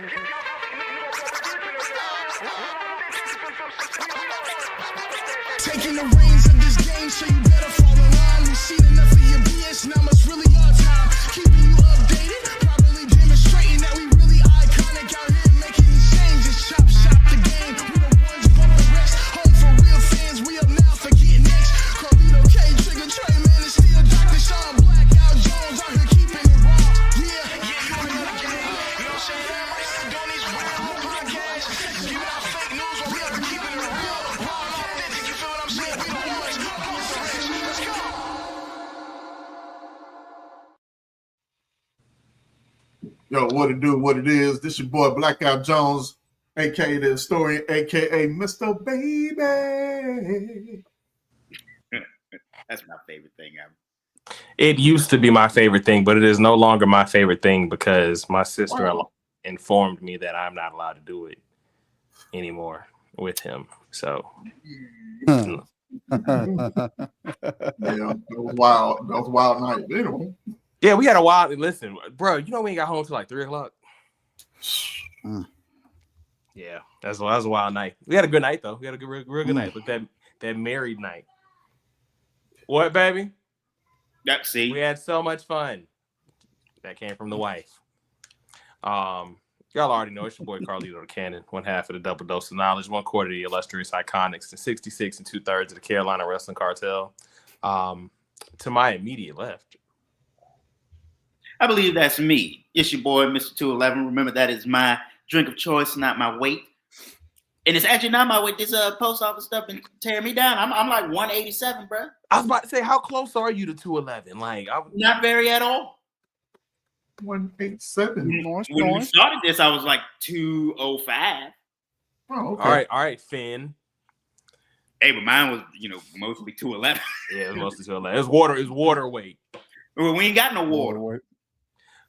Taking the reins of this game, so you better fall in line. We've seen enough of your BS, now it's really our time. Keeping you updated, probably demonstrating that we really iconic out here making these changes. Chop shop the game, we the ones bump the rest. Home for real fans, we up now for getting next. Carlito K, Trigger Trey, man, it's still Dr. Sean Blackout Jones out here keeping it raw. Yeah, you know what I'm saying? Doing these real podcasts, giving out fake news while we out here keeping it real. Yo, what it do, what it is. This your boy Blackout Jones, aka the historian, aka Mr. Baby. That's my favorite thing ever. It used to be my favorite thing, but it is no longer my favorite thing because my sister-in-law informed me that I'm not allowed to do it anymore with him. So Yeah, that was wild. That was a wild night. Anyway. Yeah, we had a wild. Listen, bro, you know we ain't got home till like 3:00. Yeah, that was a wild night. We had a good night though. We had a good, real good night. But that married night. What, baby? See, we had so much fun. That came from the wife. Y'all already know it's your boy Carlito the Cannon. 1/2 of the double dose of knowledge, 1/4 of the illustrious iconics, and 66 2/3 of the Carolina Wrestling Cartel. To my immediate left. I believe that's me. It's your boy, Mr. 211. Remember, that is my drink of choice, not my weight. And it's actually not my weight. This post office stuff been tearing me down. I'm like 187, bro. I was about to say, how close are you to 211? Like, not very at all. 187. When we started this, I was like 205. Oh, okay. All right, Finn. Hey, but mine was, mostly 211. Yeah, it was mostly 211. It's water weight. Well, we ain't got no water.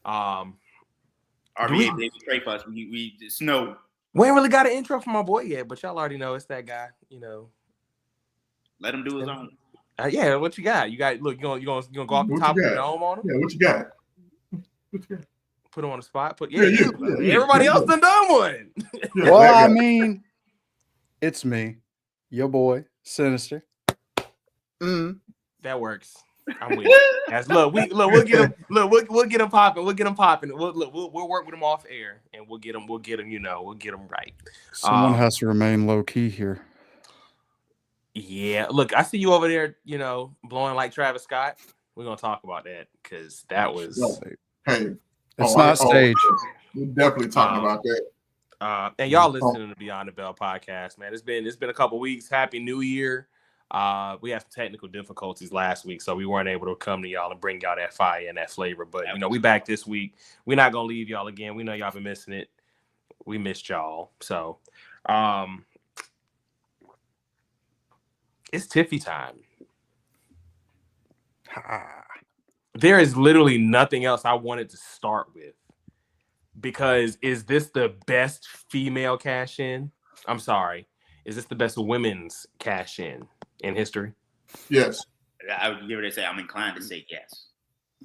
RBA baby Trey Fuss. We snow. We ain't really got an intro for my boy yet, but y'all already know it's that guy. Let him do his own. Yeah, what you got? You gonna go off the top of the dome on him? Yeah, what you got? Put him on the spot. Everybody else done one. Well, I mean, it's me, your boy, Sinister. That works. I'm with it. We'll get him. We'll get him popping. We'll work with him off air, and we'll get him. We'll get him right. Someone has to remain low key here. Yeah, look, I see you over there. Blowing like Travis Scott. We're gonna talk about that because that was. Hey, it's not staged. We're definitely talking about that. And y'all listening to Beyond the Bell podcast, man. It's been a couple weeks. Happy New Year. We had some technical difficulties last week, so we weren't able to come to y'all and bring y'all that fire and that flavor. But we back this week. We're not gonna leave y'all again. We know y'all been missing it. We missed y'all. So it's Tiffy time. There is literally nothing else I wanted to start with because is this the best female cash in? I'm sorry. Is this the best women's cash in history? Yes. I would give it a say. I'm inclined to say yes.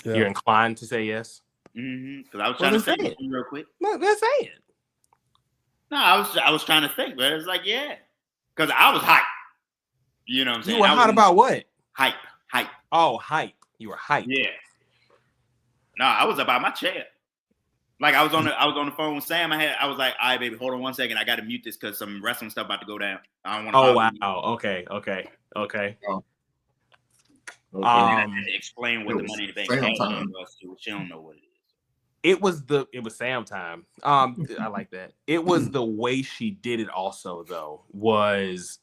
Yeah. You're inclined to say yes? Because I was trying to say it real quick. No, let's say it. No, I was trying to think, but it's like, yeah. Because I was hyped. You know what I'm saying? You were hot about what? Hype. Oh, hype. You were hyped. Yeah. No, I was about my chair. Like I was on the phone with Sam. I was like, all right, baby, hold on 1 second. I got to mute this because some wrestling stuff about to go down. I don't want to. Oh wow. Okay. And I had to explain what the Money in the Bank was to. She don't know what it is. It was Sam time. I like that. It was the way she did it. Also, though, was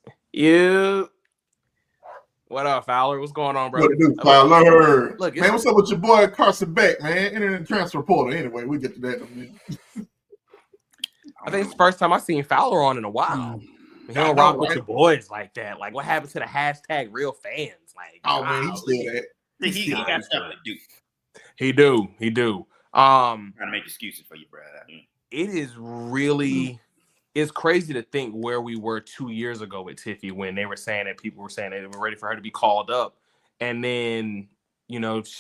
What up, Fowler? What's going on, bro? What do, Fowler? Look, man, what's up with your boy Carson Beck, man? Internet transfer portal. Anyway, we get to that. I think it's the first time I've seen Fowler on in a while. He don't rock with your boys like that. Like, what happened to the hashtag real fans? Like, man, he's still that. He got stuff to do. He do. Trying to make excuses for you, bro. It is really. It's crazy to think where we were 2 years ago with Tiffy when they were saying that people were saying they were ready for her to be called up. And then,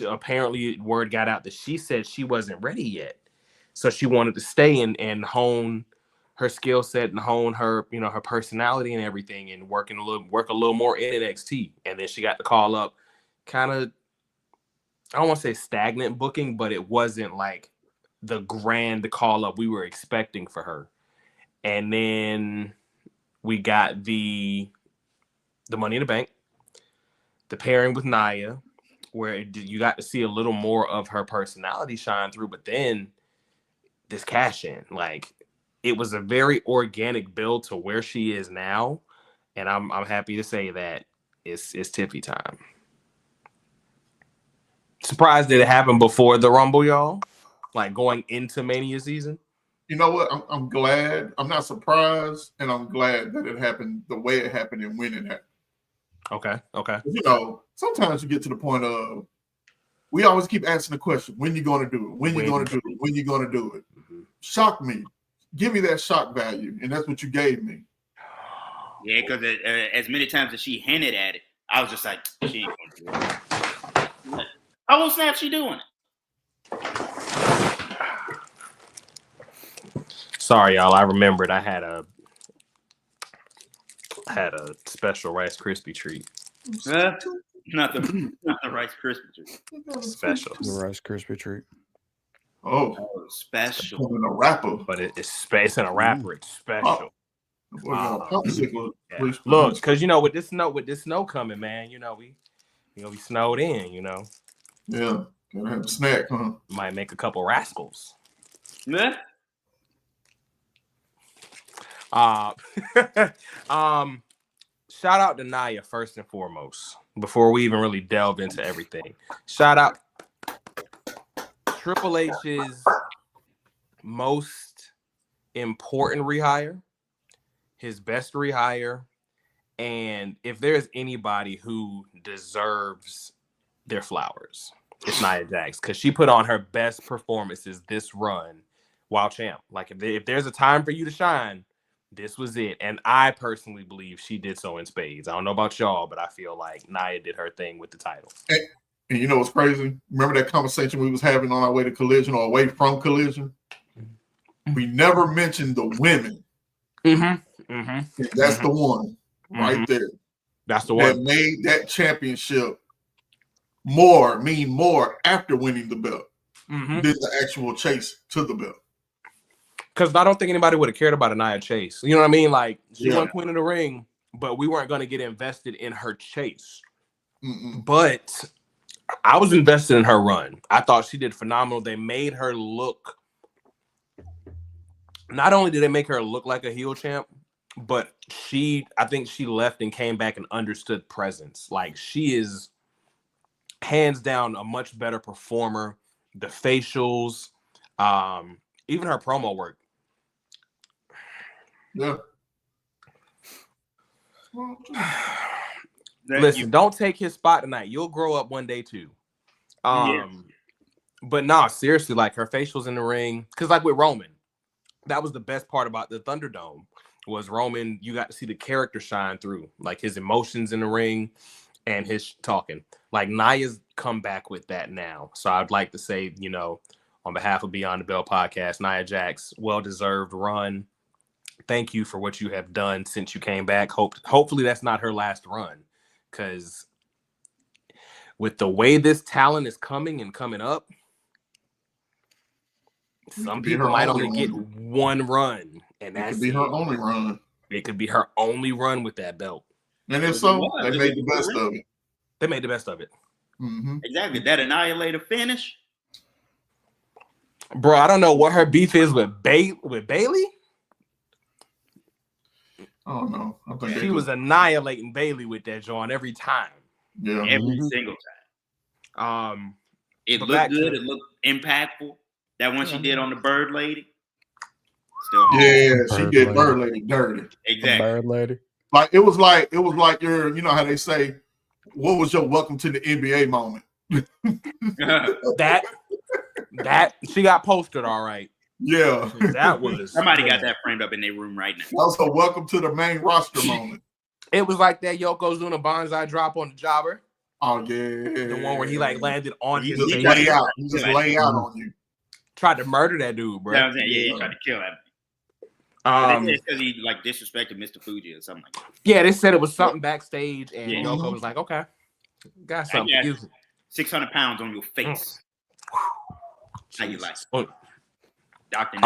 apparently word got out that she said she wasn't ready yet. So she wanted to stay and hone her skill set and hone her, her personality and everything, and work a little more in NXT. And then she got the call up, kind of, I don't want to say stagnant booking, but it wasn't like the grand call up we were expecting for her. And then we got the Money in the Bank, the pairing with Nia, where you got to see a little more of her personality shine through. But then this cash in, like, it was a very organic build to where she is now, and I'm happy to say that it's Tiffy time. Surprised that it happened before the Rumble, y'all. Like going into Mania season. You know what? I'm glad. I'm not surprised, and I'm glad that it happened the way it happened and when it happened. Okay. You know, sometimes you get to the point of we always keep asking the question: when you going to do it? When you going to do it? When you going to do it? Mm-hmm. Shock me. Give me that shock value, and that's what you gave me. Yeah, because as many times as she hinted at it, I was just like, she ain't gonna do it. How will snap she doing it? Sorry, y'all. I remembered I had a special Rice Krispie treat. Not the Rice Krispie treat. Special. The Rice Krispie treat. Oh, special. In a wrapper, but it's in a wrapper. It's special. Yeah. Look, because with this snow coming, man, we be snowed in. Yeah, gotta have a snack, huh? Might make a couple rascals. Yeah. Shout out to Nia first and foremost before we even really delve into everything. Shout out Triple H's most important rehire, his best rehire, and if there's anybody who deserves their flowers, it's Nia Jax, because she put on her best performances this run while champ. Like if there's a time for you to shine, this was it. And I personally believe she did so in spades. I don't know about y'all, but I feel like Nia did her thing with the title. And you know what's crazy? Remember that conversation we was having on our way to Collision or away from Collision? We never mentioned the women. Mm-hmm. Mm-hmm. That's the one right there. That's the one that made that championship mean more after winning the belt than the actual chase to the belt. Because I don't think anybody would have cared about a Nia Chase. You know what I mean? Like, she won Queen of the Ring, but we weren't going to get invested in her chase. But I was invested in her run. I thought she did phenomenal. They made her look. Not only did they make her look like a heel champ, but I think she left and came back and understood presence. Like, she is hands down a much better performer. The facials, even her promo work. Yeah. Listen, don't take his spot tonight. You'll grow up one day too. But no, seriously, like her facials in the ring, because like with Roman, that was the best part about the Thunderdome was Roman. You got to see the character shine through, like his emotions in the ring and his talking. Like Nia's come back with that now. So I'd like to say, on behalf of Beyond the Bell podcast, Nia Jax, well-deserved run. Thank you for what you have done since you came back. Hopefully that's not her last run, because with the way this talent is coming up, some people might only get one run, and that could be her only run. It could be her only run with that belt. And if so, they made the best of it. They made the best of it. Mm-hmm. Exactly. That annihilator finish. Bro, I don't know what her beef is with Bailey. I don't know. I think she was annihilating Bailey with that joint every time. Yeah, every single time. It looked good. It looked impactful. That one she did on the Bird Lady. Still she did Bird Lady dirty. Exactly. Bird Lady. Like it was like your, how they say, what was your welcome to the NBA moment? that she got posted all right. Yeah, that was somebody got that framed up in their room right now. Also, welcome to the main roster moment. It was like that Yokozuna Banzai drop on the jobber. Oh yeah, the one where he like landed on his face. He just lay out on you. tried to murder that dude, bro. Yeah, he tried to kill him. They said because he like disrespected Mr. Fuji or something like that. Yeah, they said it was something backstage, and Yoko was like, "Okay, got something for you." 600 pounds on your face. How you like? Dr.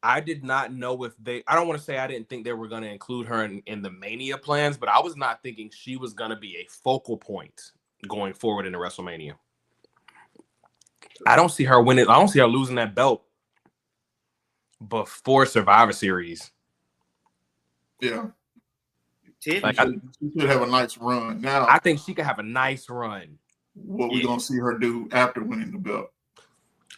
I did not know if I don't want to say I didn't think they were going to include her in the Mania plans, but I was not thinking she was going to be a focal point going forward into WrestleMania. I don't see her winning. I don't see her losing that belt before Survivor Series. Yeah. Like, she should have a nice run. Now I think she could have a nice run. What we're gonna see her do after winning the belt.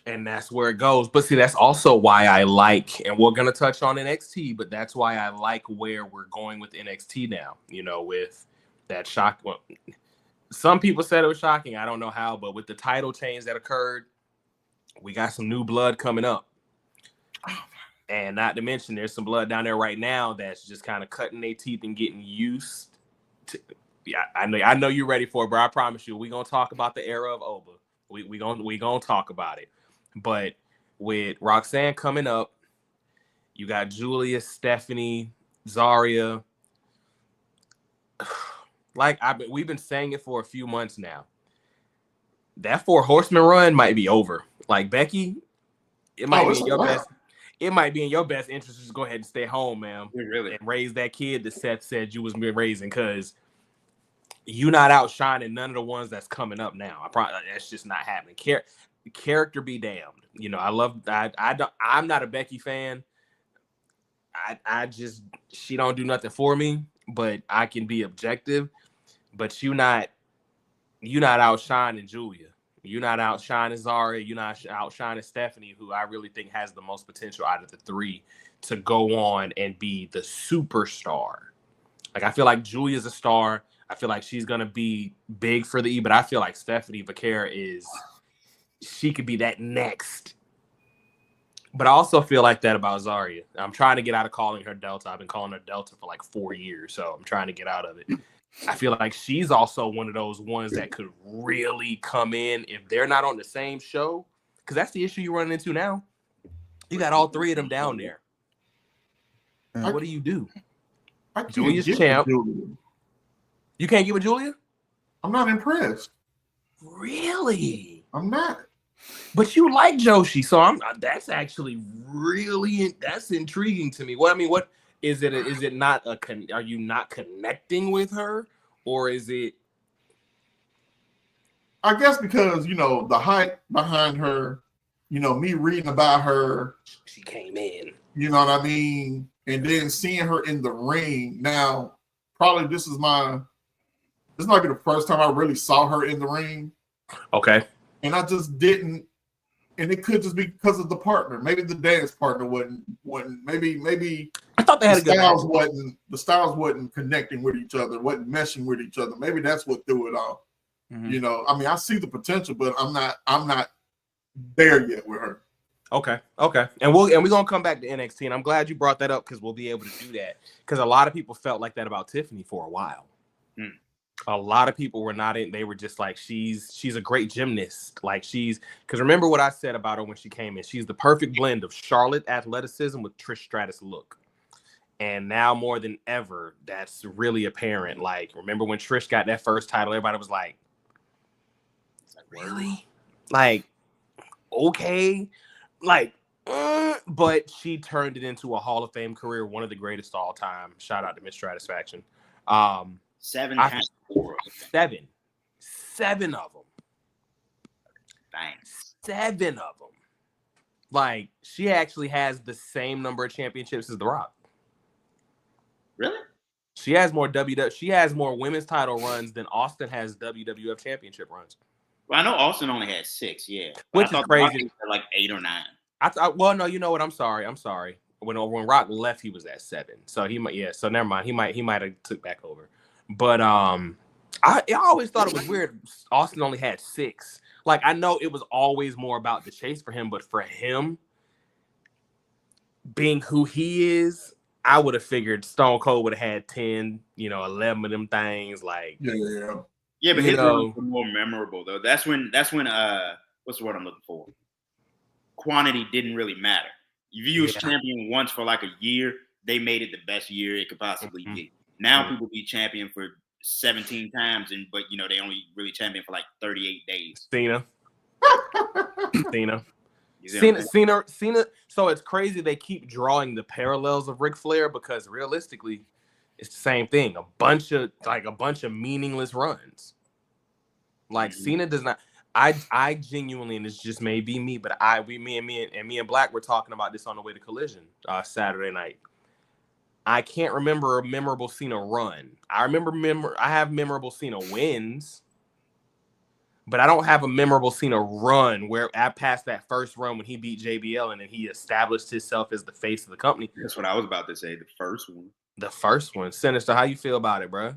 And that's where it goes. But see, that's also why I like, and we're gonna touch on NXT, but that's why I like where we're going with NXT now, with that shock. Well, some people said it was shocking. I don't know how, but with the title change that occurred, we got some new blood coming up. And not to mention, there's some blood down there right now that's just kind of cutting their teeth and getting used to. Yeah, I know you're ready for it, bro. I promise you, we're gonna talk about the era of OBA. We gonna talk about it. But with Roxanne coming up, you got Julia, Stephanie, Zarya. Like we've been saying it for a few months now. That 4 Horsemen run might be over. Like Becky, it might be in your best. It might be in your best interest to just go ahead and stay home, man, and raise that kid that Seth said you was raising, because you're not outshining none of the ones that's coming up now. That's just not happening. Character be damned. I'm not a Becky fan. She don't do nothing for me, but I can be objective. But you're not outshining Julia. You're not outshining Zarya. You're not outshining Stephanie, who I really think has the most potential out of the 3 to go on and be the superstar. Like, I feel like Julia's a star. I feel like she's going to be big for the E, but I feel like Stephanie Vaquera she could be that next. But I also feel like that about Zarya. I'm trying to get out of calling her Delta. I've been calling her Delta for like 4 years, so I'm trying to get out of it. I feel like she's also one of those ones that could really come in if they're not on the same show, because that's the issue you're running into now. You got all 3 of them down there. What do you do? Julia's champ. You can't get with Julia? I'm not impressed. Really? I'm not. But you like Joshi, so that's actually that's intriguing to me. What is it? Is it not are you not connecting with her, or is it? I guess because the hype behind her, me reading about her. She came in. You know what I mean? And then seeing her in the ring. Now, probably this might be the first time I really saw her in the ring. Okay. And I just didn't, and it could just be because of the partner. Maybe the dance partner wasn't maybe I thought they had the styles wasn't connecting with each other, wasn't meshing with each other. Maybe that's what threw it off. Mm-hmm. I see the potential, but I'm not there yet with her. Okay. And we're gonna come back to NXT, and I'm glad you brought that up, because we'll be able to do that. Because a lot of people felt like that about Tiffany for a while. A lot of people were not in. They were just like, she's a great gymnast. Like, because remember what I said about her when she came in. She's the perfect blend of Charlotte athleticism with Trish Stratus look. And now more than ever, that's really apparent. Like, remember when Trish got that first title, everybody was like, really? Like, okay. Like, but she turned it into a Hall of Fame career, one of the greatest of all time. Shout out to Miss Stratisfaction. 7 of them. Thanks. 7 of them. Like, she actually has the same number of championships as The Rock. Really? She has more women's title runs than Austin has WWF championship runs. Well, I know Austin only had 6, yeah. Which is crazy. Like 8 or 9. Well, no, you know what? I'm sorry. When Rock left, he was at 7. So he might. Yeah. So never mind. He might have took back over. But I always thought it was weird. Austin only had 6. Like, I know it was always more about the chase for him, but for him being who he is, I would have figured Stone Cold would have had 10, 11 of them things. Like, yeah. But his run was more memorable though. That's when what's the word I'm looking for? quantity didn't really matter. If you was champion once for like a year, they made it the best year it could possibly be. Now people be champion for 17 times, but they only really champion for like 38 days. Cena. So it's crazy they keep drawing the parallels of Ric Flair because realistically, it's the same thing. A bunch of meaningless runs. Like Cena does not. I genuinely, and this just may be me, but me and Black were talking about this on the way to Collision Saturday night. I can't remember a memorable Cena run. I have memorable Cena wins, but I don't have a memorable Cena run where past that first run when he beat JBL and then he established himself as the face of the company. That's what I was about to say. The first one. Sinister, how you feel about it, bro?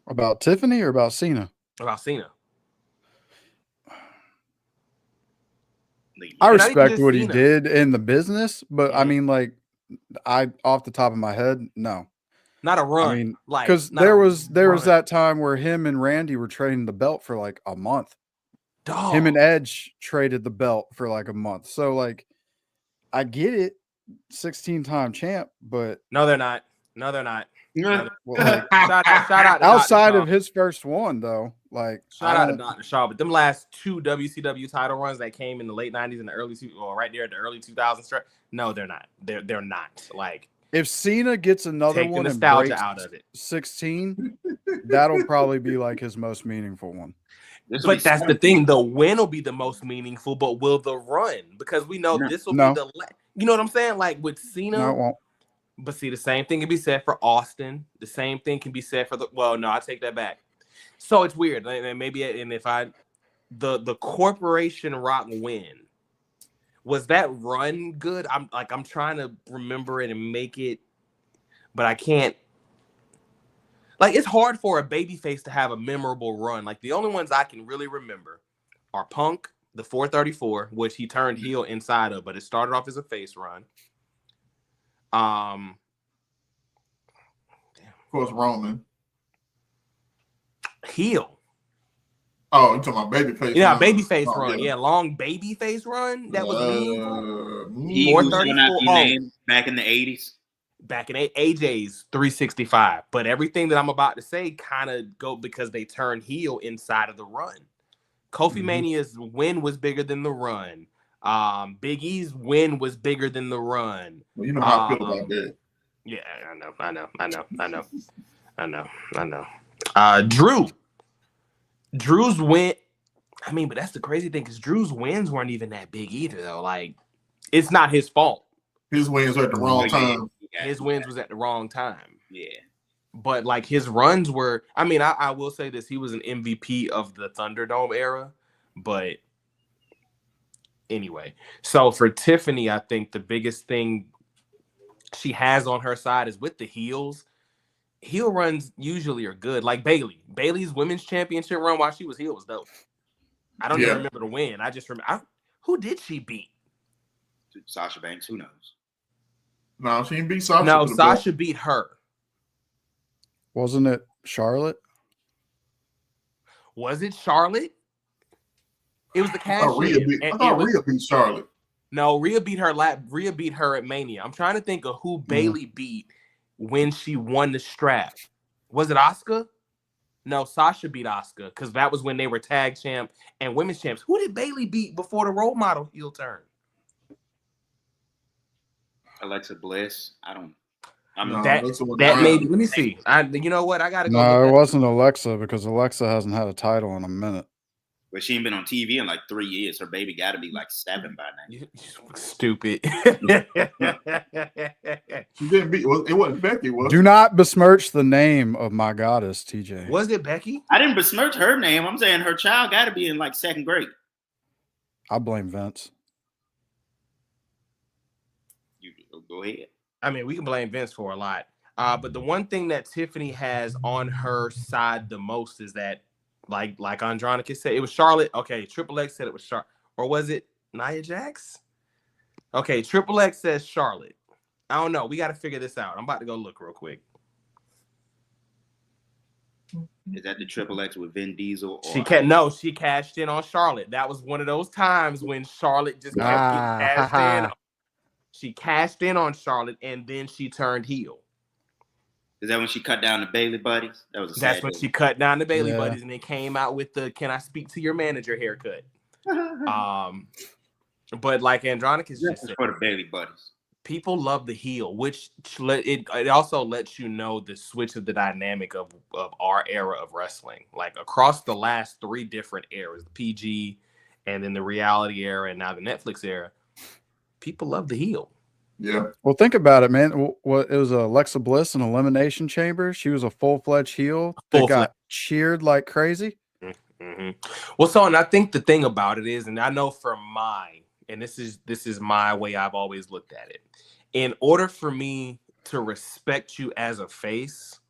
About Tiffany or about Cena? About Cena. I respect what he did in the business, but I mean, like, off the top of my head, no. Not a run. I mean, because there was that time where him and Randy were trading the belt for like a month. Dog. Him and Edge traded the belt for like a month. So, like, I get it, 16-time champ, but no, they're not. Well, like, shout out to outside of his first one, though. Like, shout out to Dr. Shaw, but them last two WCW title runs that came in the late 90s and the early right there at the early 2000s, no, they're not. They're not. Like, if Cena gets another take one the and nostalgia breaks out of it, 16, that'll probably be like his most meaningful one. But that's the thing. The win will be the most meaningful, but will the run? Because we know this will be the. You know what I'm saying? Like with Cena. No, it won't. But see, the same thing can be said for Austin. The same thing can be said for I take that back. So it's weird. And the Corporation Rock win, was that run good? I'm trying to remember it and make it, but I can't. Like, it's hard for a babyface to have a memorable run. Like, the only ones I can really remember are Punk, the 434, which he turned heel inside of, but it started off as a face run. Of course, Roman. Heel. Oh, you're talking about babyface. Yeah, babyface run. Yeah, long babyface run. That was meaningful. 434 back in the 80s. Back in AJ's 365. But everything that I'm about to say kind of go because they turned heel inside of the run. Kofi Mania's win was bigger than the run. Big E's win was bigger than the run. Well, you know how I feel about that. Yeah, I know. Drew's win. I mean, but that's the crazy thing because Drew's wins weren't even that big either, though. Like, it's not his fault. His wins were at the wrong time. His wins was at the wrong time. Yeah. But like his runs were, I mean, I will say this, he was an MVP of the Thunderdome era, but anyway. So for Tiffany, I think the biggest thing she has on her side is with the heels. Heel runs usually are good. Like Bayley. Bayley's women's championship run while she was heel was dope. I don't even remember the win. I just remember, who did she beat? Sasha Banks, who knows? No, she didn't beat Sasha. No, Sasha beat her. Wasn't it Charlotte? Was it Charlotte? It was the cash. I thought Rhea beat Charlotte. No, Rhea beat her. Rhea beat her at Mania. I'm trying to think of who Bayley beat when she won the strap. Was it Asuka? No, Sasha beat Asuka because that was when they were tag champ and women's champs. Who did Bayley beat before the role model heel turn? Alexa Bliss. That maybe. Let me see. You know what? I gotta go. No, it wasn't Alexa because Alexa hasn't had a title in a minute. But she ain't been on TV in like 3 years. Her baby got to be like 7 by now. You stupid. She didn't beat. It wasn't Becky. Was it? Do not besmirch the name of my goddess, TJ. Was it Becky? I didn't besmirch her name. I'm saying her child got to be in like 2nd grade. I blame Vince. You go ahead. I mean, we can blame Vince for a lot. But the one thing that Tiffany has on her side the most is that, like Andronica said, it was Charlotte. Okay, Triple X said it was Charlotte. Or was it Nia Jax? Okay, Triple X says Charlotte. I don't know. We got to figure this out. I'm about to go look real quick. Is that the Triple X with Vin Diesel? She cashed in on Charlotte. That was one of those times when Charlotte just kept getting cashed in. She cashed in on Charlotte, and then she turned heel. Is that when she cut down the Bailey buddies? That's when she cut down the Bailey buddies, and then came out with the "Can I speak to your manager" haircut. But like Andronicus just said, for the Bailey buddies, people love the heel, which it also lets you know the switch of the dynamic of our era of wrestling. Like across the last 3 different eras, the PG, and then the reality era, and now the Netflix era, people love the heel. Yeah. Well, think about it, man. It was Alexa Bliss in Elimination Chamber. She was a full-fledged heel that got cheered like crazy. Mm-hmm. Well, so, and I think the thing about it is, and I know from mine, and this is my way I've always looked at it. In order for me to respect you as a face,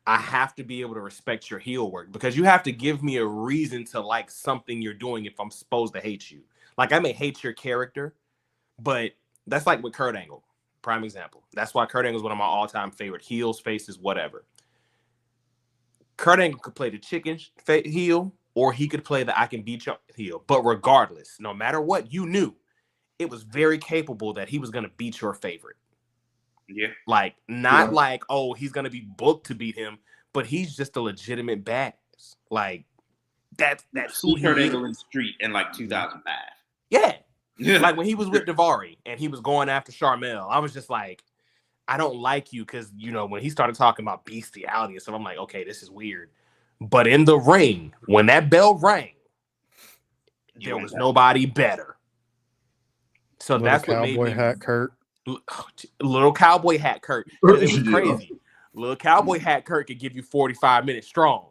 I have to be able to respect your heel work, because you have to give me a reason to like something you're doing if I'm supposed to hate you. Like I may hate your character, but that's like with Kurt Angle, prime example. That's why Kurt Angle is one of my all-time favorite heels, faces, whatever. Kurt Angle could play the chicken heel, or he could play the I can beat you heel. But regardless, no matter what, you knew it was very capable that he was going to beat your favorite. Yeah. Like, not like, oh, he's going to be booked to beat him, but he's just a legitimate badass. Like, that's who he Kurt is. Angle in the street in like 2005. Yeah. Like when he was with Daivari and he was going after Sharmell, I was just like, I don't like you, because, you know, when he started talking about bestiality and stuff, I'm like, okay, this is weird. But in the ring, when that bell rang, there was nobody better. So that's what made me... Cowboy hat Kurt. Little cowboy hat Kurt. It was crazy. Little cowboy hat Kurt could give you 45 minutes strong.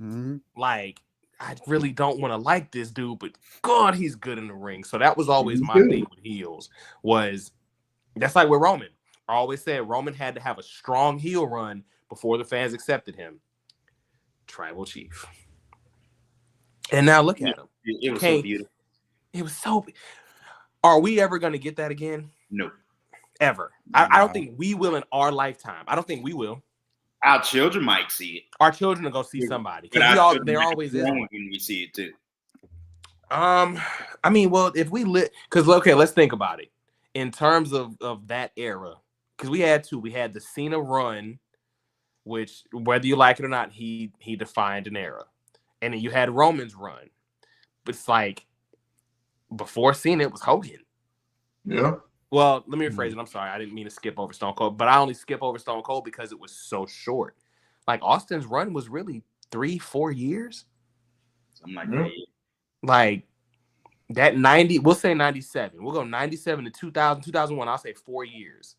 Mm-hmm. Like, I really don't want to like this dude, but God, he's good in the ring. So that was always my thing with heels. That's like with Roman. I always said Roman had to have a strong heel run before the fans accepted him. Tribal Chief. And now look at him. It was so beautiful. It was so... Are we ever going to get that again? No. Ever. I don't think we will in our lifetime. I don't think we will. Our children might see it. Our children will go see somebody. But There always is. When we see it too. I mean, well, if we because okay, let's think about it in terms of that era. Because we had the Cena run, which whether you like it or not, he defined an era, and then you had Roman's run. But it's like before Cena, it was Hogan. Yeah. Well, let me rephrase it. I'm sorry. I didn't mean to skip over Stone Cold, but I only skip over Stone Cold because it was so short. Like Austin's run was really 3-4 years. Something like that. Like that 90, we'll say 97. We'll go 97 to 2000, 2001. I'll say 4 years.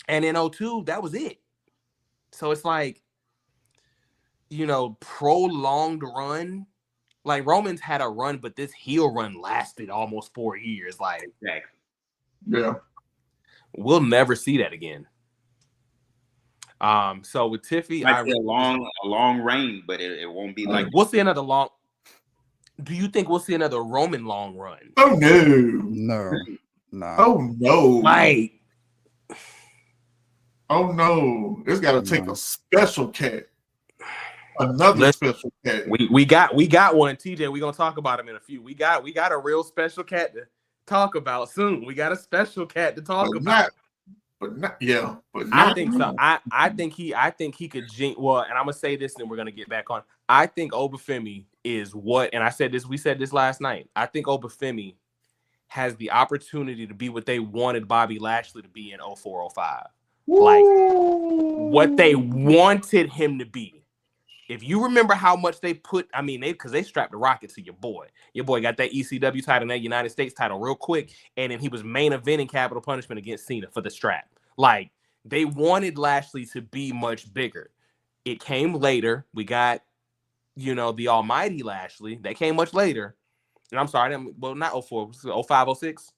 And in 2002, that was it. So it's like, you know, prolonged run. Like Roman's had a run, but this heel run lasted almost 4 years. Like, exactly. Yeah. We'll never see that again. So with Tiffy, might be a long reign, but it won't be like we'll see another long. Do you think we'll see another Roman long run? Oh No. Oh no. Like, oh no. It's got to take a special cat. Another special cat. We got one, TJ. We're gonna talk about him in a few. We got a real special cat to talk about soon. We got a special cat to talk about. I think so. I think he could well, and I'm gonna say this, and then we're gonna get back on. I think Femi is what, and we said this last night. I think Femi has the opportunity to be what they wanted Bobby Lashley to be in 04-05. Like what they wanted him to be. If you remember how much they put, because they strapped the rocket to your boy. Your boy got that ECW title and that United States title real quick, and then he was main eventing Capital Punishment against Cena for the strap. Like, they wanted Lashley to be much bigger. It came later. We got, the almighty Lashley. That came much later. And I'm sorry, not 04, 05, 06?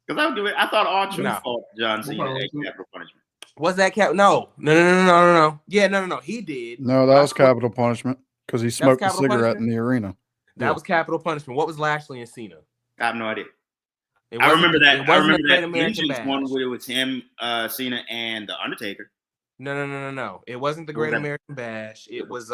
Because I thought Archer fought John Cena at Capital Punishment. Was that cap? No. Yeah, no. He did. No, that was Capital Punishment because he smoked a cigarette in the arena. That was Capital Punishment. What was Lashley and Cena? I have no idea. I remember that. I remember that Vengeance one where it was him, Cena, and the Undertaker. No. It wasn't the Great American Bash. It was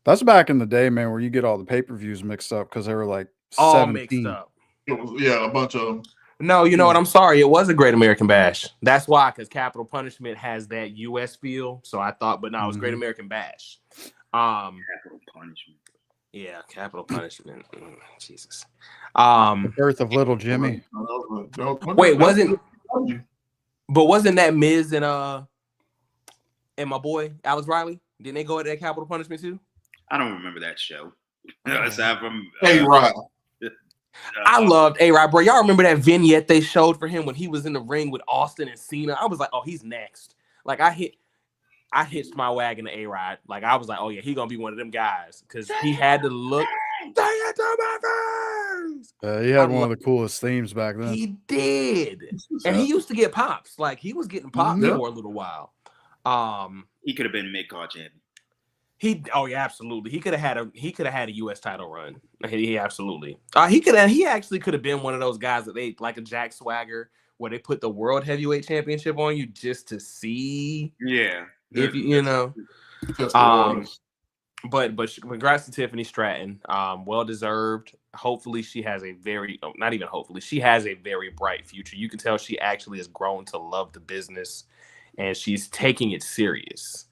That's back in the day, man, where you get all the pay-per-views mixed up because they were like all 17. mixed up. It was, a bunch of them. No, you know what? I'm sorry. It was a Great American Bash. That's why, because Capital Punishment has that U.S. feel. So I thought, but no, it was Great American Bash. Capital Punishment. Yeah, Capital Punishment. Jesus. The birth of Little Jimmy. Wait, wasn't that Miz and my boy Alex Riley? Didn't they go at that Capital Punishment too? I don't remember that show. Aside from A-Rod. I loved A-Rod, bro. Y'all remember that vignette they showed for him when he was in the ring with Austin and Cena? I was like, oh, he's next. Like I hitched my wagon to A-Rod. Like I was like, oh yeah, he gonna be one of them guys because he had to look. Say it to my face. He had one of the coolest themes back then. He did, and he used to get pops. Like he was getting pops for a little while. He could have been mid-card champion. Absolutely. He could have had a U.S. title run. He absolutely. He actually could have been one of those guys that they like a Jack Swagger where they put the World Heavyweight Championship on you just to see. Yeah. If you know. But congrats to Tiffany Stratton. Well deserved. Hopefully she has she has a very bright future. You can tell she actually has grown to love the business and she's taking it serious.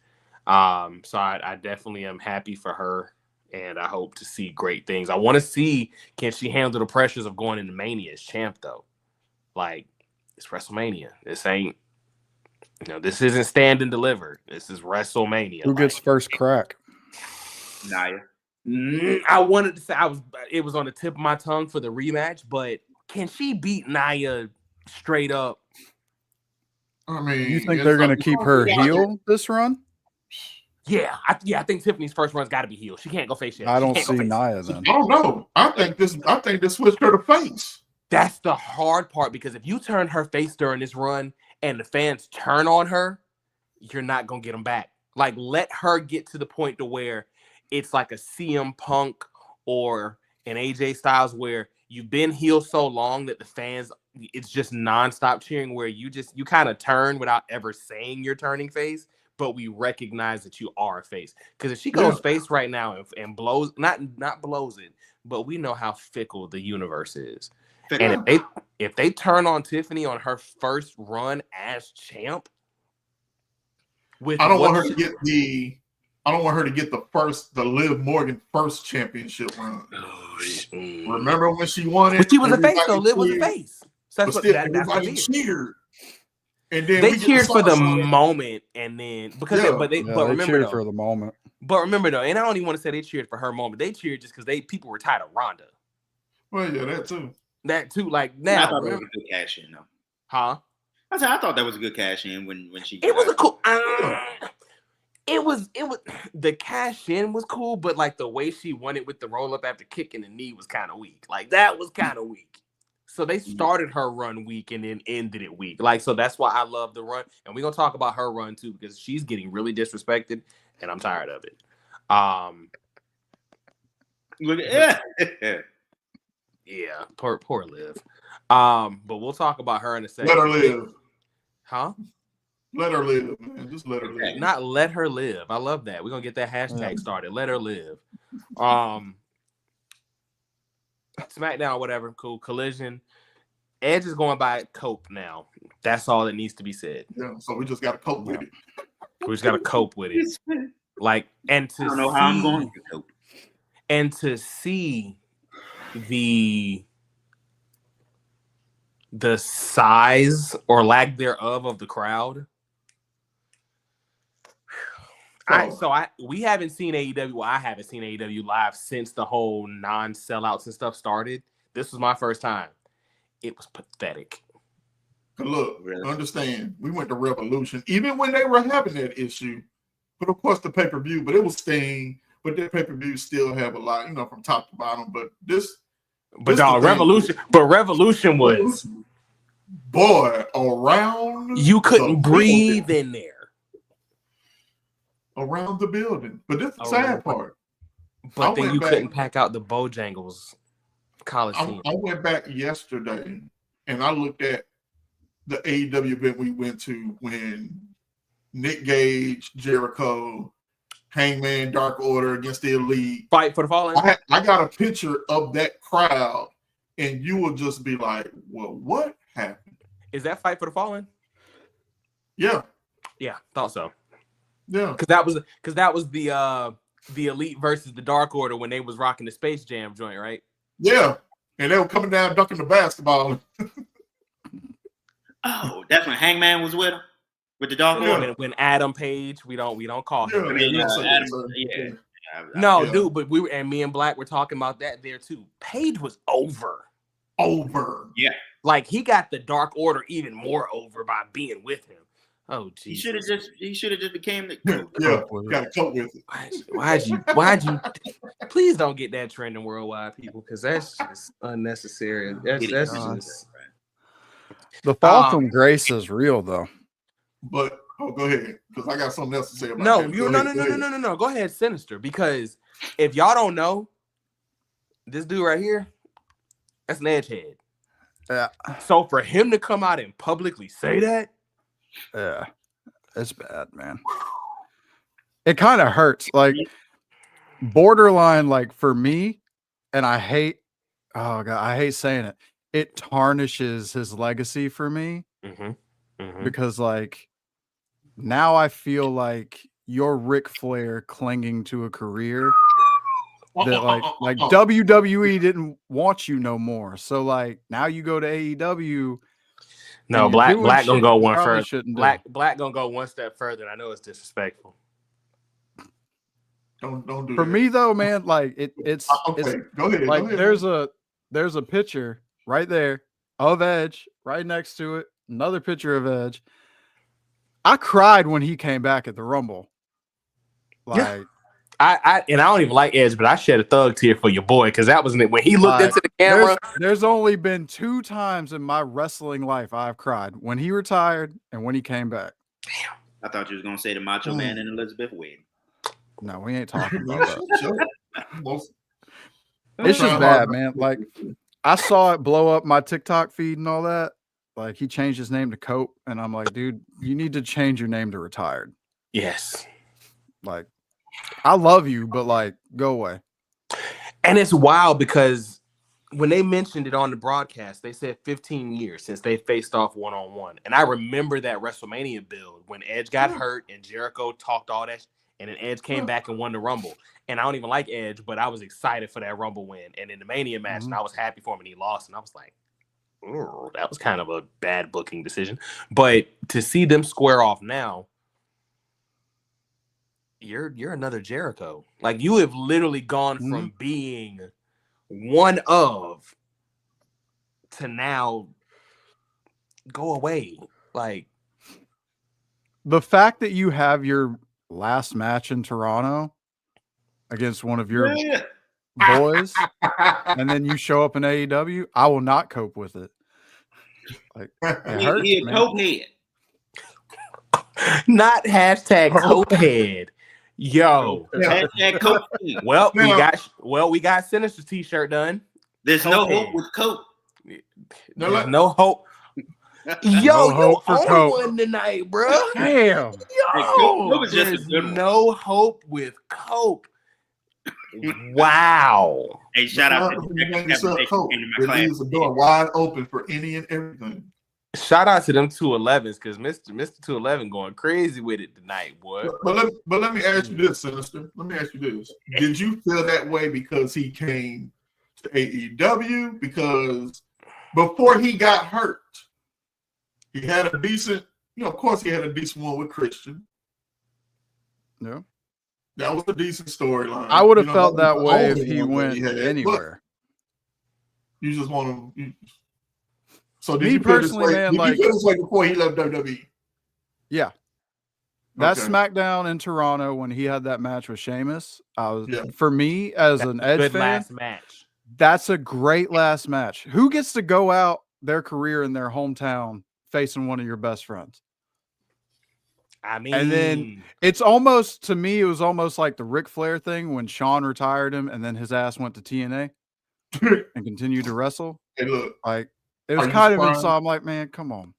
So I definitely am happy for her and I hope to see great things. I want to see, can she handle the pressures of going into Mania as champ though? Like it's WrestleMania. This ain't, this isn't stand and deliver. This is WrestleMania. Who gets first crack? Nia. I wanted to say it was on the tip of my tongue for the rematch, but can she beat Nia straight up? I mean, you think they're going to keep her heel this run? Yeah, I think Tiffany's first run's got to be heel. She can't go face yet. I don't see Nia then. I don't know. I think this switched her to face. That's the hard part because if you turn her face during this run and the fans turn on her, you're not gonna get them back. Like let her get to the point to where it's like a CM Punk or an AJ Styles where you've been heel so long that the fans, it's just nonstop cheering where you kind of turn without ever saying you're turning face, but we recognize that you are a face. Because if she goes face right now and blows, not blows it, but we know how fickle the universe is. And if they turn on Tiffany on her first run as champ, I don't want her to get the Liv Morgan first championship run. Remember when she won it? But she was a face though. Liv was a face. So that's what everybody cheered. And then they cheered for the moment, and then but remember cheered for the moment. But remember though, and I don't even want to say they cheered for her moment. They cheered just because people were tired of Ronda. Well, yeah, that too. Like now. I thought that was a good cash in though. Huh? I thought that was a good cash in when she. It was a cool. It was the cash in was cool, but like the way she won it with the roll up after kicking the knee was kind of weak. Like that was kind of weak. So they started her run weak and then ended it weak. Like so that's why I love the run, and we're gonna talk about her run too because she's getting really disrespected, and I'm tired of it. Look at yeah, poor Liv. But we'll talk about her in a second. Let her live. Huh? Let her live, man. Just let her live. Not let her live. I love that. We're gonna get that hashtag started. Let her live. SmackDown, whatever. Cool. Collision. Edge is going by Cope now. That's all that needs to be said. Yeah. So we just got to cope with it. We just got to cope with it. Like, and to I don't know how I'm going to cope. And to see the size or lack thereof of the crowd. We haven't seen AEW. Well, I haven't seen AEW live since the whole non-sellouts and stuff started. This was my first time. It was pathetic. Look, understand, we went to Revolution, even when they were having that issue. But of course, the pay-per-view, but it was Sting. But their pay-per-view still have a lot, from top to bottom. But Revolution was around. You couldn't breathe in there. Around the building. But this is the sad part. But then you couldn't pack out the Bojangles Coliseum. I went back yesterday and I looked at the AEW event we went to when Nick Gage, Jericho, Hangman, Dark Order against the Elite. Fight for the Fallen. I got a picture of that crowd, and you will just be like, well, what happened? Is that Fight for the Fallen? Yeah. Yeah, thought so. Yeah. Because that was the Elite versus the Dark Order when they was rocking the Space Jam joint, right? Yeah. And they were coming down dunking the basketball. Oh, that's when Hangman was with him, with the Dark Order. When Adam Page, we don't call him. Adam, dude, but me and Black were talking about that there too. Page was over. Yeah. Like he got the Dark Order even more over by being with him. Oh, geez. He should have just became the coach. Got to cope with it. Why'd you? Please don't get that trending worldwide, people, because that's just unnecessary. That's just. The fall from grace is real, though. But go ahead, because I got something else to say about No, that. no. Go ahead, Sinister, because if y'all don't know, this dude right here, that's an edgehead. Yeah. So for him to come out and publicly say that, yeah, it's bad, man. It kind of hurts, like borderline, like for me, and I hate saying it. It tarnishes his legacy for me because, like, now I feel like you're Ric Flair clinging to a career that, like WWE didn't want you no more. So, like, now you go to AEW. No, Black gonna go one further. Black gonna go one step further. And I know it's disrespectful. Don't do for that. me though, man. Like it's okay. Go ahead. Like go ahead. there's a picture right there of Edge, right next to it. Another picture of Edge. I cried when he came back at the Rumble. Like I don't even like Edge, but I shed a thug tear for your boy because that was when he looked into the camera. There's only been 2 times in my wrestling life I've cried: when he retired and when he came back. Damn. I thought you was gonna say the Macho Man and Elizabeth wedding. No, we ain't talking about that. It's just bad, man. Like I saw it blow up my TikTok feed and all that. Like he changed his name to Cope, and I'm like, dude, you need to change your name to Retired. Yes. Like, I love you, but like, go away. And it's wild because when they mentioned it on the broadcast, they said 15 years since they faced off one-on-one. And I remember that WrestleMania build when Edge got hurt and Jericho talked all that, and then Edge came back and won the Rumble. And I don't even like Edge, but I was excited for that Rumble win. And in the Mania match, and I was happy for him, and he lost. And I was like, that was kind of a bad booking decision. But to see them square off now, you're another Jericho. Like you have literally gone from being one of to now go away. Like the fact that you have your last match in Toronto against one of your boys and then you show up in AEW, I will not cope with it. Like it hurts, he a man. cokehead. Not hashtag cokehead. Yo. Hashtag cokehead. We got Sinister t-shirt done. There's no hope with coke. There's no hope. Yo, hope for Coke. One tonight, bro. Damn. Yo, there's no hope with Coke. Wow. Hey, shout out to It leaves the door wide open for any and everything. Shout out to them 211s because Mr. 211 going crazy with it tonight, boy. But let me ask you this, Sinister. Let me ask you this. Did you feel that way because he came to AEW? Because before he got hurt, he had a decent, of course he had a decent one with Christian. Yeah. That was a decent storyline. I would have felt that way if he went anywhere. You just want to. So me personally, man, like you feel this way before he left WWE? Yeah. That SmackDown in Toronto when he had that match with Sheamus, for me as an Edge fan, last match. That's a great last match. Who gets to go out their career in their hometown facing one of your best friends? I mean, and then it's almost, to me, it was almost like the Ric Flair thing when Shawn retired him and then his ass went to TNA and continued to wrestle. Hey, look, like it was kind of, so I'm like, man, come on.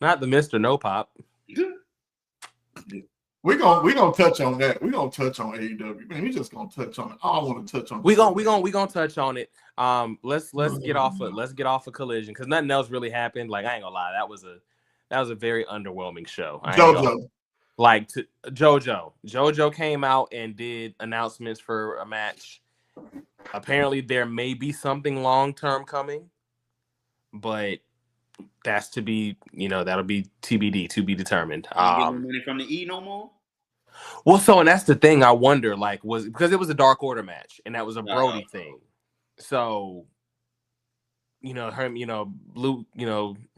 Not the Mr. No Pop. We gonna touch on that. We gonna touch on AEW. Man, we just gonna touch on it. I want to touch on. We gonna touch on it. Let's get off of Collision because nothing else really happened. Like I ain't gonna lie, that was a very underwhelming show. JoJo came out and did announcements for a match. Apparently, there may be something long term coming, but that's to be, that'll be TBD, to be determined. Getting money from the E no more. Well, so and that's the thing. I wonder, like, was because it was a Dark Order match and that was a Brody thing. So, Blue,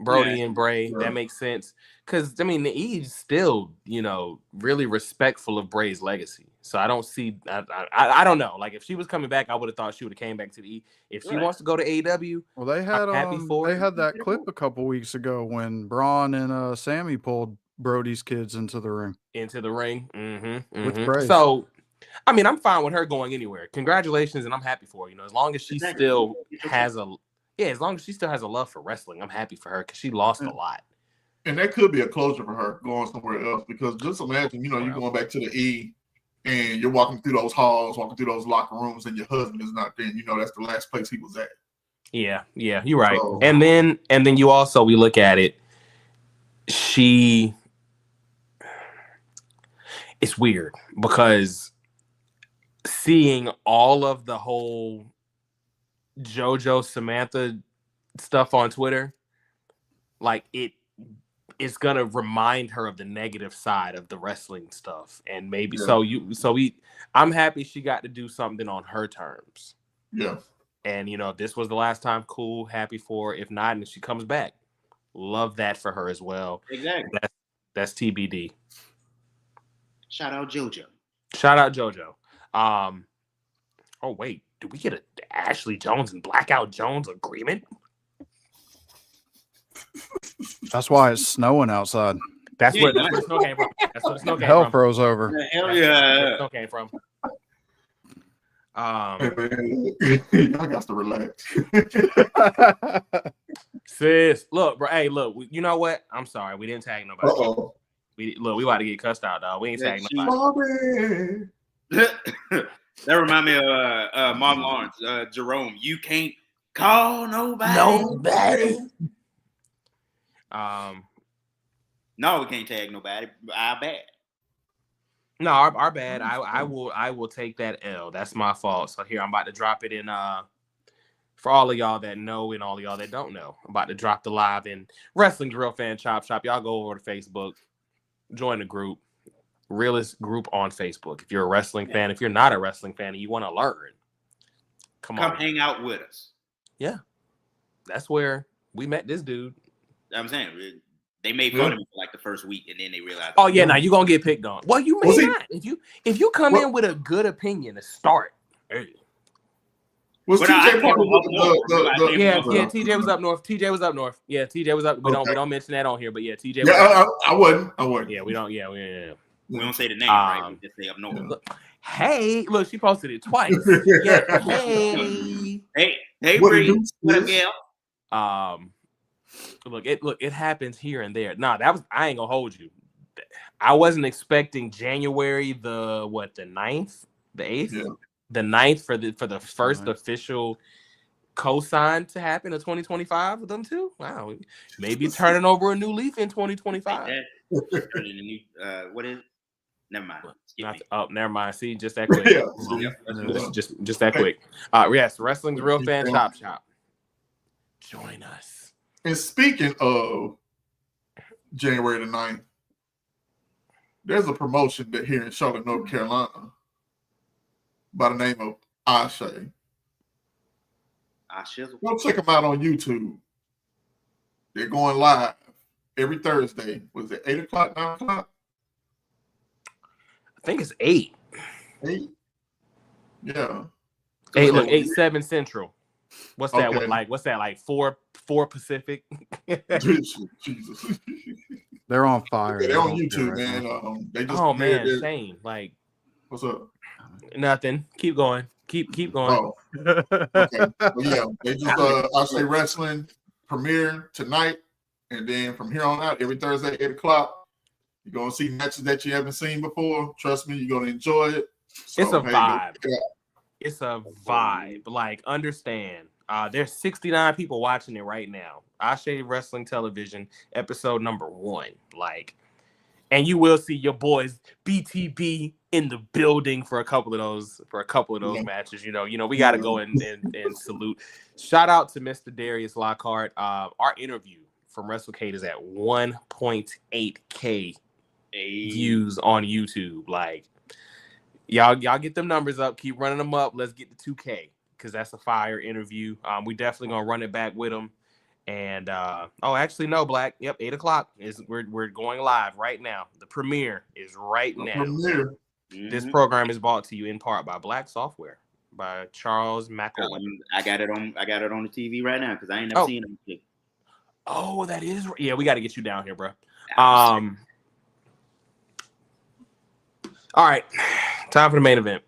Brody and Bray, that makes sense. Because I mean, the E's still, really respectful of Bray's legacy. So I don't see, I don't know. Like if she was coming back, I would have thought she would have came back to the E. If she wants to go to AEW, well, they had that clip a couple weeks ago when Braun and Sammy pulled Brody's kids into the ring. With Bray. So, I mean, I'm fine with her going anywhere. Congratulations, and I'm happy for her. As long as she still has a love for wrestling, I'm happy for her because she lost a lot. And that could be a closure for her going somewhere else because just imagine, you're going back to the E and you're walking through those halls, walking through those locker rooms, and your husband is not there. And that's the last place he was at. Yeah, you're right. So, and then we look at it. It's weird because seeing all of the whole JoJo Samantha stuff on Twitter, like it's gonna remind her of the negative side of the wrestling stuff, and maybe I'm happy she got to do something on her terms. Yeah, and if this was the last time, cool, happy for her. If not, and if she comes back, love that for her as well. Exactly. That's TBD. Shout out JoJo. Oh wait, do we get a Ashley Jones and Blackout Jones agreement? That's why it's snowing outside. That's where the snow came from. That's where the snow came Hell from. froze over. Hell yeah. The snow came from. Y'all got to relax. Sis, look, bro. Hey, look. You know what? I'm sorry. We didn't tag nobody. Uh-oh. We about to get cussed out, dog. We ain't tagging nobody. That remind me of Martin Lawrence, Jerome. You can't call nobody. No, we can't tag nobody. Our bad. No, our bad. I will take that L. That's my fault. So here I'm about to drop it in. For all of y'all that know and all of y'all that don't know, I'm about to drop the live in Wrestling's Real Fan Chop Shop. Y'all go over to Facebook, join the group, realest group on Facebook. If you're a wrestling fan, if you're not a wrestling fan and you want to learn, come on, hang out with us. Yeah, that's where we met this dude. I'm saying they made fun of me for like the first week, and then they realized. Oh yeah, now you're gonna get picked on. Well, you may not. If you come in with a good opinion to start. Hey. Was TJ part of TJ was up north. TJ was up north. Yeah, TJ was up. We don't mention that on here, but yeah, TJ. I wasn't. Yeah, we don't. Yeah, we don't say the name, right? We just say up north. Look, hey, look, she posted it twice. Yeah, hey, Bree, what up, Gail? Look, it happens here and there. Nah, I ain't gonna hold you. I wasn't expecting January the 9th, the 8th. Yeah. The 9th for the first official cosign to happen in 2025 with them too. Wow, maybe turning over a new leaf in 2025. What is? Never mind. Never mind. See, just that quick. Just that quick. Yes, Wrestling's Real Fan Chop Shop. Join us. And speaking of January the 9th, there's a promotion that here in Charlotte, North Carolina, by the name of Ashe. Go check them out on YouTube. They're going live every Thursday. Was it 8 o'clock, 9 o'clock? I think it's 8. 8? Yeah. 8, look, 8-7 Central. What's that? Okay. What's that like? 4 Pacific? Jesus. They're on fire. They're on YouTube, man. They just Shane. Like, what's up? Nothing. Keep going. Keep going. Oh, okay. Well, yeah, they just I'll say wrestling premiere tonight, and then from here on out, every Thursday, 8 o'clock. You're gonna see matches that you haven't seen before. Trust me, you're gonna enjoy it. So, It's a hey, vibe. It's a vibe. Like, understand. There's 69 people watching it right now. Ashe Wrestling Television, episode number 1. Like, and you will see your boys BTB in the building for a couple of those matches. You know, we got to go and salute. Shout out to Mr. Darius Lockhart. Our interview from WrestleCade is at 1.8K views on YouTube. Like, y'all get them numbers up. Keep running them up. Let's get to 2K because that's a fire interview. We definitely gonna run it back with them. And actually no, Black. Yep, 8:00 we're going live right now. The premiere is right now. This program is brought to you in part by Black Software by Charles McElwain. I got it on the TV right now because I ain't never seen it. Oh, that is yeah. We got to get you down here, bro. All right, time for the main event.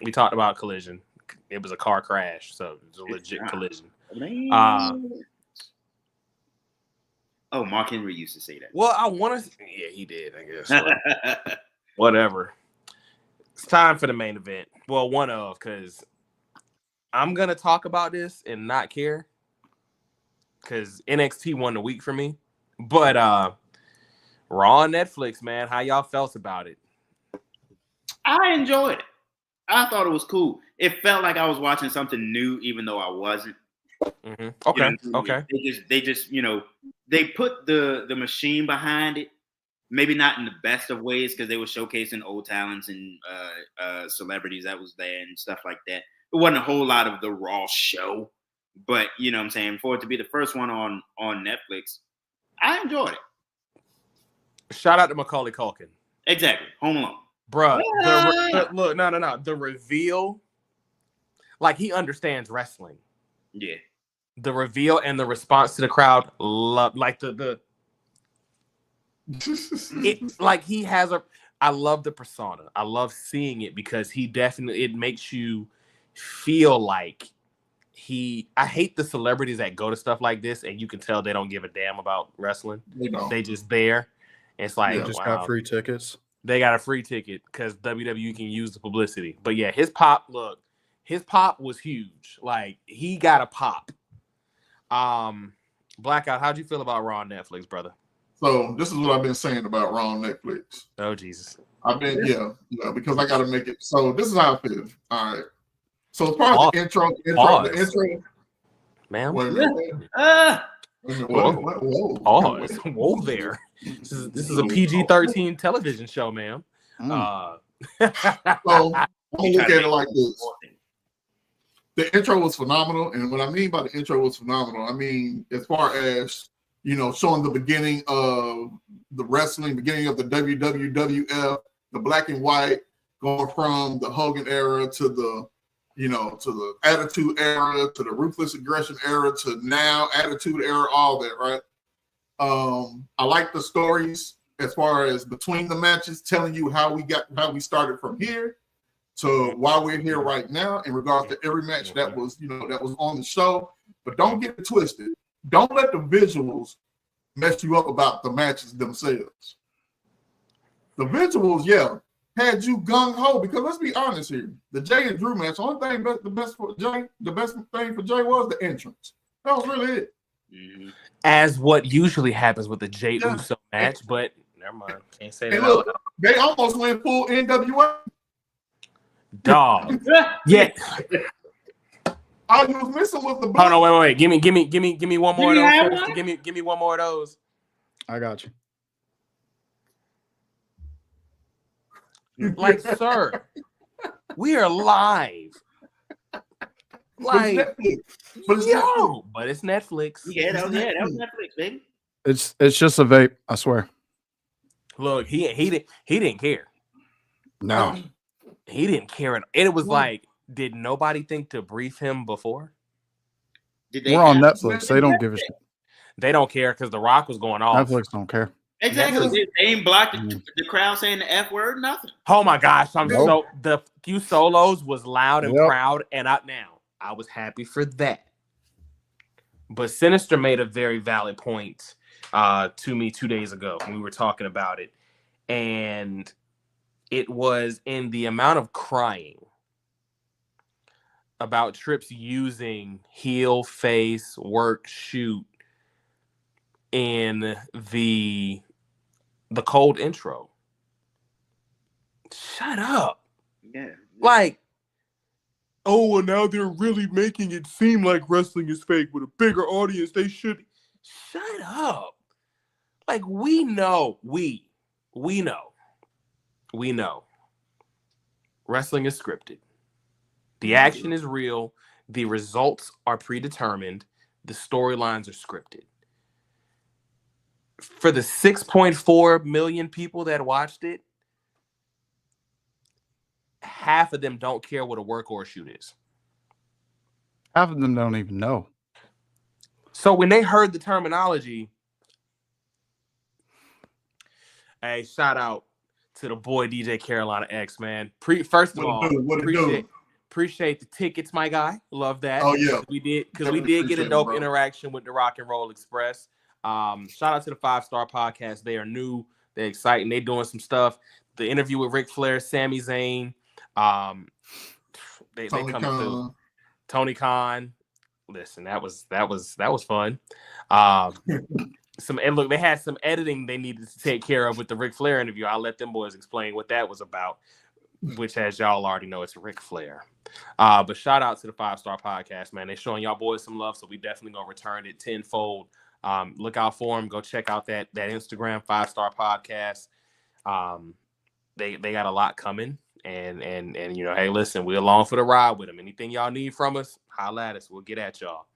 We talked about Collision. It was a car crash, so it was a legit collision. Mark Henry used to say that. Well, I want to. Yeah, he did. I guess. Whatever. It's time for the main event. Well, because I'm gonna talk about this and not care because NXT won the week for me. But Raw on Netflix, man, how y'all felt about it? I enjoyed it. I thought it was cool. It felt like I was watching something new, even though I wasn't. Mm-hmm. Okay. You know, okay. They just they put the machine behind it. Maybe not in the best of ways because they were showcasing old talents and celebrities that was there and stuff like that. It wasn't a whole lot of the Raw show, but you know what I'm saying, for it to be the first one on Netflix, I enjoyed it. Shout out to Macaulay Culkin. Exactly. Home Alone. Bruh, look, no. The reveal, like he understands wrestling. Yeah. The reveal and the response to the crowd, love like the it like he has I love the persona. I love seeing it because it makes you feel like I hate the celebrities that go to stuff like this and you can tell they don't give a damn about wrestling. They just there. It's like just got free tickets. They got a free ticket because WWE can use the publicity. But yeah, his pop was huge. Like he got a pop. Blackout, how'd you feel about Raw on Netflix, brother? So this is what I've been saying about Raw on Netflix. Oh Jesus. I've been because I gotta make it. So this is how I feel. All right. So as far as the intro, man. Whoa there. This is a PG-13 television show, ma'am. So I'm gonna look at it like this. The intro was phenomenal, and what I mean by the intro was phenomenal, I mean as far as showing the beginning of the wrestling, beginning of the WWF, the black and white, going from the Hogan era to the Attitude Era, to the Ruthless Aggression Era, to now Attitude Era, all that, right? I like the stories as far as between the matches, telling you how we started from here to why we're here right now in regards to every match that was on the show. But don't get it twisted. Don't let the visuals mess you up about the matches themselves. The visuals, had you gung ho, because let's be honest here. The Jay and Drew match, the best thing for Jay was the entrance. That was really it. Mm-hmm. As what usually happens with the Jay Uso match, but never mind. Can't say that. Look, they almost went full NWA. Dog. Yeah. All you was missing was the blood. Hold on, wait. Give me one more of those. Give me one more of those. I got you. Like, sir, we are live. Like, but it's Netflix. Yeah, that was Netflix, baby. It's just a vape, I swear. Look, he didn't care. No, he didn't care. And it was like, did nobody think to brief him before? We're on Netflix. They don't give a shit. They don't care because The Rock was going off. Netflix don't care. Exactly. They ain't blocked the crowd saying the F word, nothing. Oh my gosh. The few solos was loud and proud, and I was happy for that. But Sinister made a very valid point to me 2 days ago when we were talking about it. And it was in the amount of crying about Trips using heel, face, work, shoot in the cold intro. Shut up. Yeah. Like, oh, well, now they're really making it seem like wrestling is fake with a bigger audience. They should. Shut up. Like, we know. Wrestling is scripted. The action is real. The results are predetermined. The storylines are scripted. For the 6.4 million people that watched it, half of them don't care what a work or a shoot is. Half of them don't even know. So when they heard the terminology, hey, shout out to the boy DJ Carolina X, man. First of all, appreciate the tickets, my guy. Love that. Oh yeah, we did get a dope interaction with the Rock and Roll Express. Shout out to the 5-Star Podcast. They are new. They're exciting. They're doing some stuff. The interview with Ric Flair, Sami Zayn. They coming through. Tony Khan. Listen, that was fun. They had some editing they needed to take care of with the Ric Flair interview. I'll let them boys explain what that was about, which, as y'all already know, it's Ric Flair. But shout out to the 5-Star Podcast, man. They're showing y'all boys some love, so we definitely gonna return it tenfold. Look out for them. Go check out that Instagram 5-Star Podcast. They got a lot coming, and you know, hey, listen, we're along for the ride with them. Anything y'all need from us, holla at us. We'll get at y'all.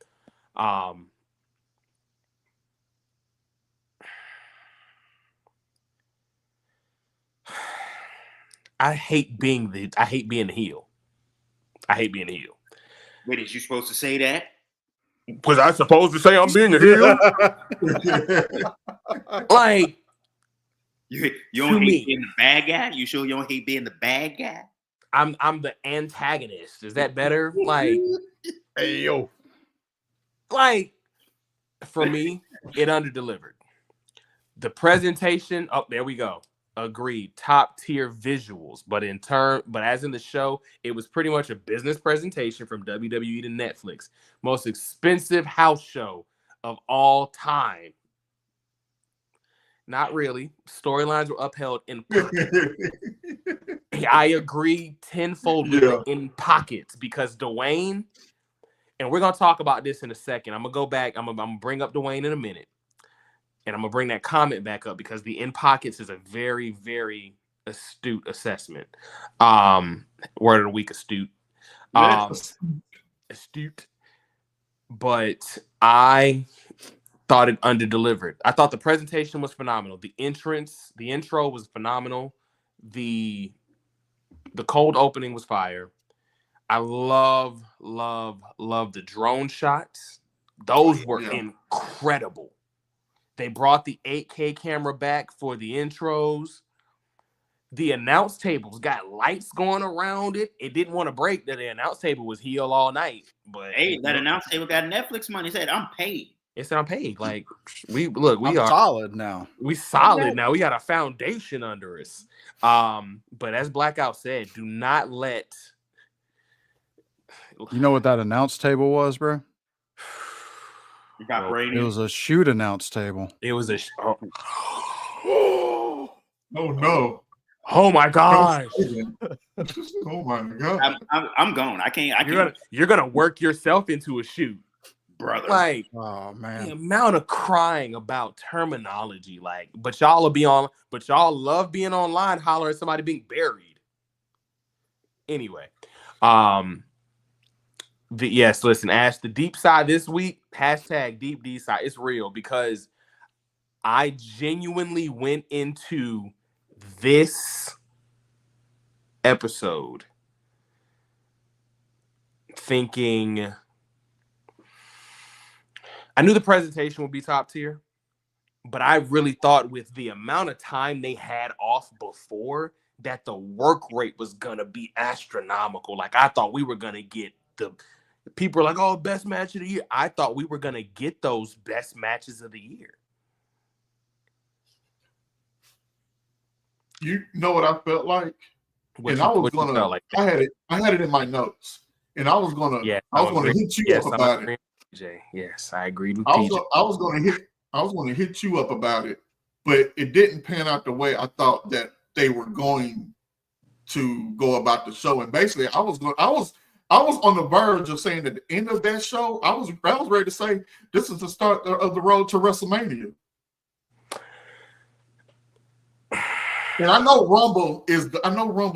I hate being the heel. I hate being a heel. Wait, is you supposed to say that? Was I supposed to say I'm being a heel? Like, you don't hate being the bad guy? You sure you don't hate being the bad guy? I'm the antagonist. Is that better? Like, Hey yo. Like, for me, it underdelivered. The presentation, oh, there we go. Agreed. Top tier visuals, but as in the show, it was pretty much a business presentation from WWE to Netflix. Most expensive house show of all time. Not really. Storylines were upheld in I agree tenfold in pockets, because Dwayne, and we're gonna talk about this in a second. I'm gonna go back. I'm gonna bring up Dwayne in a minute. And I'm going to bring that comment back up, because the in pockets is a very, very astute assessment. Word of the week, astute. Astute. But I thought it underdelivered. I thought the presentation was phenomenal. The intro was phenomenal. The cold opening was fire. I love the drone shots. Those were incredible. They brought the 8K camera back for the intros. The announce tables got lights going around it. It didn't want to break that the announce table was heel all night. But hey, that announce table got Netflix money. It said, I'm paid. It said, I'm paid. Like, we are solid now. We solid now. We got a foundation under us. But as Blackout said, do not let. You know what that announce table was, bro? It was a shoot announce table. It was a. Oh no! Oh my gosh! Oh my god! I'm gone. I can't. You're gonna work yourself into a shoot, brother. Like, oh man, the amount of crying about terminology, like, but y'all love being online, holler at somebody being buried. Anyway, yes, listen, Ash, the deep side this week, hashtag deep D side, it's real, because I genuinely went into this episode thinking, I knew the presentation would be top tier, but I really thought with the amount of time they had off before, that the work rate was going to be astronomical. Like, I thought we were going to get people are like, oh, best match of the year. I thought we were going to get those best matches of the year. You know what I felt like? What I you felt like that? I had it in my notes. And I was gonna hit you up about it. Jay. Yes, I agreed with I PJ. was gonna hit you up about it, but it didn't pan out the way I thought that they were going to go about the show. And basically, I was on the verge of saying at the end of that show, I was ready to say this is the start of the road to WrestleMania. And I know Rumble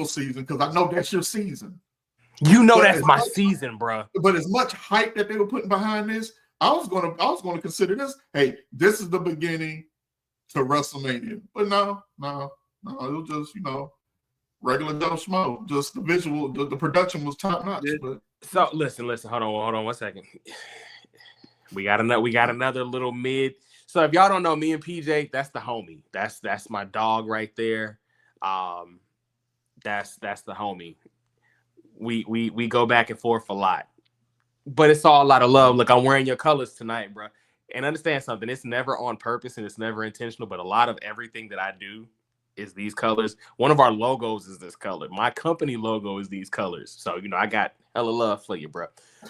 season because I know that's your season. You know that's my season, bro. But as much hype that they were putting behind this, I was gonna consider this. Hey, this is the beginning to WrestleMania. But no, it was just regular Joe Schmo. Just the visual, the production was top notch. But so listen, hold on 1 second. We got another little mid. So if y'all don't know me and PJ, that's the homie. That's my dog right there. That's the homie. We go back and forth a lot, but it's all a lot of love. Look, I'm wearing your colors tonight, bro. And understand something, it's never on purpose and it's never intentional, but a lot of everything that I do is these colors. One of our logos is this color. My company logo is these colors. So, I got hella love for you, bro.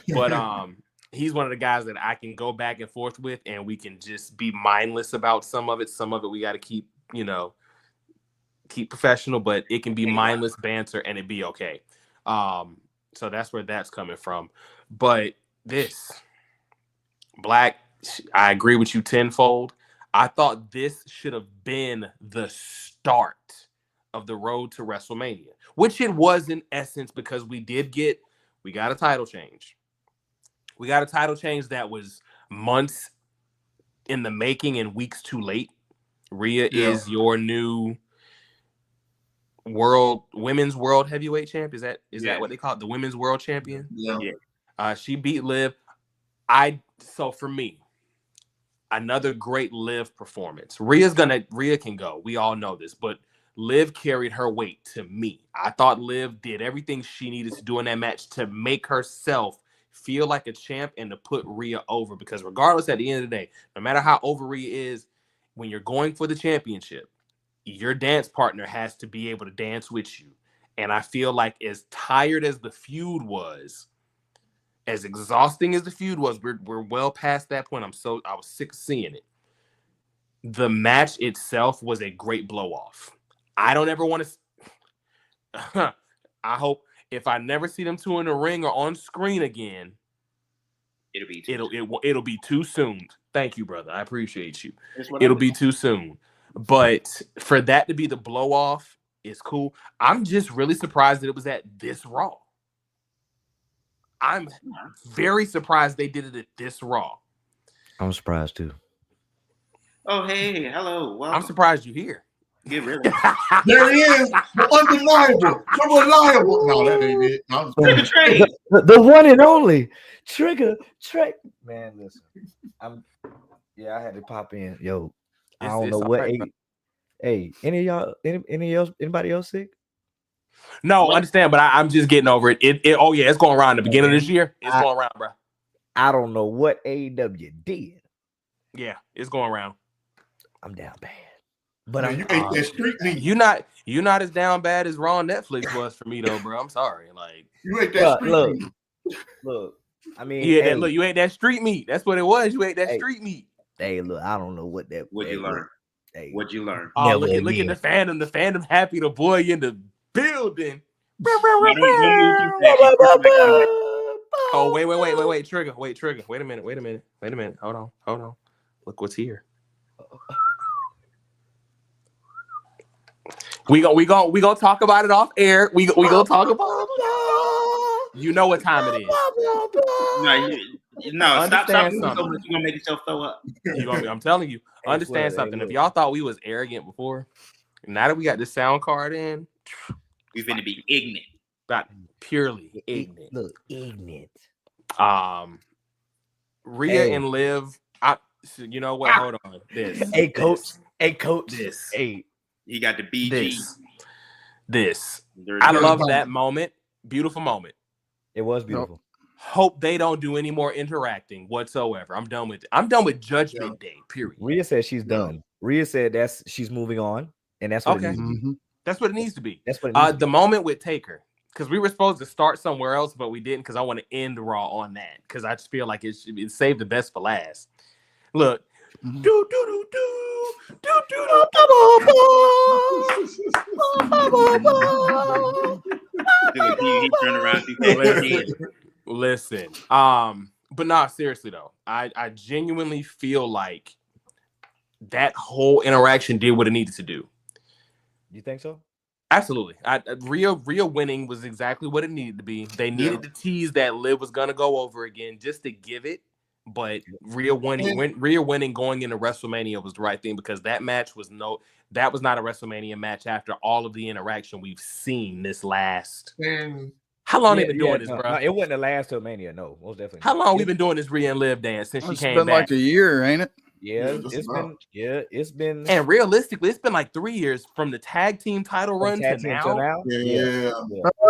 But he's one of the guys that I can go back and forth with, and we can just be mindless about some of it. Some of it we got to keep professional, but it can be mindless banter and it'd be okay. So that's where that's coming from. But this Black, I agree with you tenfold. I thought this should have been the start of the road to WrestleMania, which it was in essence, because we got a title change. We got a title change that was months in the making and weeks too late. Rhea is your new women's world heavyweight champ. Is that what they call it? The women's world champion? Yeah. She beat Liv. So for me, another great Liv performance. Rhea can go. We all know this, but Liv carried her weight to me. I thought Liv did everything she needed to do in that match to make herself feel like a champ and to put Rhea over, because regardless, at the end of the day, no matter how over Rhea is, when you're going for the championship, your dance partner has to be able to dance with you. And I feel like as tired as the feud was, as exhausting as the feud was, we're well past that point. I was sick of seeing it. The match itself was a great blow off. I don't ever want to. I hope if I never see them two in the ring or on screen again, it'll be too soon. Thank you, brother. I appreciate you. It'll be too soon. But for that to be the blow off is cool. I'm just really surprised that it was at this Raw. I'm very surprised they did it at this Raw. I'm surprised too. Oh, hey, hello. Welcome. I'm surprised you're here. Get rid of it. There he is, the undeniable, the reliable. No, that ain't it. No, Trigger trade. The one and only Trigger Trade. Man, listen. I had to pop in. Yo, I don't know what. Hey, anybody else sick? No, understand, but I'm just getting over it. It's going around the beginning of this year. It's going around, bro. I don't know what AEW did. Yeah, it's going around. I'm down bad. But you ate that street meat. You're not as down bad as Raw and Netflix was for me though, bro. I'm sorry. Like you ate that street meat. Look. I mean, you ate that street meat. That's what it was. You ate that street meat. Hey, look, I don't know what that. What'd you learn? Hey, what'd you learn? Oh, look at the fandom. The fandom happy the boy in the building. Oh, wait, Trigger. Wait a minute. Hold on. Look what's here. We gonna talk about it off air. We gonna talk about it. You know what time it is. No, stop. Something. You're gonna make yourself throw up. I'm telling you. Understand something. If y'all thought we was arrogant before, now that we got this sound card in, we're gonna be ignorant. Not purely ignorant. Look, ignorant. Rhea and Liv. You know what? Hold on. Hey, coach. This. Hey. He got the BG. This. I love that moment. Beautiful moment. It was beautiful. Hope they don't do any more interacting whatsoever. I'm done with it. I'm done with Judgment Day, period. Rhea said she's done. Rhea said she's moving on, and that's what it is. That's what it needs to be. That's what it needs to The be. moment with Taker, because we were supposed to start somewhere else, but we didn't because I want to end Raw on that because I just feel like it saved the best for last. Look. Mhm. Do, do, do, do, do, do, He turned around. Listen, but nah, seriously though, I genuinely feel like that whole interaction did what it needed to do. You think so? Absolutely. Rhea winning was exactly what it needed to be. They needed to tease that Liv was gonna go over again just to give it. But Rhea winning going into WrestleMania was the right thing because that match was not a WrestleMania match after all of the interaction we've seen this last. How long they been doing this, bro? No, it wasn't the last till Mania. No, most definitely. How long we been doing this Rhea and Liv dance since she came been back? like a year, ain't it? Yeah, it's been. And realistically, it's been like 3 years from the tag team title run to now. Yeah.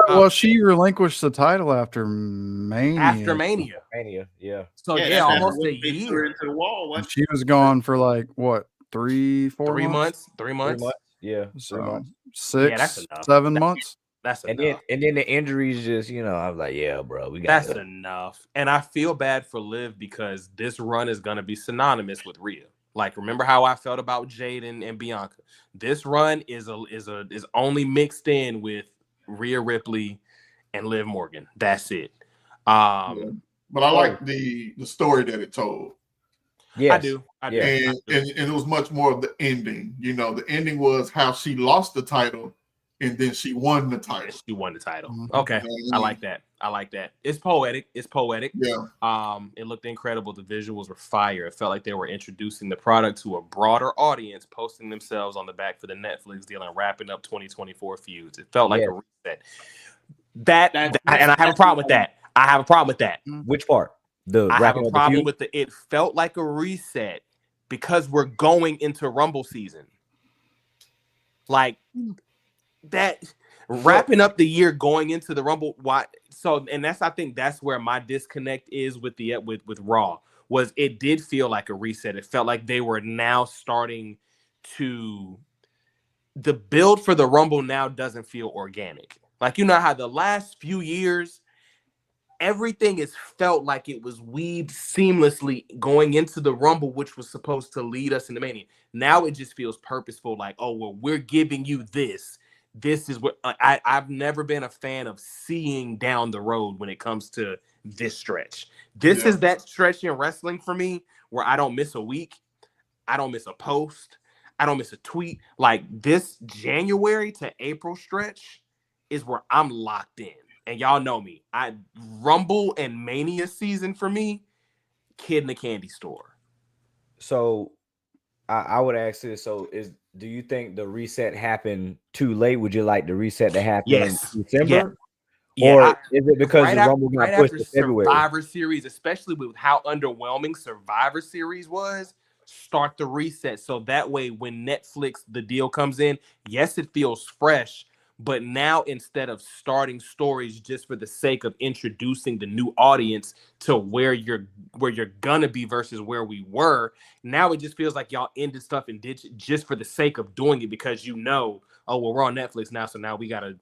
Well, she relinquished the title after Mania. Mania, yeah. So almost a year. Into the wall. And she was gone for like what, 3-4 months? 3 months. Yeah. So 6, that's enough. 7 months. That's And enough. then the injuries just, I was like, yeah, bro, we got That's enough. And I feel bad for Liv because this run is going to be synonymous with Rhea. Like, remember how I felt about Jade and Bianca? This run is only mixed in with Rhea Ripley and Liv Morgan. That's it. But I like the story that it told. Yes. I do. And it was much more of the ending. The ending was how she lost the title and then she won the title. She won the title. Okay. I like that. It's poetic. Yeah. It looked incredible. The visuals were fire. It felt like they were introducing the product to a broader audience, posting themselves on the back for the Netflix deal and wrapping up 2024 feuds. It felt like a reset. And I have a problem with that. Which part? I have a problem with it felt like a reset because we're going into Rumble season. Like that wrapping up the year going into the Rumble. Why? So, and I think that's where my disconnect is with Raw. Was it did feel like a reset. It felt like they were now starting to. The build for the Rumble now doesn't feel organic. Like, how the last few years, everything has felt like it was weaved seamlessly going into the Rumble, which was supposed to lead us into Mania. Now it just feels purposeful. Like, oh, well, we're giving you this. This is what I've never been a fan of seeing down the road when it comes to this stretch. This is that stretch in wrestling for me where I don't miss a week. I don't miss a post. I don't miss a tweet. Like this January to April stretch is where I'm locked in. And y'all know me. Rumble and Mania season for me, kid in the candy store. So I would ask this. So do you think the reset happened too late? Would you like the reset to happen in December? Yeah. Or is it because the Rumble got pushed to February? Survivor Series, especially with how underwhelming Survivor Series was, start the reset. So that way when Netflix, the deal comes in, yes, it feels fresh. But now instead of starting stories just for the sake of introducing the new audience to where you're gonna be versus where we were, now it just feels like y'all ended stuff and did just for the sake of doing it because oh well, we're on Netflix now, so now we gotta,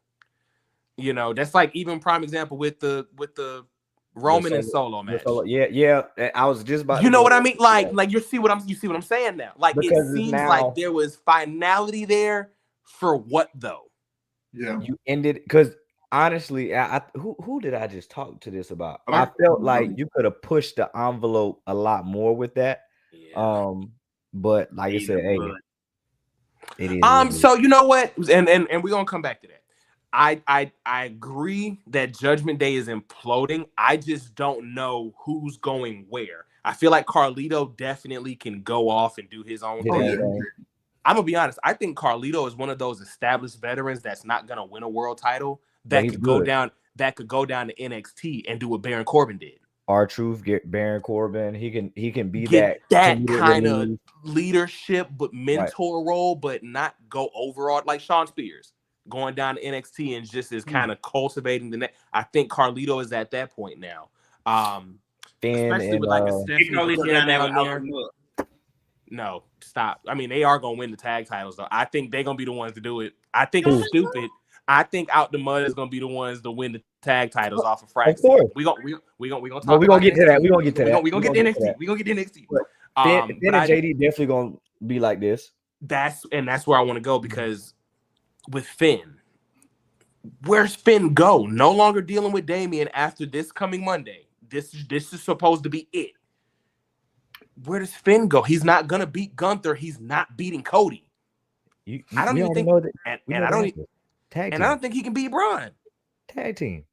that's like even prime example with the Roman and Solo match. Yeah. I was just about. You know what I mean? Like you see what I'm saying now. Like because it seems like there was finality there for what though. Yeah, you ended because honestly, who did I just talk to this about? I felt like you could have pushed the envelope a lot more with that. Yeah. But like I said, it is. So you know what, and we're gonna come back to that. I agree that Judgment Day is imploding. I just don't know who's going where. I feel like Carlito definitely can go off and do his own thing. I'm gonna be honest. I think Carlito is one of those established veterans that's not gonna win a world title that could go down. That could go down to NXT and do what Baron Corbin did. R-Truth, get Baron Corbin. He can be that kind of leadership, but mentor role, but not go overall like Sean Spears going down to NXT and just is kind of cultivating the net. I think Carlito is at that point now. Especially with like a Stephanie down there. No, stop. I mean, they are gonna win the tag titles though. I think they're gonna be the ones to do it. I think it's stupid. I think Out the Mud is gonna be the ones to win the tag titles off of Fraxy. Of course. We gonna talk. No, we're gonna get to that. We're gonna get to that. We're gonna get to NXT. We're gonna get to NXT. Finn and JD definitely gonna be like this. That's where I want to go, because with Finn, where's Finn go? No longer dealing with Damian after this coming Monday. This is supposed to be it. Where does Finn go? He's not gonna beat Gunther. He's not beating Cody. I don't even think, I don't think he can beat Braun. Tag team.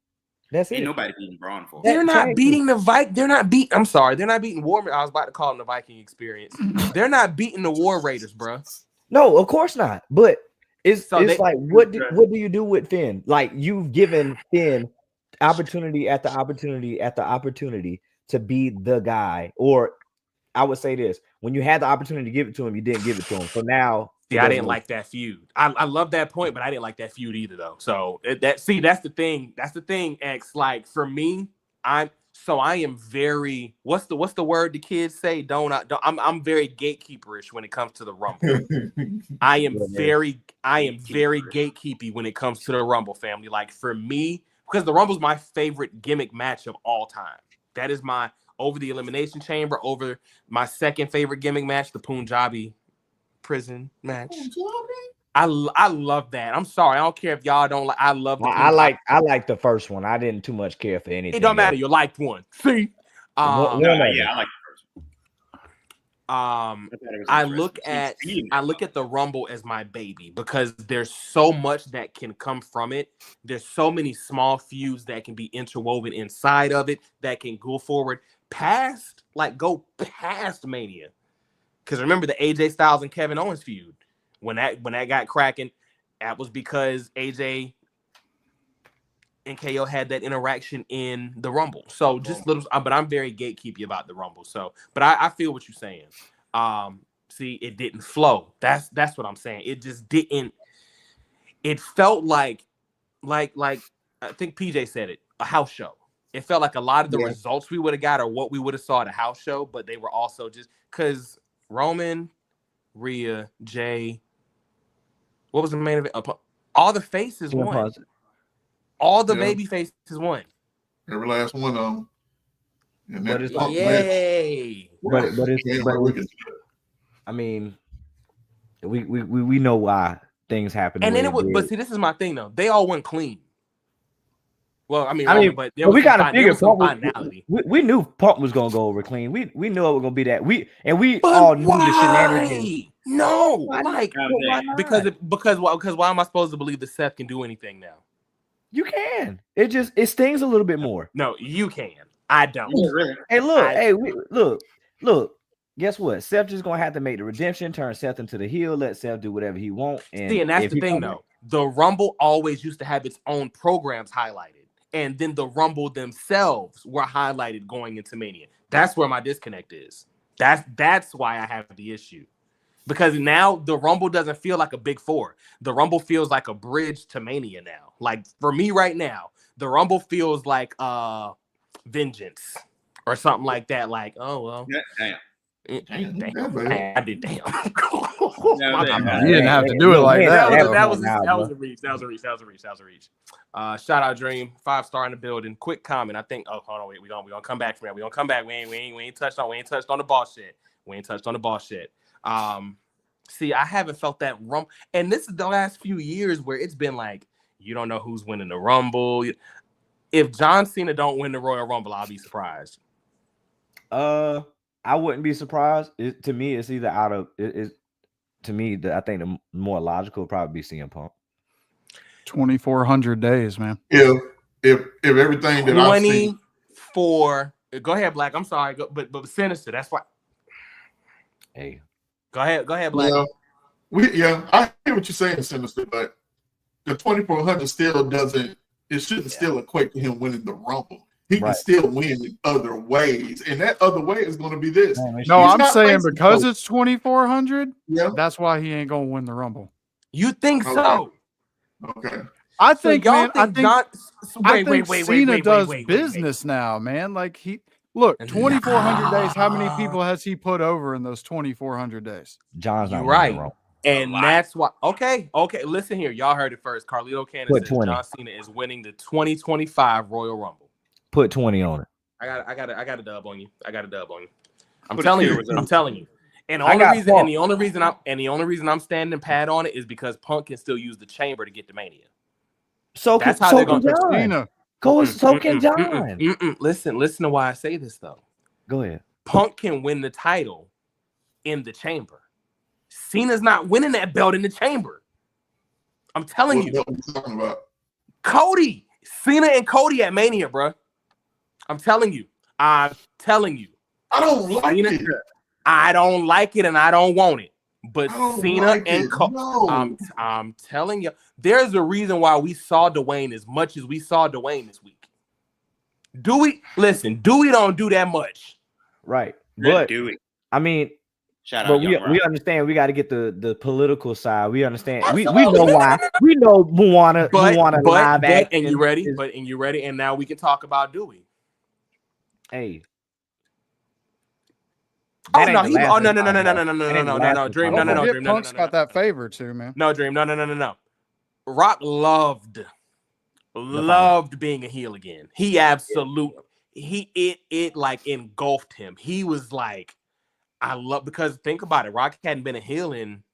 That's Ain't it. nobody beating Braun for. They're not beating the Viking. They're not beating. I'm sorry. They're not beating War. I was about to call them the Viking Experience. They're not beating the War Raiders, bro. No, of course not. But it's So like, what do you do with Finn? Like, you've given Finn opportunity after opportunity after opportunity to be the guy. Or I would say this: when you had the opportunity to give it to him, you didn't give it to him. So now, see, I didn't like that feud. I love that point, but I didn't like that feud either, though. So that's the thing. That's the thing. X, like, for me, I am very, what's the word the kids say? I'm very gatekeeperish when it comes to the Rumble. I am very gatekeepy when it comes to the Rumble, family. Like, for me, because the Rumble's my favorite gimmick match of all time. That is my, over the Elimination Chamber, over my second favorite gimmick match, the Punjabi prison match. I love that. I'm sorry, I don't care if y'all don't like. I love. I like the first one. I didn't too much care for anything. It don't matter. You liked one. See, yeah, I like the first one. I look at the Rumble as my baby, because there's so much that can come from it. There's so many small feuds that can be interwoven inside of it that can go forward past Mania. Because remember the AJ Styles and Kevin Owens feud, when that got cracking, that was because AJ and KO had that interaction in the Rumble. So just little, but I'm very gatekeepy about the Rumble. So, but I feel what you're saying. See, it didn't flow. That's what I'm saying. It just didn't. It felt like I think PJ said it, a house show. It felt like a lot of the results we would have got or what we would have saw at a house show, but they were also just because Roman, Rhea, Jay, what was the main event? All the faces won. All the baby faces won. Every last one of them. But it's yay! But I mean, we know why things happen. And then it was, but see, this is my thing though. They all went clean. Well, I mean, but we kind of figured we knew Pomp was gonna go over clean. We knew it was gonna be that. We all knew the shenanigans. No, because why am I supposed to believe that Seth can do anything now? You can. It stings a little bit more. No, you can. I don't. Hey, look. Look. Guess what? Seth just gonna have to make the redemption, turn Seth into the heel, let Seth do whatever he wants. And that's the thing, though. The Rumble always used to have its own programs highlighted, and then the Rumble themselves were highlighted going into Mania. That's where my disconnect is. That's why I have the issue. Because now the Rumble doesn't feel like a big four. The Rumble feels like a bridge to Mania now. Like, for me right now, the Rumble feels like Vengeance or something like that. Like, oh, well. Damn. I did damn. You didn't have to do it like that. That was a reach. Shout out Dream, 5-star in the building. Quick comment. I think. Oh, hold on, wait. We gonna come back from that. We gonna come back. We ain't touched on the boss shit. See, I haven't felt that Rumble, and this is the last few years where it's been like you don't know who's winning the Rumble. If John Cena don't win the Royal Rumble, I'll be surprised. I wouldn't be surprised. To me, it's either out of it. To me, I think the more logical would probably be CM Punk. 2,400 days, man. If everything that I've seen. 24. Go ahead, Black. I'm sorry, but Sinister. That's why. Hey, go ahead, Black. I hear what you're saying, Sinister, but the 2,400 still doesn't. It shouldn't still equate to him winning the Rumble. He can still win in other ways, and that other way is going to be this. No, I'm saying because it's 2,400. Yeah, that's why he ain't going to win the Rumble. You think so? Okay. I think, so man. I think Cena does wait, business now, man. Like 2,400 days. How many people has he put over in those 2,400 days? John's not right. And that's why. Okay. Listen here, y'all heard it first. Carlito Cannon says John Cena is winning the 2025 Royal Rumble. Put 20 on it. I got a dub on you. I'm telling you. And the only reason I'm standing pat on it is because Punk can still use the chamber to get to Mania. So that's how they're going to Cena. So can John. Listen to why I say this though. Go ahead. Punk can win the title in the chamber. Cena's not winning that belt in the chamber. I'm telling you. What are you talking about? Cody, Cena and Cody at Mania, bro. I'm telling you. I don't like it. I don't like it and I don't want it. But Cena and Cody, no. I'm telling you, there's a reason why we saw Dwayne as much as we saw Dwayne this week. Dewey don't do that much. Right. But Dewey. I mean, shout but out. we understand we got to get the political side. We understand. We know why. We know Moana live action. And you ready? And now we can talk about Dewey. Hey. No, Dream, Dream, Punk's got that favor too, man. No, Dream, no. Rock loved being a heel again. He absolutely, it like engulfed him. He was like, because think about it, Rock hadn't been a heel in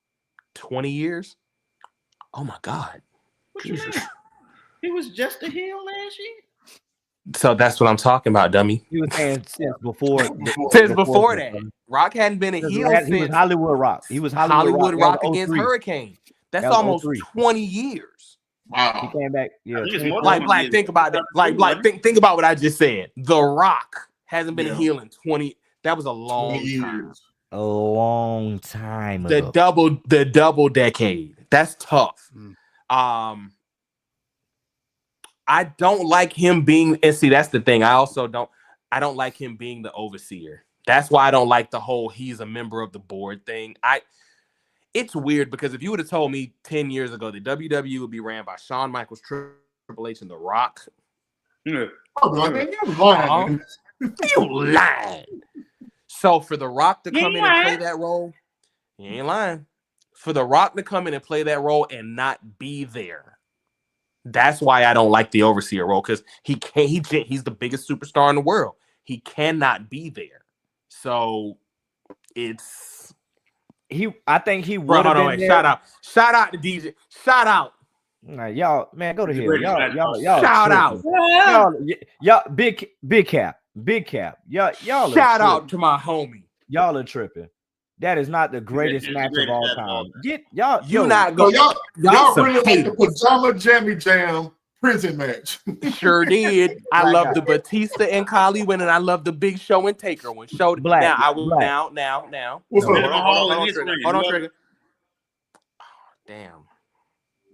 20 years. Oh my God. Jesus. He was just a heel last year. So that's what I'm talking about, dummy. He was saying since before that. Rock hadn't been a heel since. He was Hollywood Rock. He was Hollywood Rock against Hurricane. That's almost 20 years. Wow. He came back. Yeah. Like think about that. Think about what I just said. The Rock hasn't been a heel in 20. That was a long time. A long time ago. The double decade. That's tough. I don't like him being, and see, that's the thing. I don't like him being the overseer. That's why I don't like the whole he's a member of the board thing. It's weird because if you would have told me 10 years ago that WWE would be ran by Shawn Michaels, Triple H, and The Rock. You lying. You lying. So for The Rock to come in and play that role, he ain't lying. For The Rock to come in and play that role and not be there. That's why I don't like the overseer role, because he's the biggest superstar in the world. He cannot be there. So I think he would have been there. Shout out to DJ. Shout out. Nah, y'all, man, go to hell. Y'all. Shout out. Y'all, big cap. Y'all. Shout out to my homie. Y'all are tripping. That is not the greatest match of all time. Y'all bringing back the pajama jammy jam prison match. Sure did. I love the Batista and Khali win, and I love the Big Show and Taker one. Now. Hold on, Trigger. Oh, damn.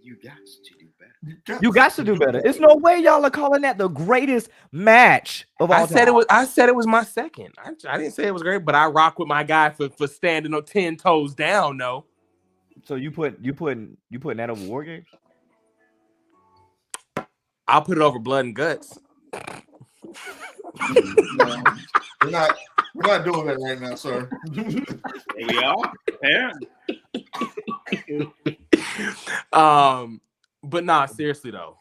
You got to do better. You got to do better. There's no way y'all are calling that the greatest match of all time. I said it was my second. I didn't say it was great, but I rock with my guy for standing on 10 toes down. No. So you putting that over War Games? I'll put it over Blood and Guts. We're not doing that right now, sir. We are. But nah, seriously though,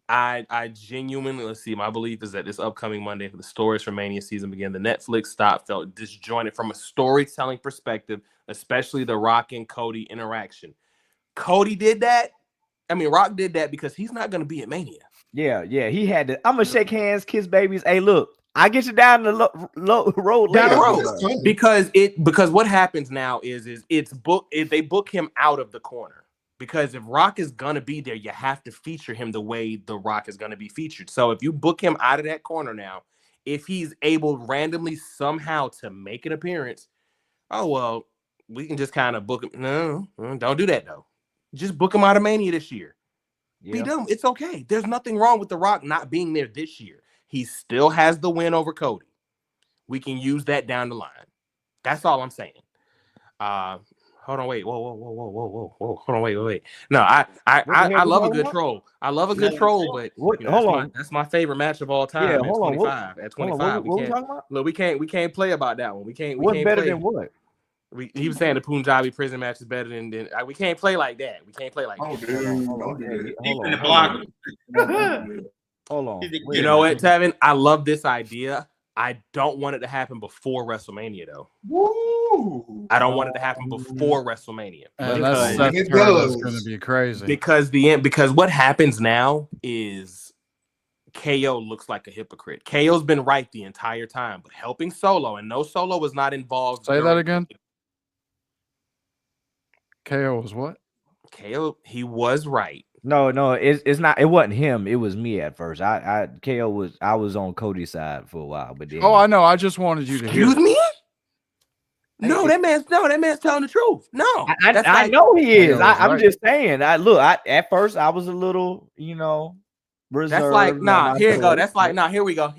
I genuinely, let's see, my belief is that this upcoming Monday for the stories for Mania season begin. The Netflix stop felt disjointed from a storytelling perspective, especially the Rock and Cody interaction. Cody did that. I mean, Rock did that because he's not going to be at Mania. Yeah, he had to. I'm gonna shake hands, kiss babies. Hey, look, I get you down the road. Down the road, because what happens now is they book him out of the corner. Because if Rock is going to be there, you have to feature him the way the Rock is going to be featured. So if you book him out of that corner now, if he's able randomly somehow to make an appearance, oh, well, we can just kind of book him. No, don't do that, though. Just book him out of Mania this year. Yeah. Be done. It's okay. There's nothing wrong with The Rock not being there this year. He still has the win over Cody. We can use that down the line. That's all I'm saying. Hold on, wait. Whoa. Hold on, wait. No, I love a good troll. I love a good troll, but that's my favorite match of all time. Yeah, at 25. At 25, what we talking about? Look, we can't play about that one. We can't. What's better play. than what? He was saying the Punjabi prison match is better than we can't play like that. We can't play like Oh, that. dude. Hold on. You know what, Tevin? I love this idea. I don't want it to happen before WrestleMania, though. Woo. I don't want it to happen before WrestleMania. And that's When it going does. to be crazy. Because what happens now is KO looks like a hypocrite. KO's been right the entire time, but helping Solo, and no, Solo was not involved. Say that again. KO was what? KO, he was right. No, it's not. It wasn't him. It was me at first. I was on Cody's side for a while, but then. Oh, I know. I just wanted you to hear. Excuse me? No, that man's telling the truth. No, I know he is. I'm right. just saying. At first I was a little, reserved. That's like, nah, here we go. That's like, nah, here we go.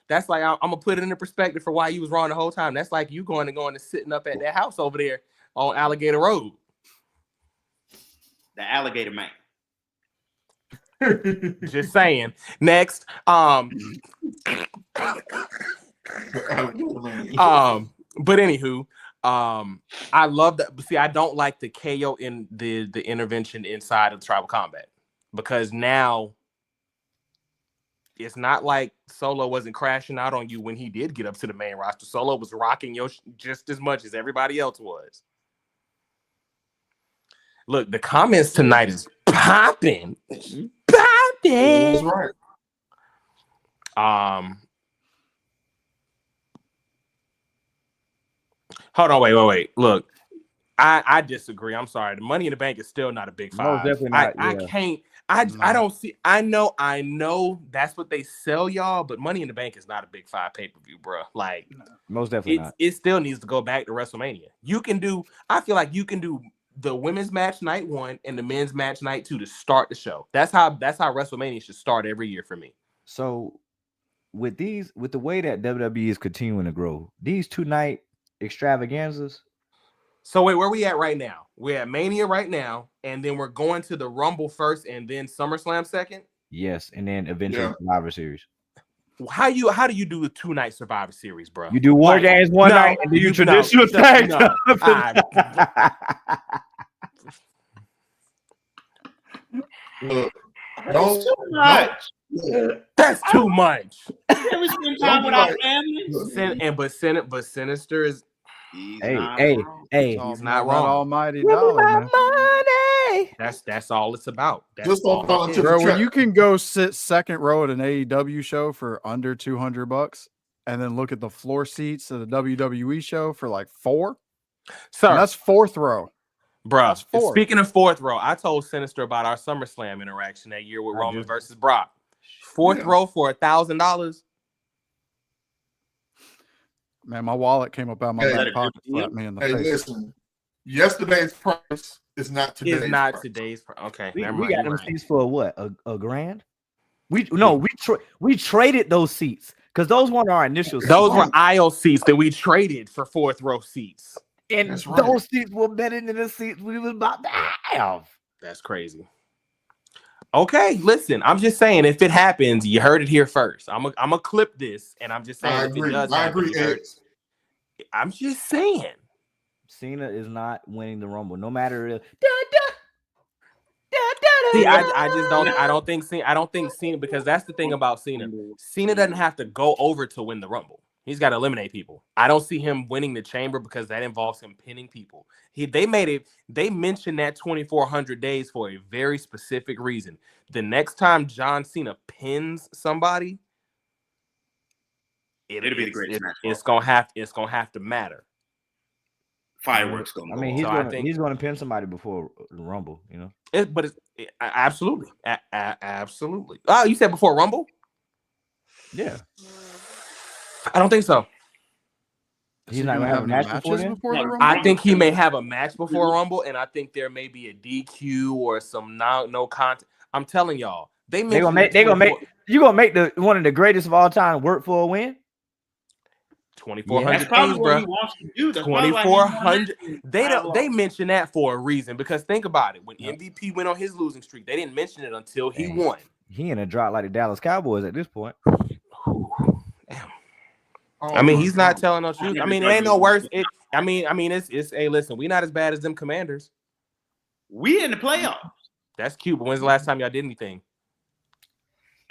That's like, I'm gonna put it into perspective for why you was wrong the whole time. That's like you going and sitting up at that house over there on Alligator Road. The alligator man. Just saying. Next, but anywho, I love that. But see, I don't like the KO in the intervention inside of Tribal Combat, because now it's not like Solo wasn't crashing out on you when he did get up to the main roster. Solo was rocking you just as much as everybody else was. Look, the comments tonight is popping. That's right. Hold on, wait. Look, I disagree. I'm sorry. The Money in the Bank is still not a big five. Most definitely not, I can't. I don't see. I know that's what they sell y'all, but Money in the Bank is not a big five pay-per-view, bro. Like, most definitely not. It still needs to go back to WrestleMania. I feel like you can do the women's match night 1 and the men's match night 2 to start the show. That's how WrestleMania should start every year for me. So with the way that WWE is continuing to grow, these 2-night extravaganzas. So wait, where we at right now? We're at Mania right now, and then we're going to the Rumble first, and then SummerSlam second. Yes, and then eventually Survivor Series. How do you do a 2-night Survivor Series, bro? You do War Games one night, and then you traditional tag. That's too much. That's too much. We spend time with our family. But Sinister is. Hey, he's not wrong. Almighty dollar, man. That's all it's about. That's Just don't fall into Bro, the when trap. you can go sit second row at an AEW show for under $200, and then look at the floor seats at a WWE show for like $4, Sir, and that's fourth row. Bro, That's fourth. Speaking of fourth row, I told Sinister about our SummerSlam interaction that year with Roman versus Brock. Fourth row for $1,000. Man, my wallet came up out of my back pocket, slapped me in the Hey, face. listen. Yesterday's price is not today's. It's not price. today's. Okay, we never mind. got them seats for what? A grand? We traded those seats because those weren't our initial seats. Those were aisle seats that we traded for fourth row seats. And That's right. those seats were better than the seats we was about to have. That's crazy. Okay, listen, I'm just saying, if it happens, you heard it here first. I'm gonna clip this, and I'm just saying, I if agree. it does I happen, agree. you heard it. I'm just saying. Cena is not winning the Rumble, no matter. See, I just don't. I don't think Cena, because that's the thing about Cena. Cena doesn't have to go over to win the Rumble. He's got to eliminate people. I don't see him winning the Chamber because that involves him pinning people. They mentioned that 2,400 days for a very specific reason. The next time John Cena pins somebody, It'll be the greatest match. It's gonna have to matter. Fireworks going. I mean, he's going to pin somebody before the Rumble, you know. Absolutely, absolutely. Oh, you said before Rumble? Yeah. I don't think so. He's not going to have a match before then? the Rumble? I think he may have a match before Rumble, and I think there may be a DQ or some no content. I'm telling y'all, you're gonna make the one of the greatest of all time work for a win. 2,400 That's probably days, what bro. he wants to do. 2,400. They mention that for a reason, because think about it. When MVP went on his losing streak, they didn't mention it until he won. He in a drop like the Dallas Cowboys at this point. Damn. I mean, he's not telling no truth. I mean, it ain't no worse. I mean, it's. Hey, listen, we not as bad as them Commanders. We in the playoffs. That's cute. But when's the last time y'all did anything?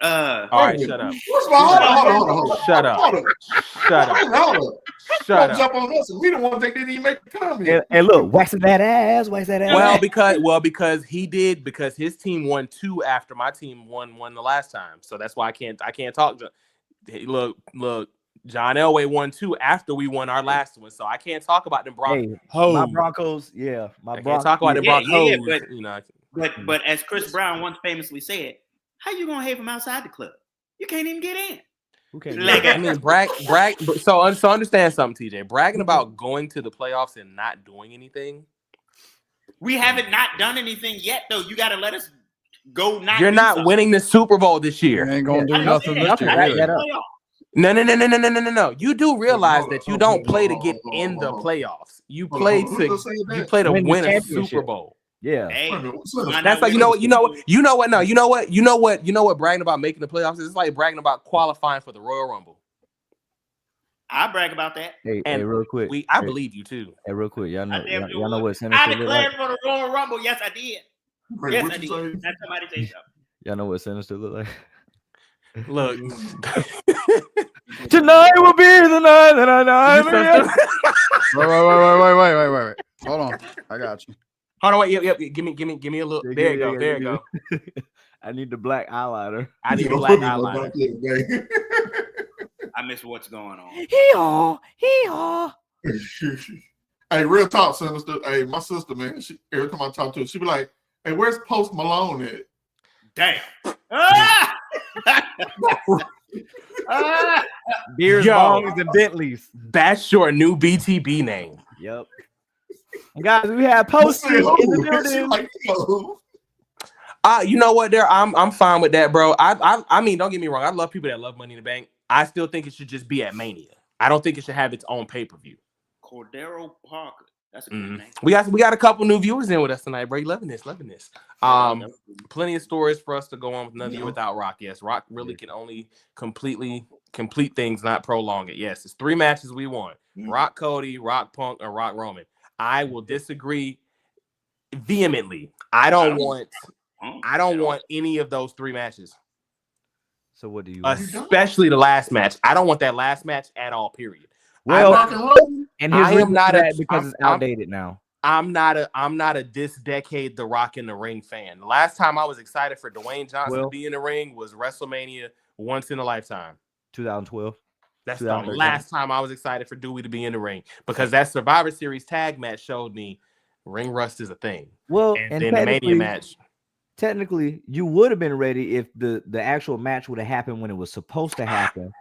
All All right, shut up. First of all, hold on. Shut up. Hold on. Shut up. Hold on. Shut Don't up. jump on us. We don't want to take that even make a comment. And look, waxing that ass. Because his team won 2 after my team won the last time. So that's why I can't talk. Hey, look, John Elway won 2 after we won our last one. So I can't talk about them Broncos. Hey, my Broncos, yeah. I can't talk about them Broncos. But as Chris Brown once famously said, how you gonna hate him outside the club? You can't even get in. Okay. I mean, brag. So understand something, TJ. Bragging about going to the playoffs and not doing anything. We haven't not done anything yet, though. You got to let us go. You're not winning the Super Bowl this year. You ain't gonna do nothing this year. No. You do realize that you don't play to get in the playoffs. You play to win a Super Bowl. Yeah. Hey, that's like you know what bragging about making the playoffs is. It's like bragging about qualifying for the Royal Rumble. I brag about that. Hey, real quick. I believe you too. Hey, real quick. Y'all know what Sinister I look declared like? for the Royal Rumble. Yes, I did. Yes, I did. That's somebody say something. Y'all know what Sinister look like? Look. Tonight will be the night that I die. Wait. Hold on. I got you. Hold on, wait. Yep. Give me a little. There you go. I need the black eyeliner. I need a black eyeliner. I miss what's going on. Hee-haw. Hey, real talk, Sinister. Hey, my sister, man, every time I talk to her, she be like, hey, where's Post Malone at? Damn. Beers, bongs, and Bentleys. That's your new BTB name. Yep. Guys, we have Posty in the building. Like, you know what? I'm fine with that, bro. I mean, don't get me wrong. I love people that love Money in the Bank. I still think it should just be at Mania. I don't think it should have its own pay-per-view. Cordero Parker. That's a good name. We got a couple new viewers in with us tonight, bro. You loving this. Plenty of stories for us to go on with another year without Rock. Yes, Rock really can only complete things, not prolong it. Yes, it's 3 matches we won. Rock Cody, Rock Punk, or Rock Roman. I will disagree vehemently. I don't want any of those 3 matches. So what do you especially the last match? I don't want that last match at all, period. Well, and I am not because it's outdated now. I'm not a this decade The Rock in the Ring fan. The last time I was excited for Dwayne Johnson to be in the ring was WrestleMania Once in a Lifetime. 2012. That's the last time I was excited for Dewey to be in the ring, because that Survivor Series tag match showed me ring rust is a thing. Well, and then the Mania match. Technically, you would have been ready if the actual match would have happened when it was supposed to happen.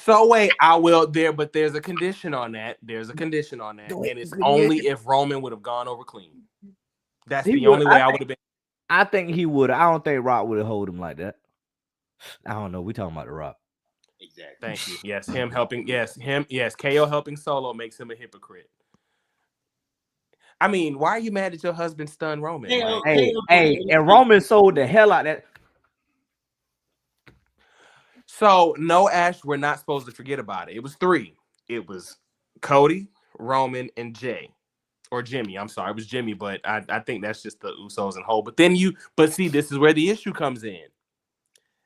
So wait, I will there, but there's a condition on that. And it's only if Roman would have gone over clean. That's the only way I would have been. I think he would. I don't think Rock would have hold him like that. I don't know. We talking about The Rock. Exactly. Thank you. Yes, him helping. Yes, him. Yes, KO helping Solo makes him a hypocrite. I mean, why are you mad that your husband stunned Roman? Hey, and Roman sold the hell out of that. So, no, Ash, we're not supposed to forget about it. It was 3. It was Cody, Roman, and Jay. Or Jimmy. I'm sorry. It was Jimmy, but I think that's just the Usos and whole. But see, this is where the issue comes in.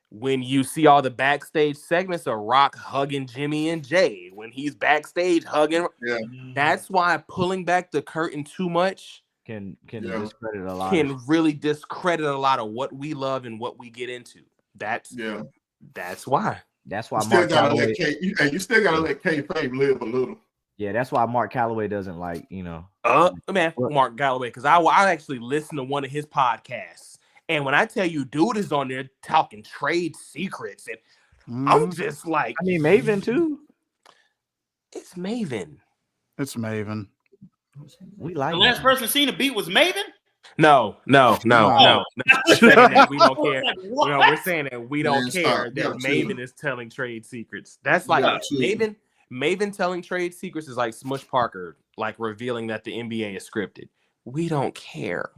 When you see all the backstage segments of Rock hugging Jimmy and Jay, when he's backstage hugging, that's why pulling back the curtain too much can discredit a lot. Can really discredit a lot of what we love and what we get into. That's why. That's why you still gotta let K-Fame live a little. Yeah, that's why Mark Calloway doesn't like, Mark Calloway, because I actually listened to one of his podcasts. And when I tell you, dude is on there talking trade secrets, and I'm just like, I mean, Maven too. It's Maven. We like the last person seen a beat was Maven. No. We don't care. We're saying that we don't care that Maven is telling trade secrets. That's like Maven telling trade secrets is like Smush Parker, like revealing that the NBA is scripted. We don't care.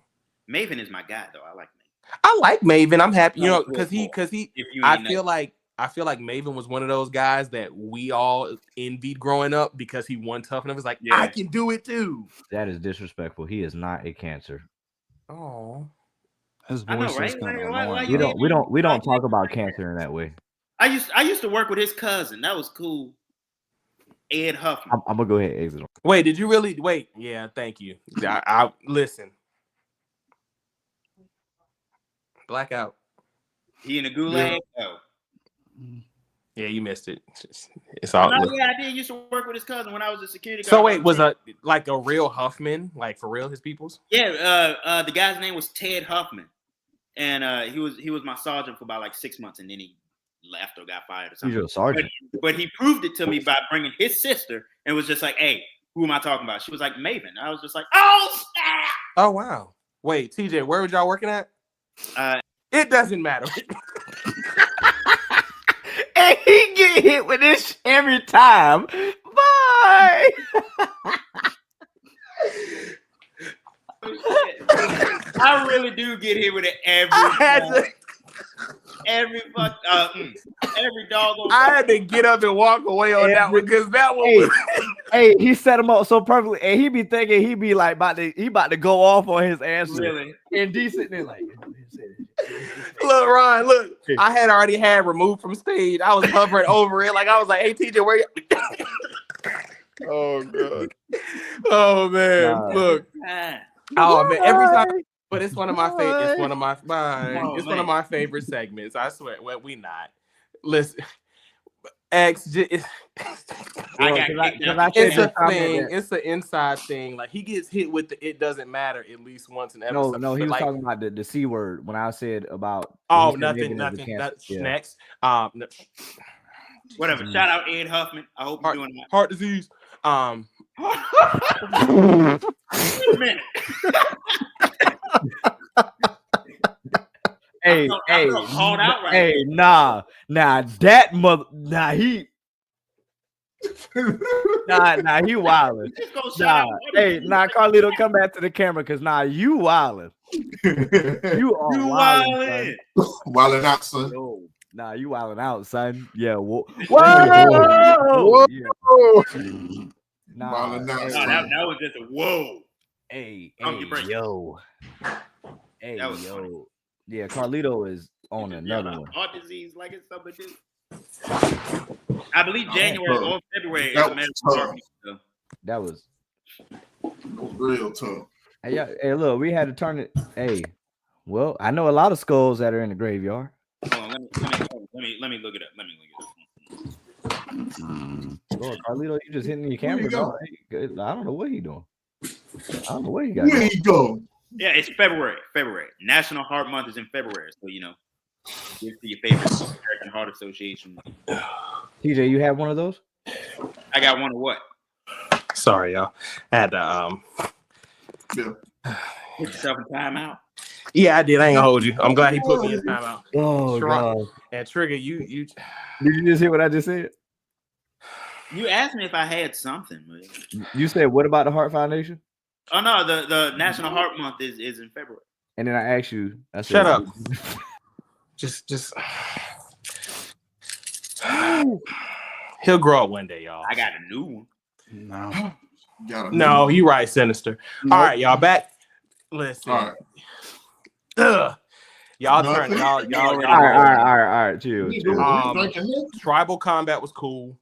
Maven is my guy, though. I like Maven. I'm happy, because he. I feel like I feel like Maven was one of those guys that we all envied growing up because he won tough enough. It's like, I can do it too. That is disrespectful. He is not a cancer. Oh, His I know, voice is right? kind of Why annoying. We don't talk about cancer in that way. I used to work with his cousin. That was cool. Ed Huffman. I'm gonna go ahead and exit him. wait, did you really wait? Yeah, thank you. I listen. Blackout. He in the gulag. Oh. Yeah, you missed it. It's all. No, yeah, I did used to work with his cousin when I was a security guard. So wait, was like a real Huffman, like for real, his people's? Yeah, the guy's name was Ted Huffman, and he was my sergeant for about like 6 months, and then he left or got fired or He's something. your sergeant. But he proved it to me by bringing his sister, and was just like, "Hey, who am I talking about?" She was like Maven. I was just like, "Oh snap!" Oh wow. Wait, TJ, where was y'all working at? It doesn't matter. And he get hit with this every time. Bye. I really do get hit with it every time. Every dog. I had to get up and walk away on that one because that one was. Hey, he set him up so perfectly, and he be thinking he be like about to go off on his answer. Really? And D sitting there like, Look, Ron, look, I had already had removed from stage. I was hovering over it. Like I was like, hey TJ, where you? Oh god. Oh man. Look. Oh man, every time. But it's one of my favorite. It's one of my it's one of my favorite segments. I swear. Well, we not. Listen, X. It's a thing. It's an inside thing. Like he gets hit with the "it doesn't matter" at least once an episode. No, he was like, talking about the C word when I said about. Oh, nothing. That's next. No. Whatever. Shout out Ed Huffman. I hope you're doing that. Heart disease. Wait a minute. Hey, called out right hey, nah, that mother, he wildin'. Carlito, come back to the camera, cause you wildin'. You wildin'. Wildin' out, son. Yo, you wildin' out, son. Yeah, whoa. Yeah. Wildin' out, that was just a whoa. Hey, yo. Hey, yo. Yeah, Carlito is on another one. Heart disease, like it's something to do. I believe January or February. That was real tough. Hey, look, we had to turn it. Hey, well, I know a lot of skulls that are in the graveyard. Hold on, let me look it up. Lord, Carlito, you just hitting your camera. I don't know what he doing. I don't know what he got. Where he go? Yeah, it's February. National Heart Month is in February, so give to your favorite American Heart Association. TJ, you have one of those? I got one of what? Sorry, y'all. I had to Yeah. Put yourself in timeout. Yeah, I did. I ain't gonna hold you. I'm glad he put me in timeout. Oh god. And Trigger, you did you just hear what I just said? You asked me if I had something. You said what about the Heart Foundation? Oh no, the National Heart Month is in February. And then I asked you. I said, shut up. just he'll grow up one day, y'all. I got a new one. No, you right, Sinister. All right, y'all back. Listen. All right. Y'all turn. Y'all. All right. Chill. Tribal combat was cool.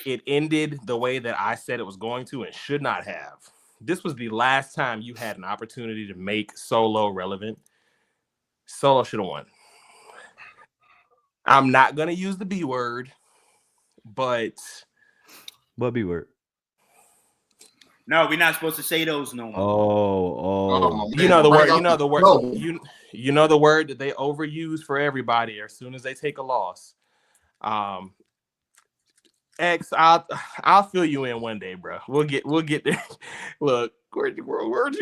It ended the way that I said it was going to and should not have. This was the last time you had an opportunity to make Solo relevant. Solo should have won. I'm not going to use the B word, but... What B word? No, we're not supposed to say those no more. Oh. You know the word. You know the word. You know the word that they overuse for everybody as soon as they take a loss. X, I'll fill you in one day, bro. We'll get there. Look, where'd you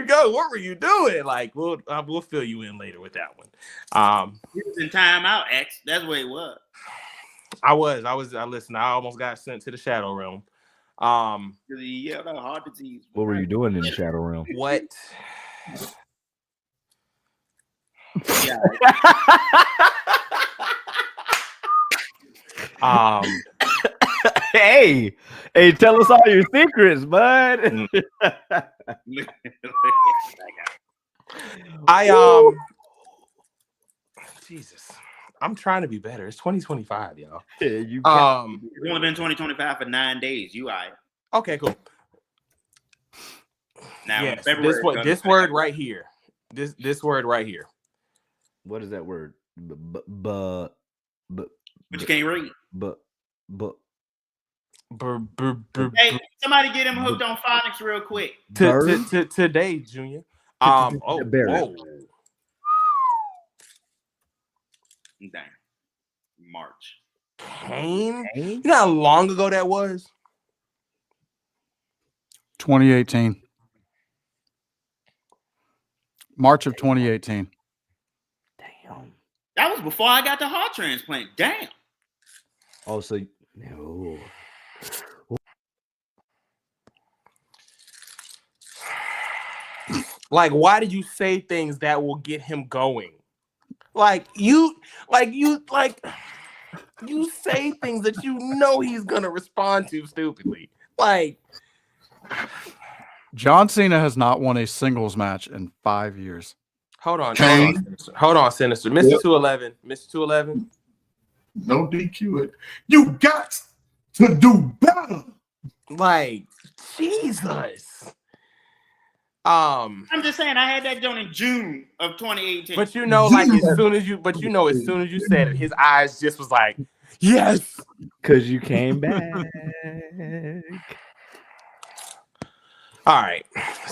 go? What were you doing? Like, we'll fill you in later with that one. He was in timeout, X. That's what it was. I listened. I almost got sent to the Shadow Realm. Yeah, that heart disease. What were you doing in the Shadow Realm? What? Yeah. Hey, tell us all your secrets, bud. Jesus, I'm trying to be better. It's 2025, y'all. You It's only been 2025 for 9 days. You all right? Okay, cool. Now, Yes, February this word right here. This word right here. What is that word? But you can't read. Hey, somebody get him hooked on phonics real quick. Today, Junior. Whoa. Dang. March. Kane? You know how long ago that was? 2018. March of 2018. Damn. That was before I got the heart transplant. Damn. Oh, so no. Like, why did you say things that will get him going? You say things that you know he's gonna respond to stupidly. Like, John Cena has not won a singles match in 5 years. hold on, Sinister. Mr. Yep. 211. Mr. 211. No DQ it. You got to do better. Like, Jesus. I'm just saying I had that joint in June of 2018. But you know, like as soon as you said it, his eyes just was like, yes. Because you came back. All right.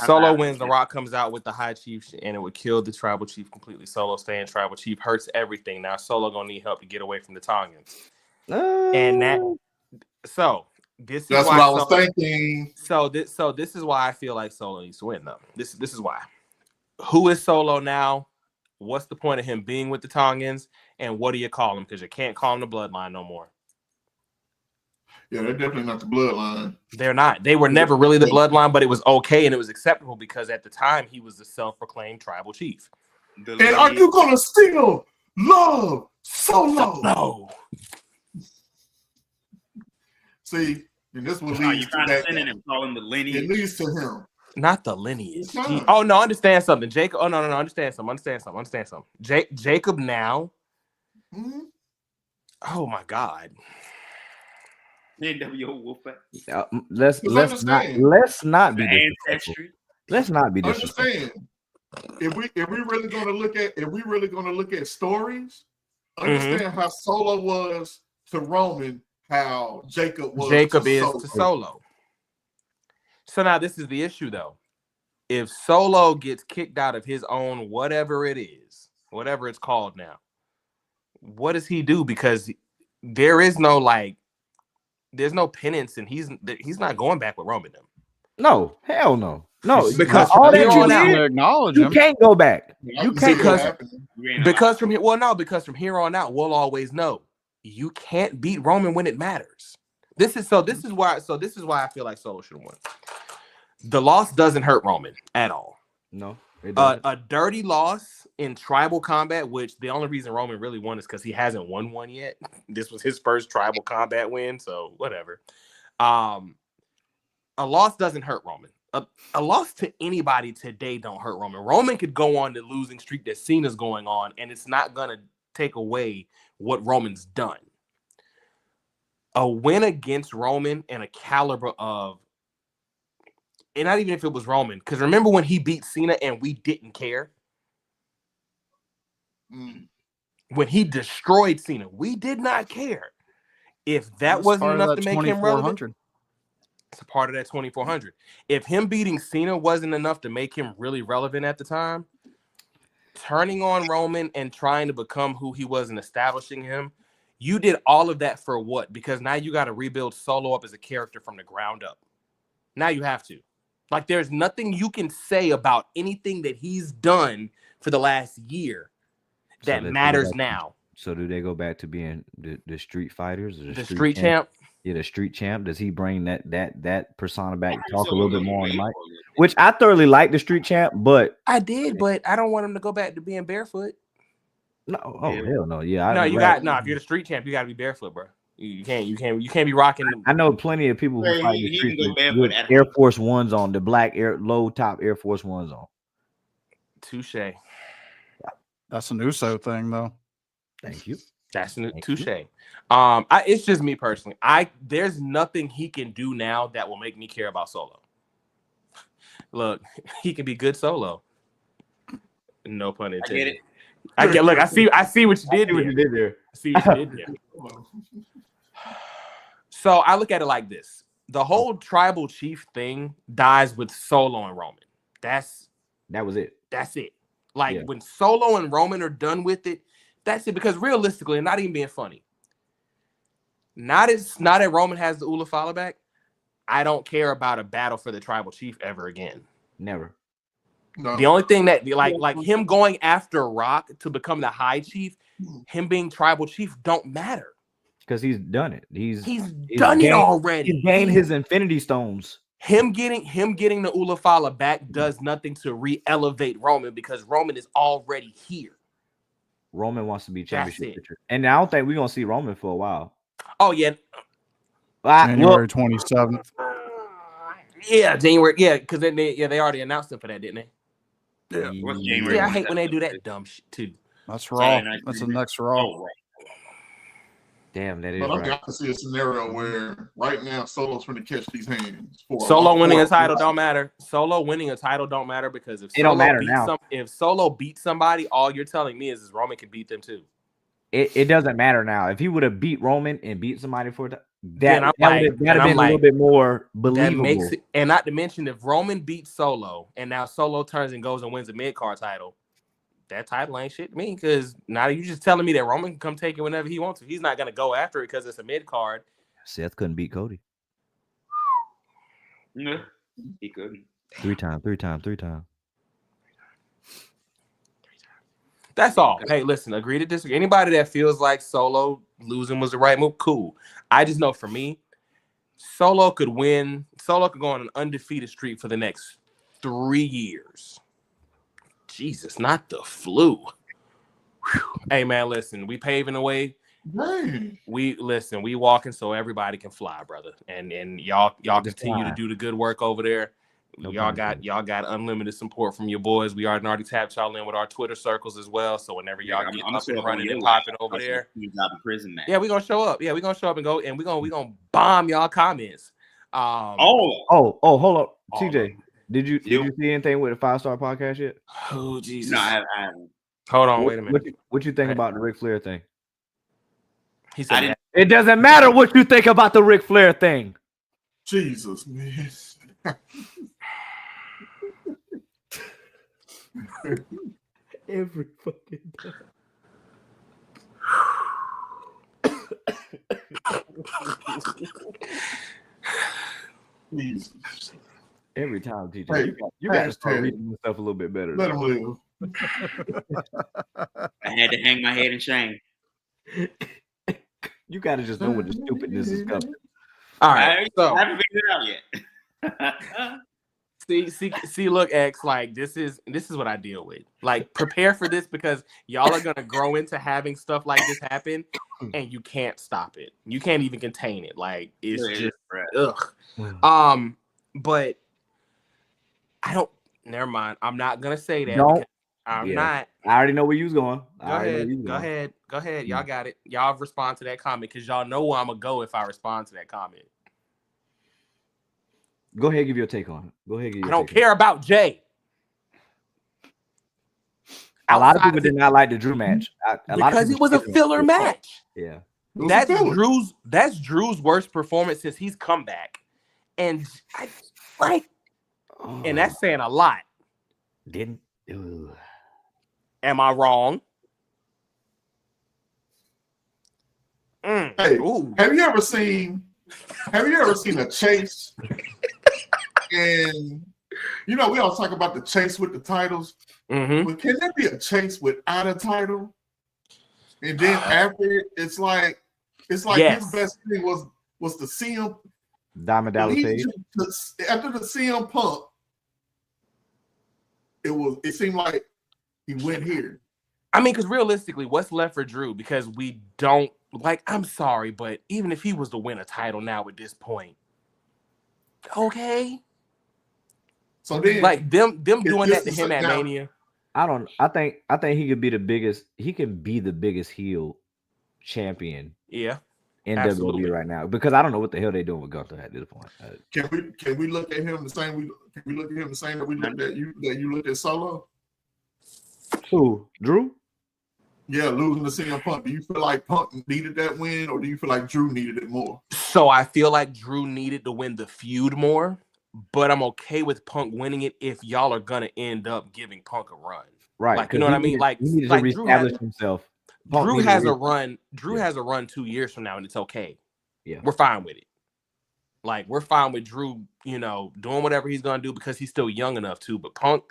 Solo wins. The Rock comes out with the High Chief, and it would kill the Tribal Chief completely. Solo staying Tribal Chief hurts everything. Now Solo gonna need help to get away from the Tongans. And that's That's what I was thinking. So this is why I feel like Solo needs to win, though. This is why. Who is Solo now? What's the point of him being with the Tongans? And what do you call him? Because you can't call him the Bloodline no more. Yeah, they're definitely not the Bloodline. They're not. They were never really the Bloodline, but it was okay and it was acceptable because at the time he was the self-proclaimed Tribal Chief. And are you gonna still love Solo? No. See, and this will Are lead you to trying to that. send in and call him the lineage? It leads to him. Not the lineage. It's not. Oh no, understand something. Jacob. Oh no. Understand something. Jacob now. Mm-hmm. Oh my God. NWO Wolfpack. Let's not be disrespectful. Let's not be disrespectful. Understand. If we really gonna look at stories, understand how Solo was to Roman, how Jacob was to Solo. So now this is the issue though. If Solo gets kicked out of his own whatever it is, whatever it's called now, what does he do? Because there is no there's no penance, and he's not going back with Roman. No, hell no. No, because all that you did, acknowledge you him. Can't go back. You can't because from here on out, we'll always know you can't beat Roman when it matters. This is why I feel like Solo should have won. The loss doesn't hurt Roman at all. No, it doesn't. A dirty loss in tribal combat, which the only reason Roman really won is because he hasn't won one yet. This was his first tribal combat win, so whatever. A loss doesn't hurt Roman. A loss to anybody today don't hurt Roman. Roman could go on the losing streak that Cena's going on, and it's not gonna take away what Roman's done. A win against Roman and a caliber of, and not even if it was Roman, because remember when he beat Cena and we didn't care? When he destroyed Cena, we did not care. If that wasn't enough to make him relevant, it's a part of that 2400. If him beating Cena wasn't enough to make him really relevant at the time, turning on Roman and trying to become who he was and establishing him, you did all of that for what? Because now you got to rebuild Solo up as a character from the ground up. Now you have to. Like, there's nothing you can say about anything that he's done for the last year that matters now. So do they go back to being the street fighters? Or the street champ? Yeah, the street champ. Does he bring that persona back? Talk a little bit more on the mic. Which I thoroughly like the street champ, but I did, but I don't want him to go back to being barefoot. No, hell no. Yeah, if you're the street champ, you got to be barefoot, bro. You can't be rocking. I know plenty of people who fight in the he can streets go with barefoot at Air Force Ones on, the black low top Air Force Ones on. Touche. That's an USO thing, though. Thank you. That's a Thank touche. you. It's just me personally. There's nothing he can do now that will make me care about Solo. Look, he can be good solo. No pun intended. I get it. Look, I see what you did there. I see what you did there. So I look at it like this. The whole tribal chief thing dies with Solo and Roman. That was it. That's it. Like when Solo and Roman are done with it, that's it. Because realistically, and not even being funny, not that Roman has the Ula Fala back, I don't care about a battle for the tribal chief ever again. Never. No. The only thing that like him going after Rock to become the high chief, him being tribal chief don't matter. Because he's done it. He's done it already. He gained his Infinity Stones. Him getting the Ula Fala back does nothing to re-elevate Roman because Roman is already here. Roman wants to be championship pitcher. And I don't think we're gonna see Roman for a while. Oh yeah. January 27th. Yeah, January. Yeah, because then they already announced him for that, didn't they? Yeah. Yeah, I hate when they do that dumb shit too. That's Raw. That's the next Raw. Oh, right. Damn, that is But right. I can see a scenario where right now Solo's trying to catch these hands. Solo winning a title don't matter. Solo winning a title don't matter because if if Solo beats somebody, all you're telling me is Roman can beat them too. It doesn't matter now. If he would have beat Roman and beat somebody for that would have been a little bit more believable. That makes it, and not to mention if Roman beats Solo and now Solo turns and goes and wins a mid-card title, that title ain't shit to me because now you just telling me that Roman can come take it whenever he wants to. He's not gonna go after it because it's a mid-card. Seth couldn't beat Cody. No, he couldn't. Three times. That's all. Hey, listen, agree to disagree. Anybody that feels like Solo losing was the right move, cool. I just know for me, Solo could win. Solo could go on an undefeated streak for the next 3 years. Jesus, not the flu. Whew. Hey, man, listen, we paving the way. Dang. We walking so everybody can fly, brother. And y'all continue to do the good work over there. Y'all got unlimited support from your boys. We already tapped y'all in with our Twitter circles as well. So whenever y'all get up and running and popping over there, yeah, we're gonna show up. Yeah, we're gonna show up and go, and we're gonna bomb y'all comments. Hold up, TJ. Did you see anything with the 5-star podcast yet? Oh Jesus! No, I haven't. Hold on, wait a minute. What you think about the Ric Flair thing? He said it doesn't matter what you think about the Ric Flair thing. Jesus, man. Every fucking time. Jesus. Every time, TJ. Hey, you got to start reading this stuff a little bit better. Let him live. I had to hang my head in shame. You got to just know when the stupidness is coming. all right. I haven't figured it out yet. See, look, X, like this is what I deal with. Like, prepare for this because y'all are gonna grow into having stuff like this happen, and you can't stop it. You can't even contain it. Like, it's just ugh. But I don't. Never mind. I'm not gonna say that. Don't. I'm not. I already know where you was going. Go ahead. Y'all got it. Y'all respond to that comment because y'all know where I'm gonna go if I respond to that comment. Go ahead, give your take on it. Go ahead, give your I don't care about Jay. A lot of people did not like the Drew match. Because it was a filler match. Yeah. That's Drew's worst performance since he's come back. And and that's saying a lot. Am I wrong? Hey, have you ever seen a chase? And we all talk about the chase with the titles. Mm-hmm. But can there be a chase without a title? And then after it, it's like yes. His best thing was the CM Diamond Dallas Page. After the CM Punk, it seemed like he went here. I mean, because realistically, what's left for Drew? Because we don't like, I'm sorry, but even if he was to win a title now at this point, okay. So then, Like them doing this that to is him at now- Mania. I think he could be the biggest. He can be the biggest heel champion Yeah. in Absolutely. WWE right now because I don't know what the hell they doing with Gunther at this point. Can we look at him the same? Can we look at him the same that we looked at you looked at Solo? Who? Drew? Yeah, losing to CM Punk. Do you feel like Punk needed that win, or do you feel like Drew needed it more? So I feel like Drew needed to win the feud more, but I'm okay with Punk winning it if y'all are gonna end up giving Punk a run. Right. Like, you know what I mean? Like, he needed like to Drew reestablish has, himself. Drew has a run. Yeah. Has a run 2 years from now, and it's okay. Yeah. We're fine with it. Like, we're fine with Drew, doing whatever he's gonna do because he's still young enough to. But Punk,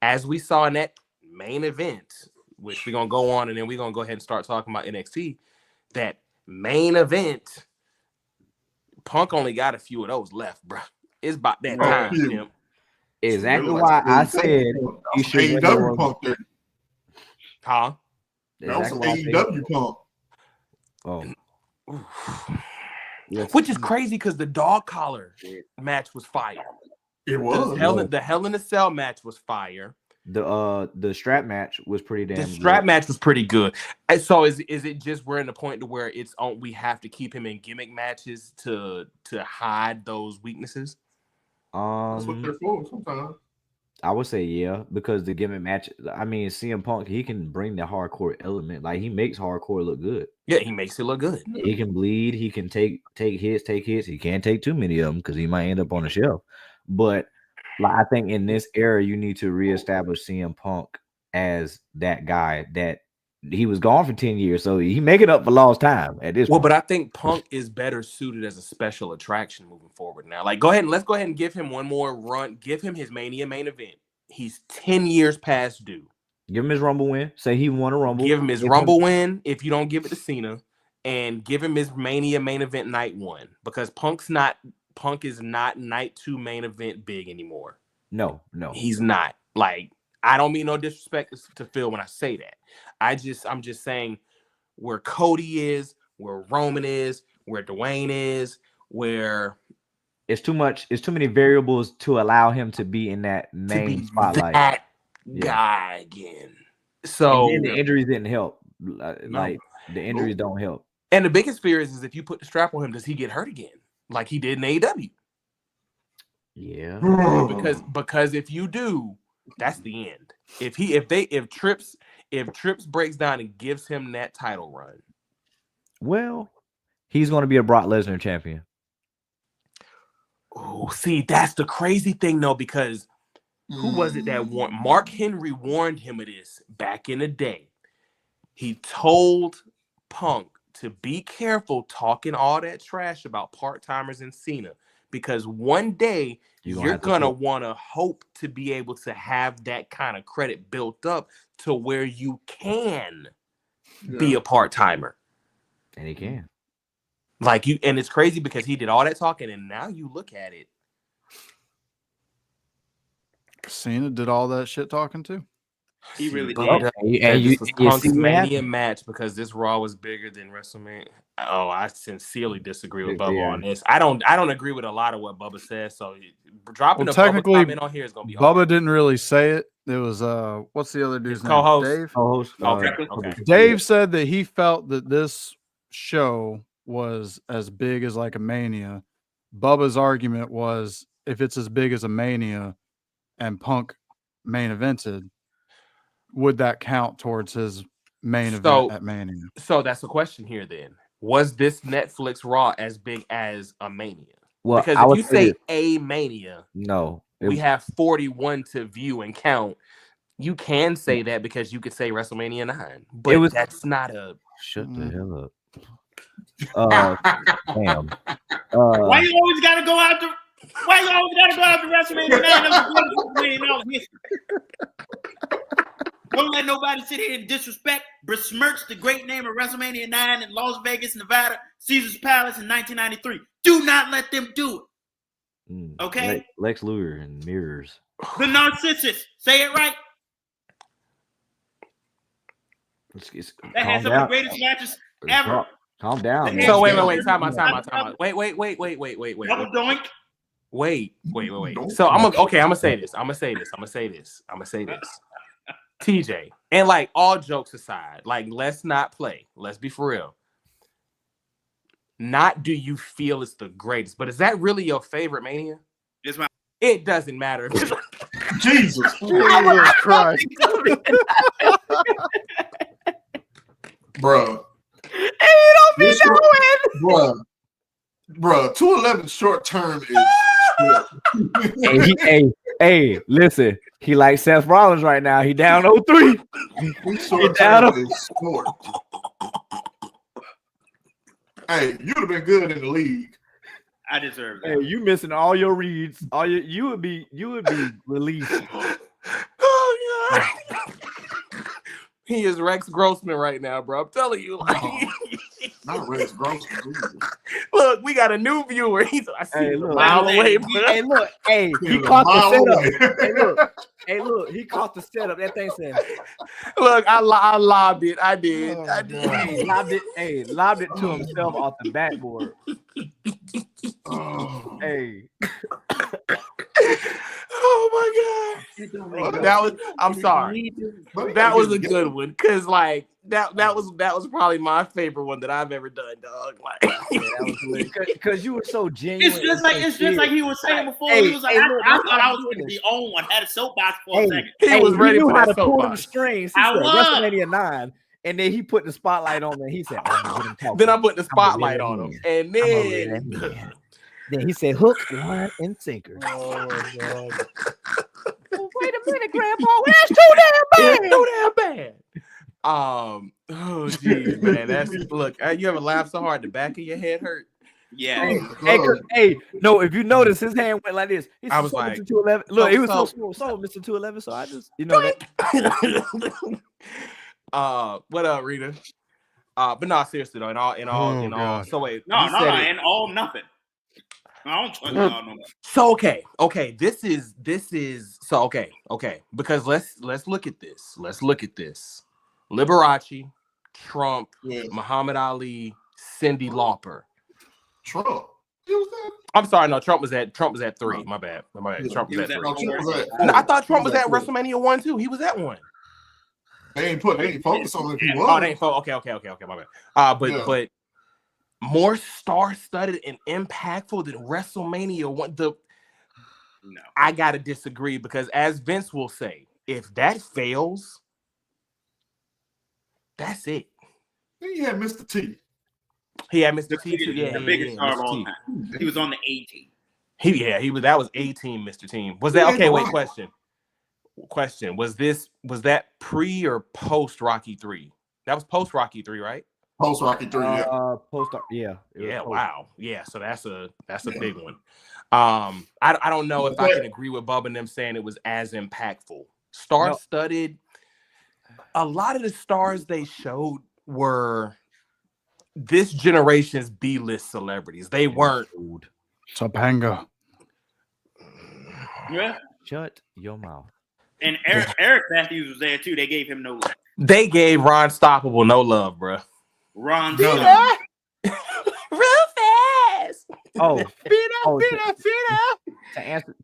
as we saw in that main event, which we're gonna go on and then we're gonna go ahead and start talking about NXT, that main event, Punk only got a few of those left, bro. It's about that time, Pimp. Exactly why I said he should win AEW Punk there. Huh? That was some AEW Punk. Oh. Which is crazy because the dog collar match was fire. It was. The Hell in a Cell match was fire. The strap match was pretty damn. The strap match was pretty good. And so is it just we're in the point to where it's on? We have to keep him in gimmick matches to hide those weaknesses. That's what they're for sometimes. I would say yeah, because the gimmick match. I mean, CM Punk, he can bring the hardcore element. Like he makes hardcore look good. Yeah, he makes it look good. He can bleed. He can take hits. He can't take too many of them because he might end up on the shelf. But like I think in this era, you need to reestablish CM Punk as that guy that he was gone for 10 years, so he make it up for lost time at this point. But I think Punk is better suited as a special attraction moving forward now. Like, let's go ahead and give him one more run. Give him his Mania main event. He's 10 years past due. Give him his Rumble win. Say he won a Rumble. Give him his Rumble win if you don't give it to Cena, and give him his Mania main event night 1 because Punk is not night 2 main event big anymore. No, he's not. Like, I don't mean no disrespect to Phil when I say that. I'm just saying where Cody is, where Roman is, where Dwayne is, where it's too many variables to allow him to be in that main spotlight. That guy again. So and the injuries didn't help. Like the injuries don't help. And the biggest fear is if you put the strap on him, does he get hurt again? Like he did in AEW. Yeah. Because if you do, that's the end. If Trips breaks down and gives him that title run, well, he's going to be a Brock Lesnar champion. Oh, see, that's the crazy thing though, because who was it that warned? Mark Henry warned him of this back in the day. He told Punk to be careful talking all that trash about part-timers and Cena, because one day you're gonna want to hope to be able to have that kind of credit built up to where you can be a part-timer. And he can. Like you, and it's crazy because he did all that talking, and now you look at it. Cena did all that shit talking too. He really But, did. this was Punk's Mania match because this Raw was bigger than WrestleMania. Oh, I sincerely disagree with Bubba on this. I don't agree with a lot of what Bubba says. So dropping a Bubba comment on here is gonna be hard. Bubba didn't really say it. It was what's the other dude's name? Co-host. Dave. Co-host. Okay. Dave said that he felt that this show was as big as like a Mania. Bubba's argument was if it's as big as a Mania and Punk main evented, would that count towards his main event at Mania? So that's the question here then. Was this Netflix Raw as big as a Mania? Well, because if you say a Mania, no, we have 41 to view and count. You can say that because you could say WrestleMania 9, but that's not a. Shut the hell up. Damn. Why you always gotta go out to? Why you always gotta go out to WrestleMania 9? Don't let nobody sit here and disrespect, besmirch the great name of WrestleMania 9 in Las Vegas, Nevada, Caesar's Palace in 1993. Do not let them do it. Okay? Lex Luger and mirrors. The narcissist. Say it right. That has some of the greatest matches ever. Calm down. Man. So wait. Time out. Wait. Double doink. Wait. So I'm gonna say this. TJ, and like all jokes aside, like let's not play. Let's be for real. Not do you feel it's the greatest, but is that really your favorite Mania? It's my. It doesn't matter. Jesus. Jesus Christ. Bro. Hey, you don't be knowing. Bro, 211 short term is Hey, listen. He likes Seth Rollins right now. He down 0-3. short term is short. Hey, you'd have been good in the league. I deserve that. Hey, you missing all your reads. You would be released. Oh God. He is Rex Grossman right now, bro. I'm telling you, like, Not Rex Grossman. look, we got a new viewer. I see him a mile away, bro. Hey, look, he He's a caught the mile setup. away. Look, he caught the setup. That thing said, Look, I lobbed it. I did. Oh, I did. lobbed it to himself off the backboard. Oh. Hey. Oh my God. That was. I'm sorry. That was a good one because like that was probably my favorite one that I've ever done, dog. Like, Because you were so genuine. It's just like he was saying before. Hey, He was like, look, I thought I was going to be on one. Had a soapbox for a second. he was ready knew for how that to pull the soapbox. strings. I was. WrestleMania 9, and then he put the spotlight on me. And he said, Then I put the spotlight on him, and then then he said, hook, line, and sinker. oh my God. Wait a minute, Grandpa. That's too damn bad. It's too damn bad. Oh geez, man. That's look. You ever laugh so hard the back of your head hurt? Yeah. Hey, no, if you notice, his hand went like this. I was like, Mr. 211. Look, he was so so- smooth, Mr. 211. So I just, that. What up, Rita? But no, seriously though, in all. God. So wait, No, and all nothing. I don't trust y'all no more. So okay. This is so okay. Because let's look at this. Liberace, Trump, Yeah. Muhammad Ali, Cyndi Lauper. Trump. He was there. I'm sorry, no, Trump was at 3. My bad. Trump was at 3. No, Trump was at- I thought Trump was at three. WrestleMania 1 too. He was at 1. They ain't focused on if he was. Oh, they ain't okay, my bad. But more star-studded and impactful than WrestleMania 1. No. I gotta disagree because as Vince will say, if that fails, that's it. Then you had Mr. T. He had Mr. T too. The biggest star of all time. He was on the A team. He was. That was 18 Mr. Team. Was that okay? Wait, question. Was that pre or post Rocky 3? That was post Rocky 3, right? Post Rocky 3, yeah. Yeah. Wow. Yeah. So that's a big one. I don't know if I can agree with Bubba and them saying it was as impactful. Star-studded. A lot of the stars they showed were this generation's B-list celebrities. They weren't. Topanga. Yeah. Shut your mouth. And Eric Matthews was there too. They gave him no love. They gave Ron Stoppable no love, bro. Ron No. Stoppable. Real fast. Oh, Feet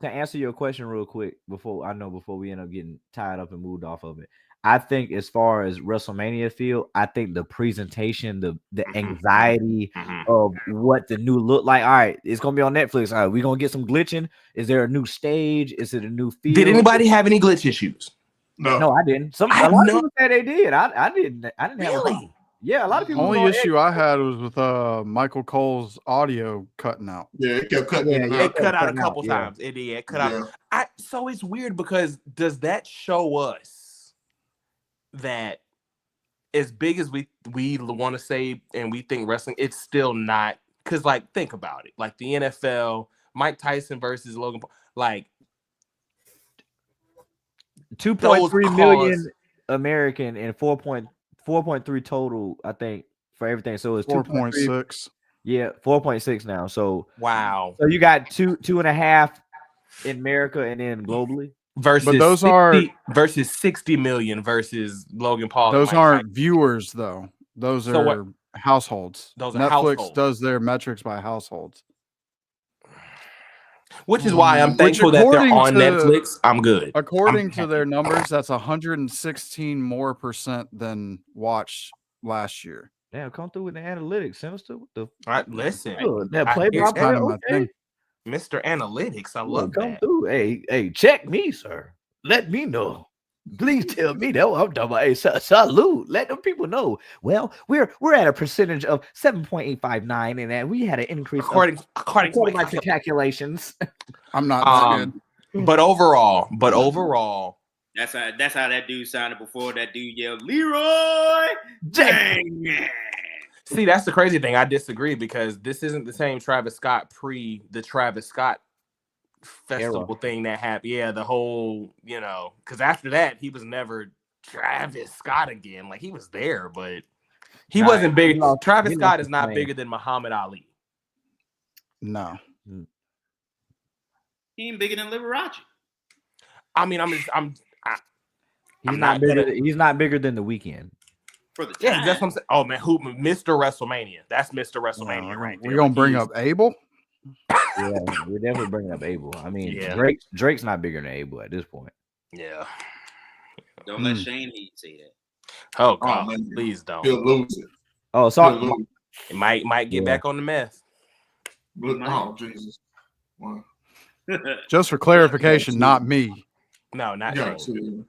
to answer your question real quick before we end up getting tied up and moved off of it. I think as far as WrestleMania feel, I think the presentation, the anxiety of what the new look like. All right, it's gonna be on Netflix. All right, we're gonna get some glitching. Is there a new stage? Is it a new field? Did anybody have any glitch issues? No. I didn't. A lot of people said they did. I didn't have Really? Yeah, a lot of people. Only issue I had was with Michael Cole's audio cutting out. Yeah, it kept cutting in and It out. cut out a cutting couple out, yeah. times. It did. It cut out. So it's weird because does that show us that as big as we want to say and we think wrestling, it's still not, because like think about it, like the NFL, Mike Tyson versus Logan Paul, like 2.3 million American and 4.3 total, I think, for everything. So it's 4.6. Yeah, 4.6 now. So wow. So you got 2.5 in America and then globally. Versus But those 60, versus 60 million versus Logan Paul. Those aren't viewers though. Those So are households. Those are Netflix households. does their metrics by households. Which is why I'm Which thankful that they're according on to- Netflix. I'm good. According to their numbers, that's 116 more % than watched last year. Damn, come through with the analytics, Sinister. What the All right, listen, good? That I play hear by It's kind play. of my Okay. thing. Mr. Analytics. I Look, love come that. through. Hey, check me, sir. Let me know. Please tell me that what I'm talking about. Hey, salute. Let them people know. Well, we're at a percentage of 7.859, and then we had an increase According to according my to calculations. I'm not that good. but overall, That's how that dude sounded before that dude yelled, Leroy Dang. see, that's the crazy thing. I disagree because this isn't the same Travis Scott pre the Travis Scott festival thing that happened. Yeah, the whole, because after that, he was never Travis Scott again. Like, he was there, but he wasn't big. Travis Scott is not bigger than Muhammad Ali. No. He ain't bigger than Liberace. I mean, He's not bigger than the Weeknd. For the time. Yeah, that's what I'm saying. Oh man, who Mr. WrestleMania? That's Mr. WrestleMania right there. We're gonna bring up Abel. Yeah, we're definitely bringing up Abel. I mean, Yeah. Drake's not bigger than Abel at this point. Yeah. Don't let Shane Heat say that. Oh God, man. please don't. He'll lose it. Oh, He'll sorry. lose It might get back on the meth. it. Oh Jesus! Wow. Just for clarification, not me. No, not You gotta Shane. chill.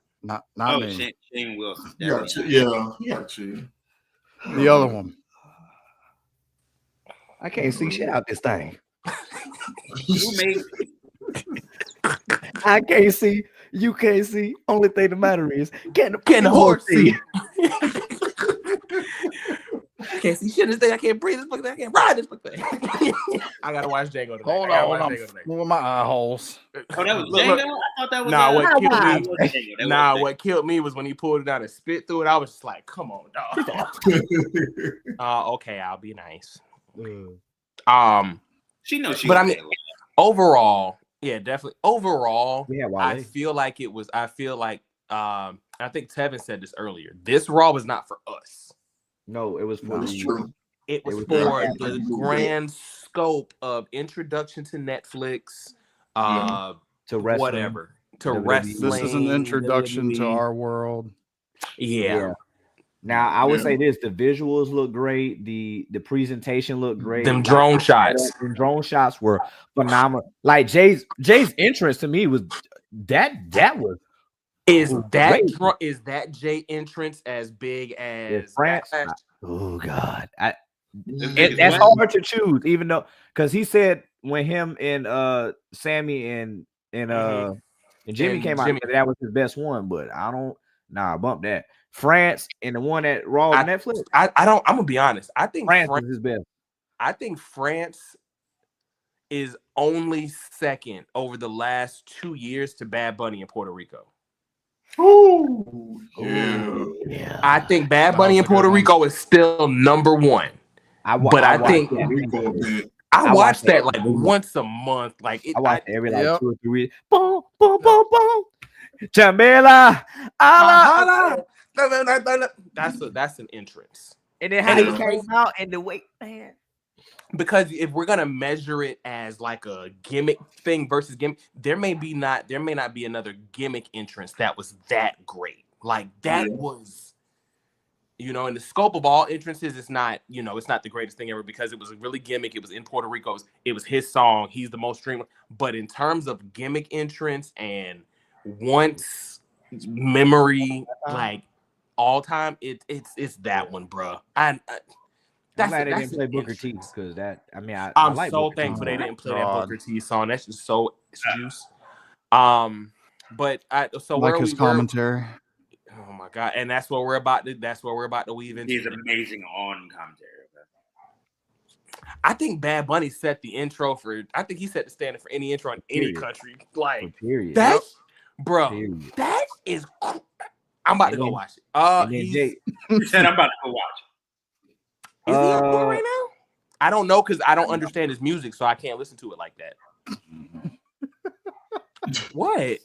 Not me. Shane Wilson. You gotta chill. Yeah, you gotta chill. The other one. I can't see shit out this thing. Who made I can't see. You can't see. Only thing that matter is can the horse see? I Can't see shit this thing. I can't breathe this fucking thing. I can't ride this fucking thing. I gotta watch Django today. Hold on, I'm fooling my eye holes. Oh, that was Look, Django? I thought that was Nah, what killed That me? was Django. That Nah, was what killed me was when he pulled it out and spit through it. I was just like, "Come on, dog." Okay, I'll be nice. She knows she. But was I mean, there. overall, yeah, definitely. Overall, Yeah, I feel like it was. I feel like I think Tevin said this earlier. This Raw was not for us. No, it was for That's the true. It was was for for the grand scope of introduction to Netflix, to wrestling. whatever, to WWE. wrestling. This is an introduction to WWE. our world. Yeah. Now I would say this: the visuals look great, the presentation looked great. Them drone shots. The drone shots were phenomenal. Like Jay's entrance to me was that was Is that great. is that Jay entrance as big as France? Backlash? Oh God, It's that's what? hard to choose. Even though, because he said when him and Sammy and Jimmy And came out, Jimmy. that was his best one. But I don't. Nah, bump that. France and the one at Raw Netflix. I don't. I'm gonna be honest. I think France is his best. I think France is only second over the last 2 years to Bad Bunny in Puerto Rico. Ooh, yeah. Yeah, I think Bad Bunny in Puerto Rico is still number one. I think I watch that like once a month. Like I watch it every like Yep. 2 or 3 weeks. Boom, boom, boom, boom. Jamila, Allah. That's an entrance. And then how And he it's came out and the way, man. Because if we're gonna measure it as like a gimmick thing versus gimmick, there may not be another gimmick entrance that was that great. Like that was, in the scope of all entrances, it's not the greatest thing ever because it was a really gimmick. It was in Puerto Rico. It was his song. He's the most streamed. But in terms of gimmick entrance and once memory, like all time, it's that one, bro. I'm glad they didn't play Booker T because that. I mean, I'm like so Booker T. thankful they didn't play that God. Booker T song. That's just so juice. But Like his commentary. Oh my God! And that's what we're about to weave into. He's amazing on commentary. I think Bad Bunny set the intro for. I think he set the standard for any intro in any Period. country. Like Period. that's, bro. Period. That is. I'm about to go watch it. And then He's, Jay, He said, "I'm about to go watch." is he on tour right now? I don't know because I don't understand his music, so I can't listen to it like that. What?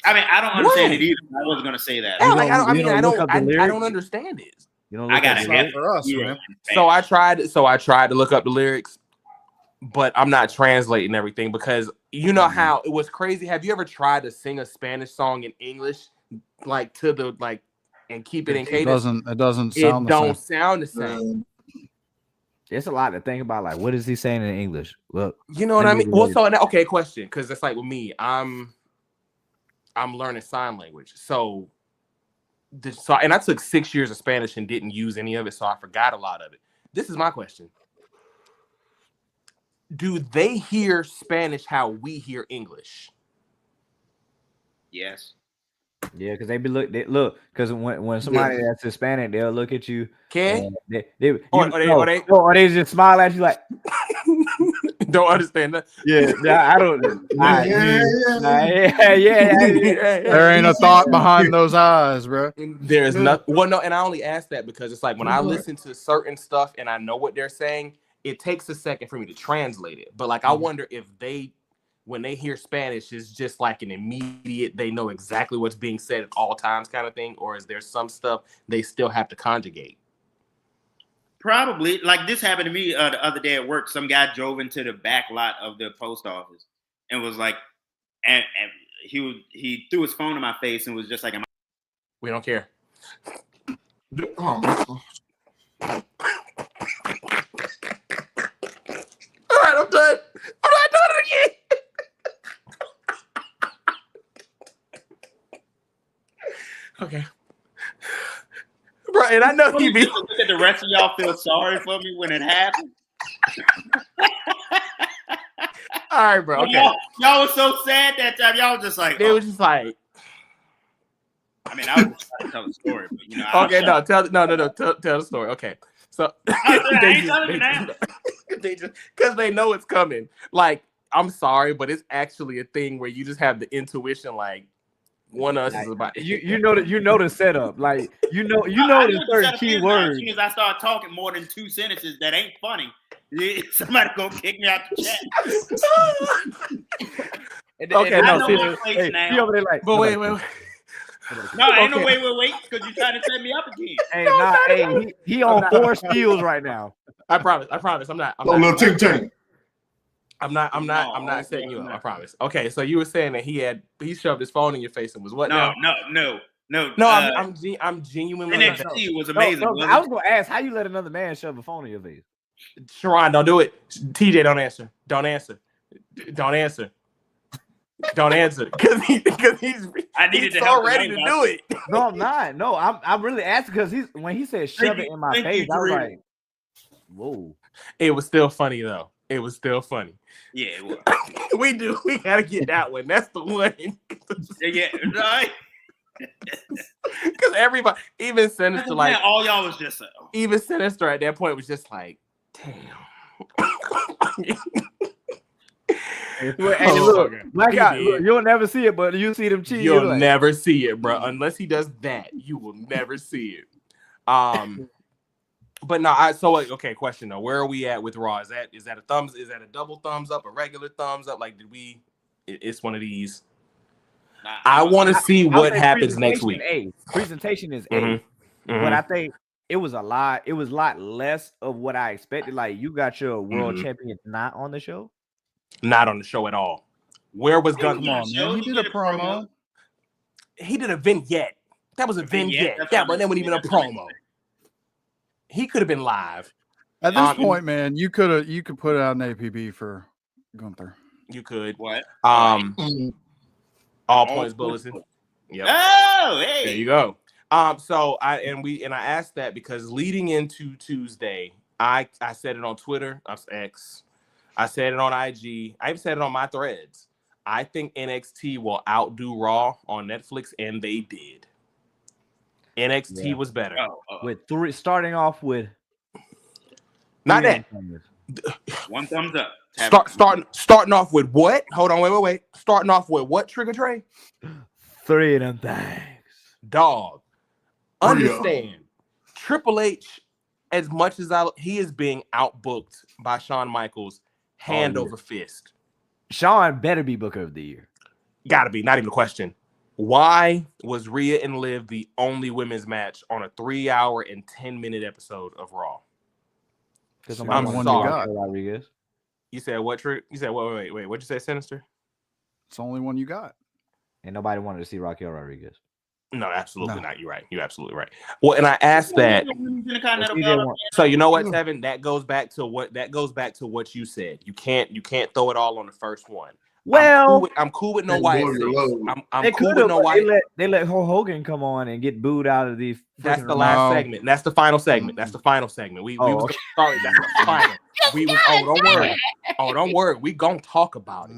I mean, I don't understand it either. I wasn't gonna say that. Yeah, like, I you don't don't look up the lyrics? I don't understand it. You don't I look got at It's the not lyrics? for us, man. So I tried to look up the lyrics, but I'm not translating everything because you know how it was crazy. Have you ever tried to sing a Spanish song in English, like to the like, and keep it in cadence? It doesn't It sound the don't same. sound the same. It's a lot to think about. Like, what is he saying in English? Look, You know what I mean? Well, so okay, question, because it's like with me, I'm learning sign language, so and I took 6 years of Spanish and didn't use any of it, so I forgot a lot of it. This is my question: do they hear Spanish how we hear English? Yes. yeah, because they look, because when somebody that's Hispanic, they'll look at you. Can Or they just smile at you like, don't understand that. I don't. There ain't a thought behind those eyes, bro. There's nothing. Well, no, and I only ask that because it's like when I listen to certain stuff and I know what they're saying, it takes a second for me to translate it. But like, I wonder if when they hear Spanish, it's just like an immediate, they know exactly what's being said at all times kind of thing, or is there some stuff they still have to conjugate? Probably. Like this happened to me the other day at work. Some guy drove into the back lot of the post office and was like, and he threw his phone in my face and was just like, We don't care. Oh my God. All right, I'm done. I'm not doing it again. Okay. Bro, and I know he be. Look at the rest of y'all feel sorry for me when it happened. All right, bro. Okay. Y'all was so sad that time. Y'all was just like, They was just like. I mean, I was just trying to tell the story, but you know. Okay, tell the story. Okay, so they just because they know it's coming. Like, I'm sorry, but it's actually a thing where you just have the intuition, like one of us is about. You know the setup. Like you know the certain key words. As soon as I start talking more than 2 sentences that ain't funny, somebody gonna kick me out the chat. Okay, no, he over there like, but wait. No, ain't no way we'll wait because you're trying to set me up again. He on 4 skills right now. I promise. I'm not. Little ting ting. I'm not setting you up. I promise. Okay, so you were saying that he shoved his phone in your face and was what? No. I'm genuinely. NXT was amazing. I was gonna ask how you let another man shove a phone in your face. Sharon, don't do it. TJ, don't answer. Don't answer. Because he's so ready to do it. No, I'm not. No, I'm really asking because when he said shove it in my face, I was like, whoa. It was still funny though. It was still funny. Yeah, it was. We gotta get that one. That's the one. Yeah, right. Because everybody, even Sinister, like all y'all was just even Sinister at that point was just like, damn. Hey, look, Black Guy, you'll never see it, but you see them cheat. You'll never see it, bro. Unless he does that, you will never see it. But no, okay, question though. Where are we at with Raw? Is that a thumbs? Is that a double thumbs up? A regular thumbs up? Like, it's one of these. I want to see what happens next week. Presentation is A, but I think it was a lot. It was a lot less of what I expected. Like, you got your world champion not on the show. Not on the show at all. Where was Gunn? Come on, man. He did a promo. He did a vignette. That was a vignette. That wasn't even a promo. He could have been live. At this point, man, you could put out an APB for Gunther. You could. What? All points bulletin. Yep. Oh, hey. There you go. So I asked that because leading into Tuesday, I said it on Twitter. X. I said it on IG. I even said it on my threads. I think NXT will outdo Raw on Netflix, and they did. NXT was better. With 3, starting off with not that. One thumbs up. Starting off with what? Hold on, wait. Starting off with what? Trigger Trey? 3 of them things. Dog. Understand. Triple H, as much as he is being outbooked by Shawn Michaels, hand over fist. Shawn better be Booker of the Year. Gotta be, not even a question. Why was Rhea and Liv the only women's match on a 3-hour and 10-minute episode of Raw? Because I'm sorry. Rodriguez. You said what, Trick? You said, wait. What'd you say, Sinister? It's the only one you got. And nobody wanted to see Raquel Rodriguez. No, absolutely not. You're right. You're absolutely right. Well, and I asked that. So you know what, Tevin? That goes back to what you said. You can't throw it all on the first one. Well, I'm cool with no white. I'm cool with no white. They let Hogan come on and get booed out of the. That's the last segment. That's the final segment. That's the final segment. We was gonna start. That's the final. We was. Don't worry. Don't worry. We gonna talk about it.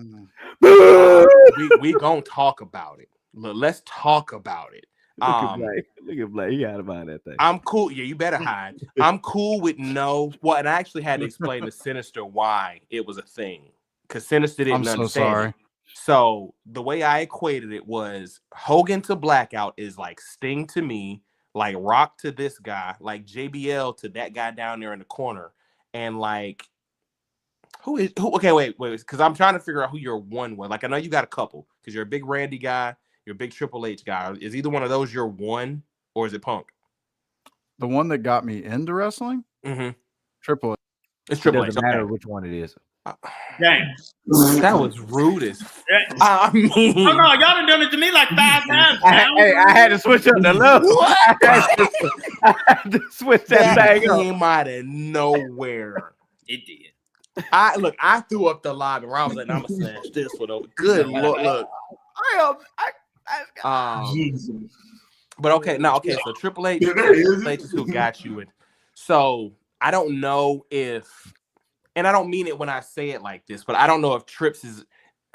We gonna talk about it. Let's talk about it. Look at Blake. He got about that thing. I'm cool. Yeah, you better hide. I'm cool with no. Well, and I actually had to explain to Sinister why it was a thing. Because Sinister didn't understand. So sorry. So the way I equated it was Hogan to Blackout is like Sting to me, like Rock to this guy, like JBL to that guy down there in the corner, and like who? Okay, wait, because I'm trying to figure out who your one was. Like I know you got a couple because you're a big Randy guy, you're a big Triple H guy. Is either one of those your one, or is it Punk? The one that got me into wrestling, Triple H. It's Triple H. Doesn't matter which one it is. Dang. That was rude as I mean, oh no, y'all done it to me like 5 times. I had to switch up the look. I had to switch that thing up. Came out of nowhere. It did. I threw up the lobby. I was like, I'm gonna snatch this one over. Good Lord, look. But okay, so Triple H is who got you in. So I don't know if, and I don't mean it when I say it like this, but I don't know if Trips is,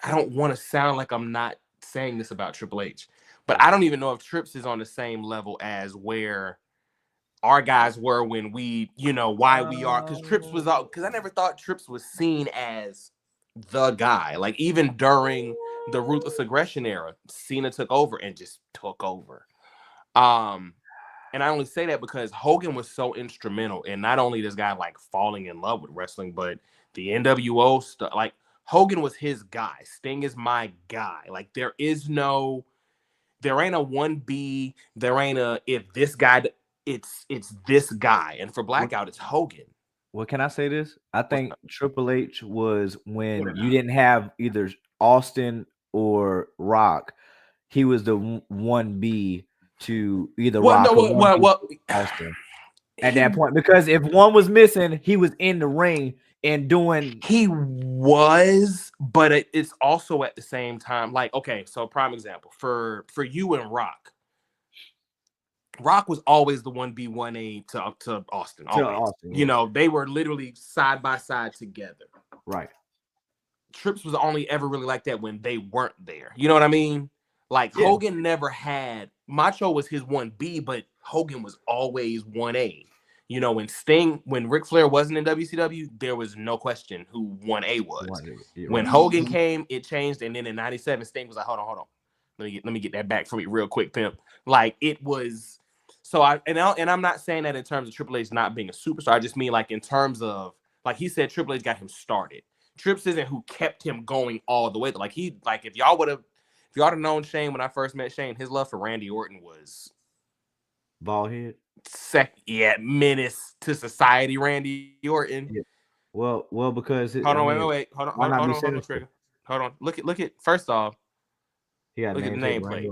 I don't want to sound like I'm not saying this about Triple H, but I don't even know if Trips is on the same level as where our guys were when we, why we are, because Trips was out, because I never thought Trips was seen as the guy. Like even during the Ruthless Aggression era, Cena took over and just took over. And I only say that because Hogan was so instrumental in not only this guy like falling in love with wrestling, but the NWO stuff. Like Hogan was his guy. Sting is my guy. Like there ain't a 1B. There ain't a if this guy. It's this guy. And for Blackout, it's Hogan. Well, can I say this? I think Triple H was when you didn't have either Austin or Rock. He was the 1B to either Rock or Austin at that point. Because if one was missing, he was in the ring and doing. He was, but it's also at the same time. Like, okay, so prime example for you and Rock. Rock was always the 1B, 1A to Austin. Always. They were literally side by side together. Right. Trips was only ever really like that when they weren't there. You know what I mean? Like Hogan never had Macho was his 1B, but Hogan was always 1A. When Ric Flair wasn't in WCW, there was no question who 1A was. When Hogan came, it changed, and then in '97, Sting was like, "Hold on, let me get that back from you real quick, pimp." Like it was. So I'm not saying that in terms of Triple H not being a superstar. I just mean like in terms of like he said, Triple H got him started. Trips isn't who kept him going all the way. If y'all would have known Shane when I first met Shane, his love for Randy Orton was bald head. Menace to society, Randy Orton. Yeah. Well, because wait. Hold on, Trigger. Hold on. Look at. First off, look at the nameplate.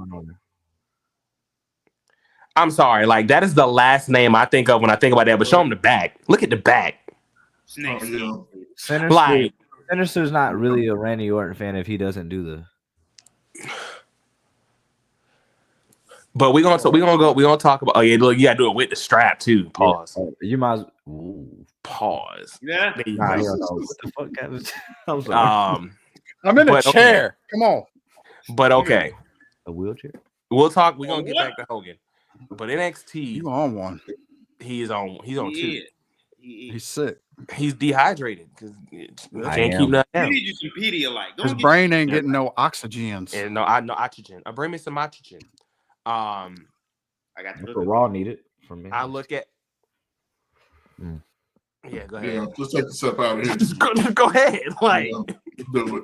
I'm sorry, like that is the last name I think of when I think about that. But show him the back. Look at the back. Sinister's not really a Randy Orton fan if he doesn't do the. But we're gonna talk about. Oh yeah, look, you gotta do it with the strap too. Pause. You might as pause. Yeah. What the fuck? I'm sorry. I'm in a chair. Come on. But okay. A wheelchair. We'll talk. We're gonna get back to Hogan. But NXT, you on one? He's on two. He's sick. He's dehydrated because can't keep nothing down. You need you some Pedialyte. His brain ain't getting no oxygens. And no oxygen. Bring me some oxygen. I got the raw needed from me. I look at. Yeah, go ahead. Yeah, let's take this up out of here. Just go ahead. Like do it.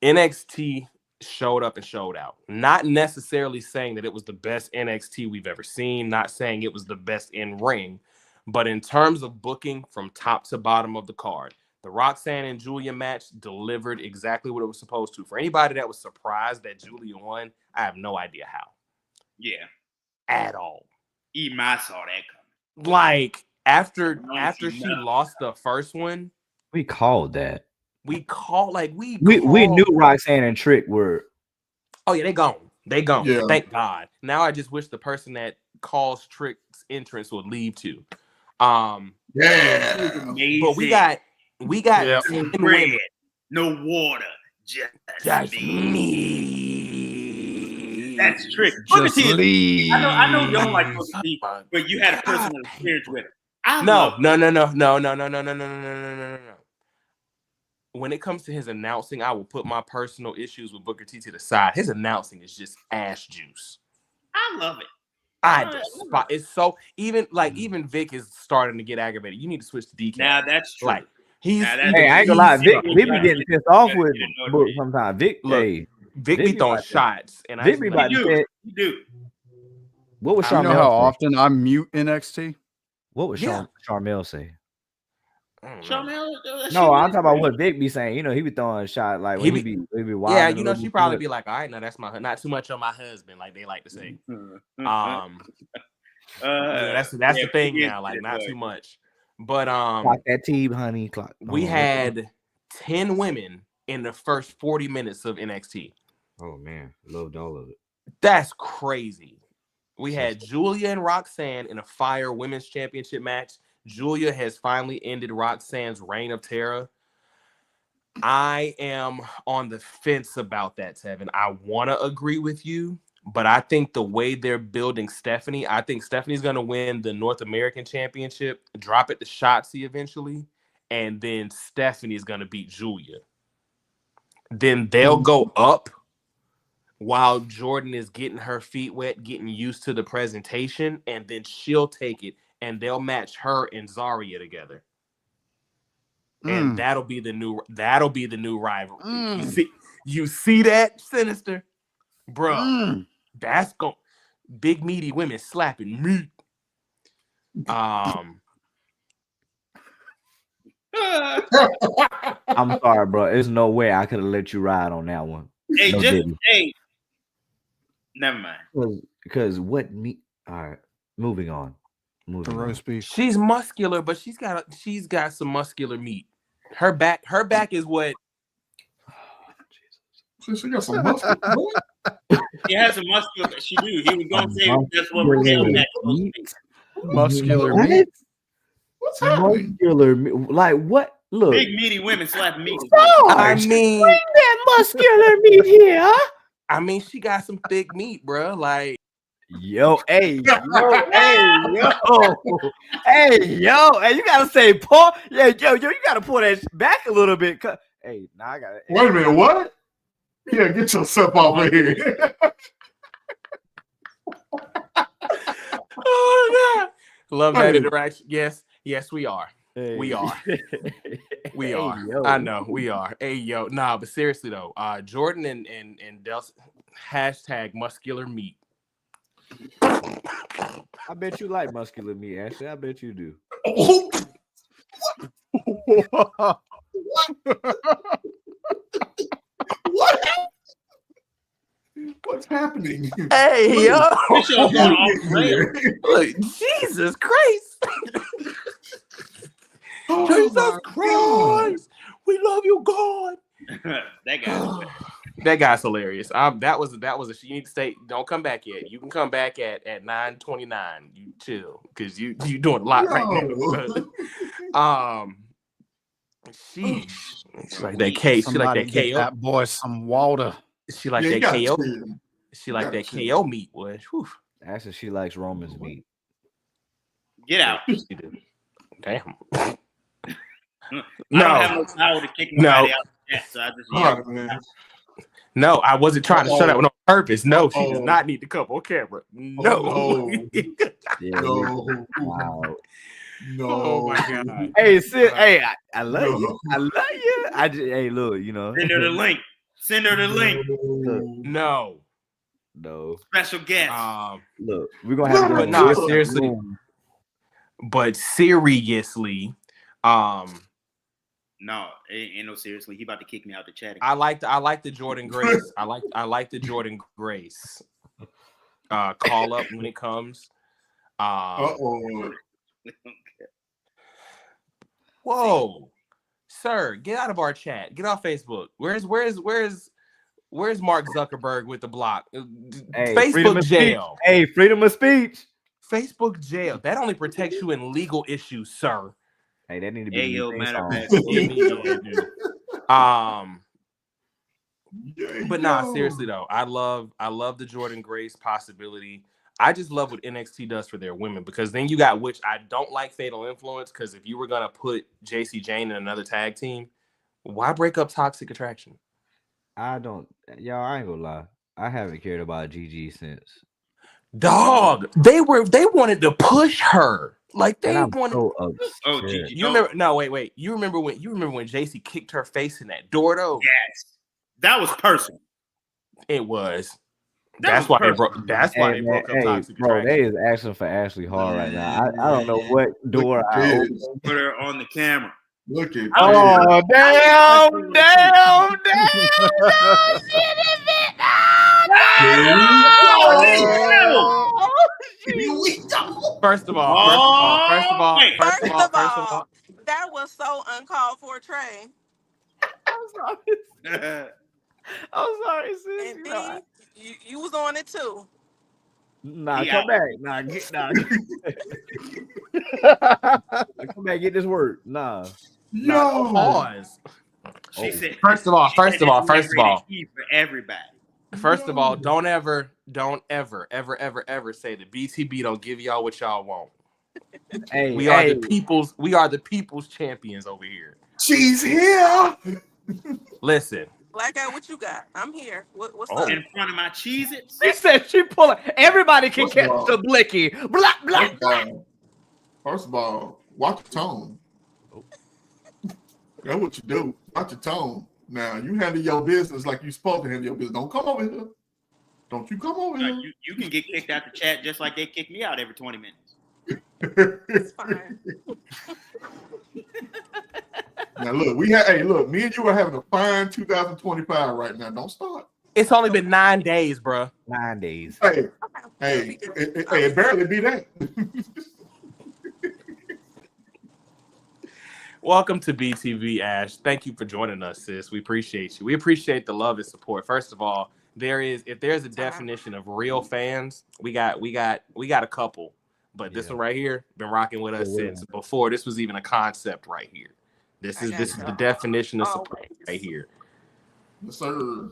NXT showed up and showed out. Not necessarily saying that it was the best NXT we've ever seen, not saying it was the best in ring, but in terms of booking from top to bottom of the card, the Roxanne and Julia match delivered exactly what it was supposed to. For anybody that was surprised that Julia won, I have no idea how. Yeah. At all. Even I saw that coming. Like, after she lost the first one, We called that. we knew Roxanne and Trick were. Oh yeah, they gone. They gone. Yeah. Thank God. Now I just wish the person that calls Trick's entrance would leave too. Yeah. But we got Yep. 10 bread, women. no water, just me. That's Trick. Just Booker T, leave. I know you don't like Booker T, but you had a personal experience with her. No. When it comes to his announcing, I will put my personal issues with Booker T to the side. His announcing is just ass juice. I love it. It's so even Vic is starting to get aggravated. You need to switch to DK. Now that's true. Like Hey, I ain't gonna lie. Vic be getting pissed off with Book sometimes. Vic, Vic be throwing shots, and Vic be about to say, You do. what was You know Charmel how say? often I mute NXT? What would Yeah. Charmel say? Charmel, No, I'm talking about what Vic be saying. You know, he be throwing shots like when he be wild. Yeah, you know, she probably be like, all right, now that's not too much on my husband, like they like to say. That's the thing now, like not too much. But clock that T, honey. Clock. we had 10 women in the first 40 minutes of NXT. Oh man, loved all of it. That's crazy. We had Julia and Roxanne in a fire women's championship match. Julia has finally ended Roxanne's reign of terror. I am on the fence about that, Tevin. I want to agree with you, but I think the way they're building Stephanie, I think Stephanie's going to win the North American Championship, drop it to Shotzi eventually, and then Stephanie's going to beat Julia. Then they'll go up while Jordan is getting her feet wet, getting used to the presentation, and then she'll take it, and they'll match her and Zarya together. And that'll be the new rivalry. You see that, Sinister? Bro, that's going big meaty women slapping meat. I'm sorry, bro. There's no way I could have let you ride on that one. Hey, No, didn't. Never mind. Because what meat? All right, moving on. The roast beef. She's muscular, but she's got some muscular meat. Her back is what. She got some muscle. She has a muscular. She do. He was gonna say that's what we're saying. Muscular What? meat. What's happening? Muscular meat. Like what? Look. Big meaty women slapping meat. I mean, Bring that muscular meat here, huh? I mean, she got some thick meat, bro. Like, Yo, hey, yo, hey, you gotta say, Paul, yeah, yo, you gotta pull that back a little bit. Hey, now I gotta. Wait a minute, what? Yeah, get yourself over here. oh God, love that interaction. Yes, we are. Hey. We are. We Hey, are. yo. I know we are. Hey yo, nah, but seriously though, Jordan and Del hashtag muscular meat. I bet you like muscular meat, Ashley. I bet you do. What? What's happening? Hey yo, This show's going off the rails. look, Jesus Christ. Oh Jesus my Christ, we love you, God. That guy. That guy's hilarious. That was a. You need to stay. Don't come back yet. You can come back at 9:29. You chill because you doing a lot right now. Sheesh. She like that K. She like that Get KO. that boy some water. She like Yeah, you that gotta KO. chill. She like gotta that chill. KO meat. Boy. Whew. Ashley, she likes Roman's meat. Get out. She did. Damn. I don't have no power to kick nobody out of the chat, so I just All right, man. No, I wasn't trying to shut up on purpose. No, she does not need to come on camera. No. Oh, Yeah, no. wow. No. Oh my God. Hey, sis, hey, I love No. you. I love you. Hey, look, you know. send her the link. Send her the link. No. No. Special guest. Look, we're gonna have to But no, seriously. But seriously, no, ain't no seriously. He about to kick me out the chat. I like the Jordan Grace. I like the Jordan Grace. Call up when it comes. Whoa, sir, get out of our chat. Get off Facebook. Where's Mark Zuckerberg with the block? Hey, Facebook jail. Hey, freedom of speech. Facebook jail. That only protects you in legal issues, sir. Hey, that need to be. Matter of fact. But nah, seriously though, I love the Jordan Grace possibility. I just love what NXT does for their women, because then you got, which I don't like, Fatal Influence, because if you were gonna put JC Jane in another tag team, why break up Toxic Attraction? I ain't gonna lie. I haven't cared about GG since. Dog, they wanted to push her. Like they wanted. So GG. You remember? No, wait. You remember when JC kicked her face in that door though? Yes, that was personal. It was. That's why they broke up Toxic Attraction. They is asking for Ashley Hall right now. I don't know what door I opened. Put her on the camera. Look at Oh, damn. First of all, that was so uncalled for, Trey. I'm sorry, sis. And then you was on it too. Nah, come back. Come back, get this word. Nah. No. Pause. She said, First of all, for everybody. First of all, don't ever say the BTB don't give y'all what y'all want. We are the people's champions over here. She's here. Listen. Black guy, what you got? I'm here. What's up? In front of my Cheez-Its? She said she pulling. Everybody can catch the blicky. Blah, blah. First of all, watch your tone. That's what you do. Watch your tone. Now, you handle your business like you're supposed to handle your business. Don't come over here. Don't you come over here. You can get kicked out the chat just like they kick me out every 20 minutes. It's fine. Now, look, me and you are having a fine 2025 right now. Don't start. It's only been 9 days, bro. 9 days. Hey, it barely be that. Welcome to BTV, Ash. Thank you for joining us, sis. We appreciate you. We appreciate the love and support. First of all, if there's a definition of real fans, we got a couple. But this one right here been rocking with us since before this was even a concept right here. This is the definition of support right here. Yes, sir.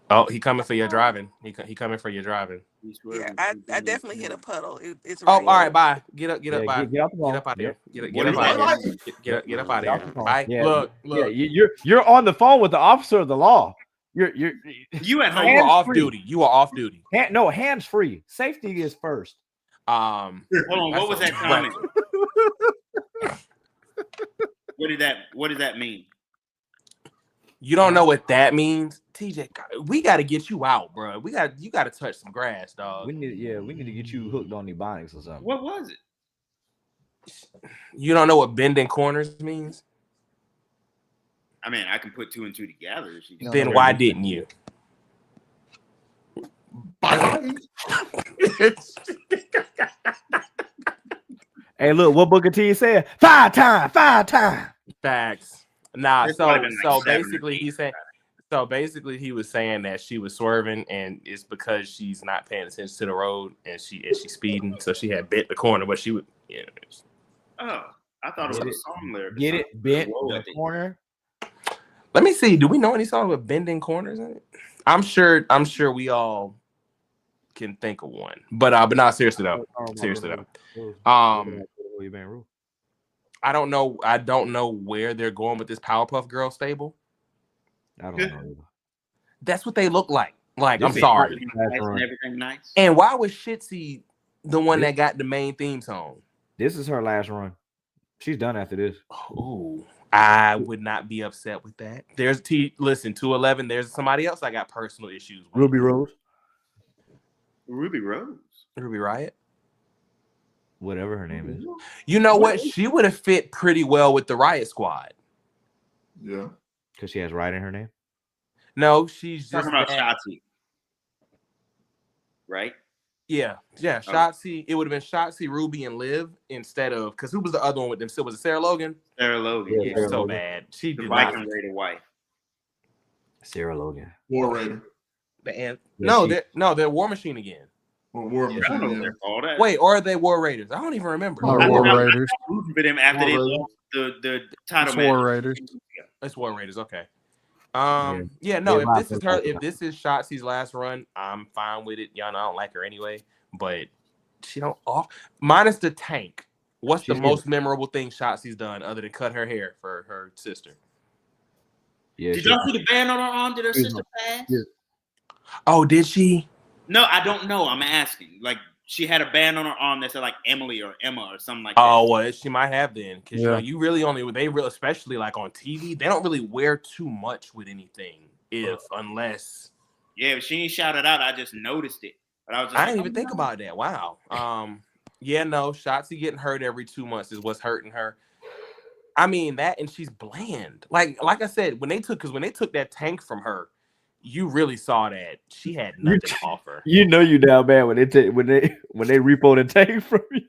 Oh, he coming for your driving. He coming for your driving. Yeah, I definitely hit a puddle. It's all right, bye. Get up, bye. Get up out of here. Get up out of here. Get up out of here. Bye. Yeah. Look. Yeah, you're on the phone with the officer of the law. You at home. You are off duty. You are off duty. Hands free. Safety is first. Hold on. What was that comment? What did that mean? You don't know what that means? TJ, we got to get you out, bro. You got to touch some grass, dog. We need to get you hooked on Ebonics or something. What was it? You don't know what bending corners means? I mean, I can put two and two together. Then why didn't you? Hey, look, what Booker T said? 5 times. Facts. Nah, so basically he said. So basically, he was saying that she was swerving, and it's because she's not paying attention to the road, and she's speeding, so she had bent the corner, but she would. Yeah. Oh, I thought it was a song lyric. Get it bent the corner. Let me see. Do we know any songs with bending corners in it? I'm sure we all can think of one, but not seriously though. I don't know where they're going with this Powerpuff Girl stable. I don't know. That's what they look like. Like, I'm sorry. Everything nice. And why was Shitzy the one that got the main theme song? This is her last run. She's done after this. Oh, I would not be upset with that. There's listen, 211. There's somebody else I got personal issues with. Ruby Rose. Ruby Rose. Ruby Riot. Whatever her name is. You know what? She would have fit pretty well with the Riot Squad. Yeah. Because she has Riot in her name? No, she's just Talking about Shotzi. Right? Yeah. Shotzi. It would have been Shotzi, Ruby, and Liv instead of because who was the other one with them? Still was it Sarah Logan? Sarah Logan. Yeah, Yeah. Sarah So Logan. bad. She The did not. Viking Raider wife. Sarah Logan. War Raider. They're War Machine again. Or War I don't Machine. know what Yeah. they're called. Wait, or are they War Raiders? I don't even remember. No, War Raiders. Rooting for them after they War lost the title It's match. War Raiders. It's War Raiders. Okay. Yeah, No. a lot If this is of her, people if this is Shotzi's last run, I'm fine with it. Y'all know I don't like her anyway, but she don't off. Minus the tank. What's She's the most memorable thing Shotzi's done other than cut her hair for her sister? Yeah, Did y'all see the band on her arm? Did her sister pass? Yeah. Oh, did she? No, I don't know. I'm asking. Like, she had a band on her arm that said like Emily or Emma or something like that. Oh, well, she might have then, because Yeah. you really especially like on TV, they don't really wear too much with anything, unless. Yeah, but she ain't shouted out. I just noticed it. But I was just I didn't even think about that. Wow. Shotzi getting hurt every 2 months is what's hurting her. I mean that, and she's bland. Like I said, when they took that tank from her, you really saw that she had nothing to offer. You know you down bad when they repo the tank from you.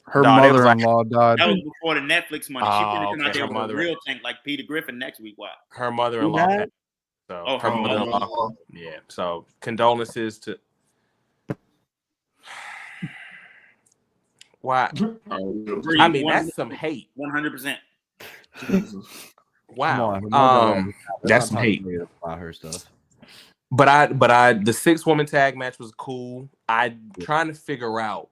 Her No, they was like- mother-in-law died. That was before the Netflix money. She Oh, finna come out okay. there Her with mother- a real tank like Peter Griffin next week. Wow. Her mother-in-law. Who died? Had, so Oh, her her mother-in-law. Yeah. So condolences to. Why? I mean, that's some hate. 100%. Wow. Come on, That's some hate. about her stuff. But the 6-woman tag match was cool. I'm trying to figure out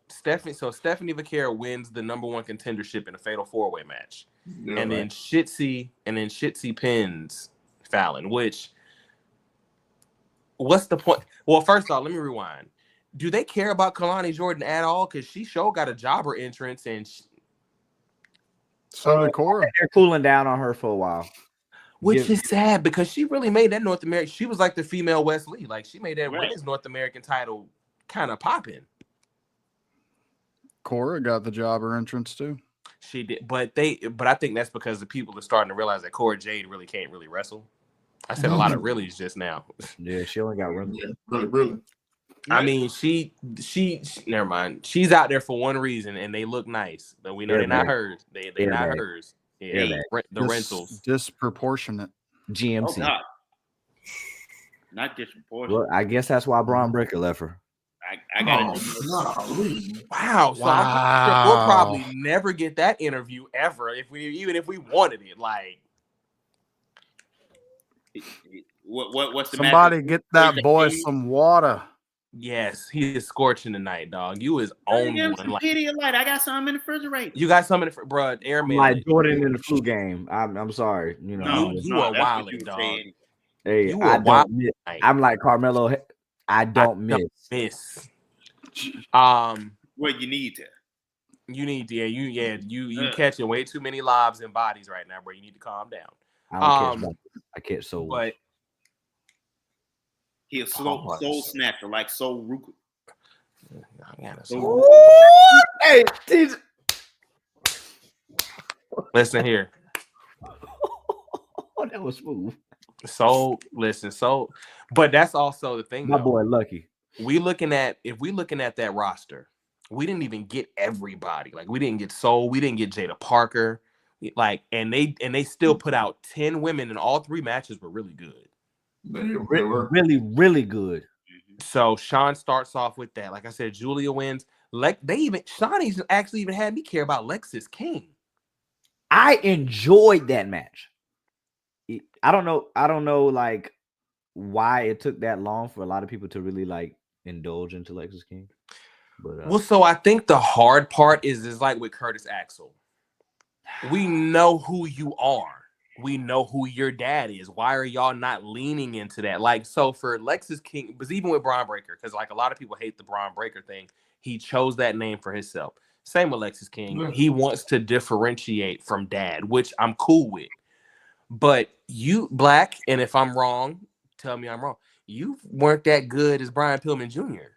Stephanie Vaquera wins the #1 contendership in a fatal 4-way match. And then Shitzy pins Fallon, which what's the point? Well, first off, let me rewind. Do they care about Kalani Jordan at all? Because she got a jobber entrance and So did Cora. They're cooling down on her for a while. which is sad because she really made that North American. She was like the female Wesley. Like she made that women's North American title kind of popping. Cora got the jobber entrance too. She did, but I think that's because the people are starting to realize that Cora Jade really can't really wrestle. I said a lot of reallys just now. Yeah, she only got run. Yeah, really. I mean, she never mind. She's out there for one reason, and they look nice. But we know they're not hers. They're not hers. Yeah, the rentals Disproportionate. GMC. Oh, God. Not disproportionate. Well, I guess that's why Braun Breaker left her. I got it. Wow. So we'll probably never get that interview ever if we wanted it. Like, What's the Somebody matter? get that boy some water. yes, he is scorching tonight, dog. You is Give on him one. some Like, Pedialyte. I got some in the refrigerator. you got something, bro? Airman. Like Jordan in the flu game. I'm sorry. You know. You are that's what wilding, you dog. saying. Hey, You I are wild don't miss. tonight. I'm like Carmelo. I don't miss. Miss. Well, you need to. You need you catching way too many lobs and bodies right now, bro. You need to calm down. I don't catch. I catch souls. But He a soul snatcher, like Soul Ruka. Hey, geez. Listen here. Oh, that was smooth. But that's also the thing. My though. boy, Lucky. If we looking at that roster, we didn't even get everybody. Like we didn't get Soul, we didn't get Jada Parker. Like, and they still put out 10 women, and all 3 matches were really good. They were. Really, really good. So Sean starts off with that. Like I said, Julia wins. Sean actually even had me care about Lexis King. I enjoyed that match. I don't know like why it took that long for a lot of people to really like indulge into Lexis King. But Well, so I think the hard part is like with Curtis Axel. We know who you are. We know who your dad is. Why are y'all not leaning into that? Like, so for Lexis King, but even with Braun Breaker, because like a lot of people hate the Braun Breaker thing, he chose that name for himself. Same with Lexus King. Yeah. He wants to differentiate from Dad, which I'm cool with. But you, Black, and if I'm wrong, tell me I'm wrong. You weren't that good as Brian Pillman Jr.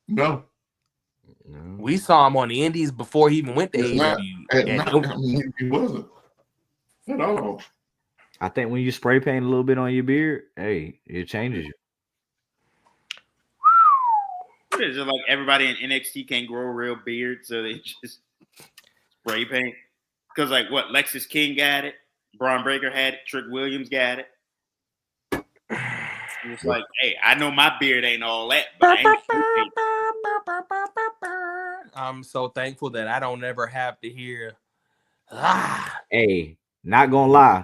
No. We saw him on the Indies before he even went to AEW. He wasn't at all. I think when you spray paint a little bit on your beard, hey, it changes you. It's just like everybody in NXT can't grow a real beard, so they just spray paint. Because like what, Lexus King got it, Braun Breaker had it, Trick Williams got it. It's like, hey, I know my beard ain't all that, but I ain't. I'm so thankful that I don't ever have to hear. Hey, not gonna lie,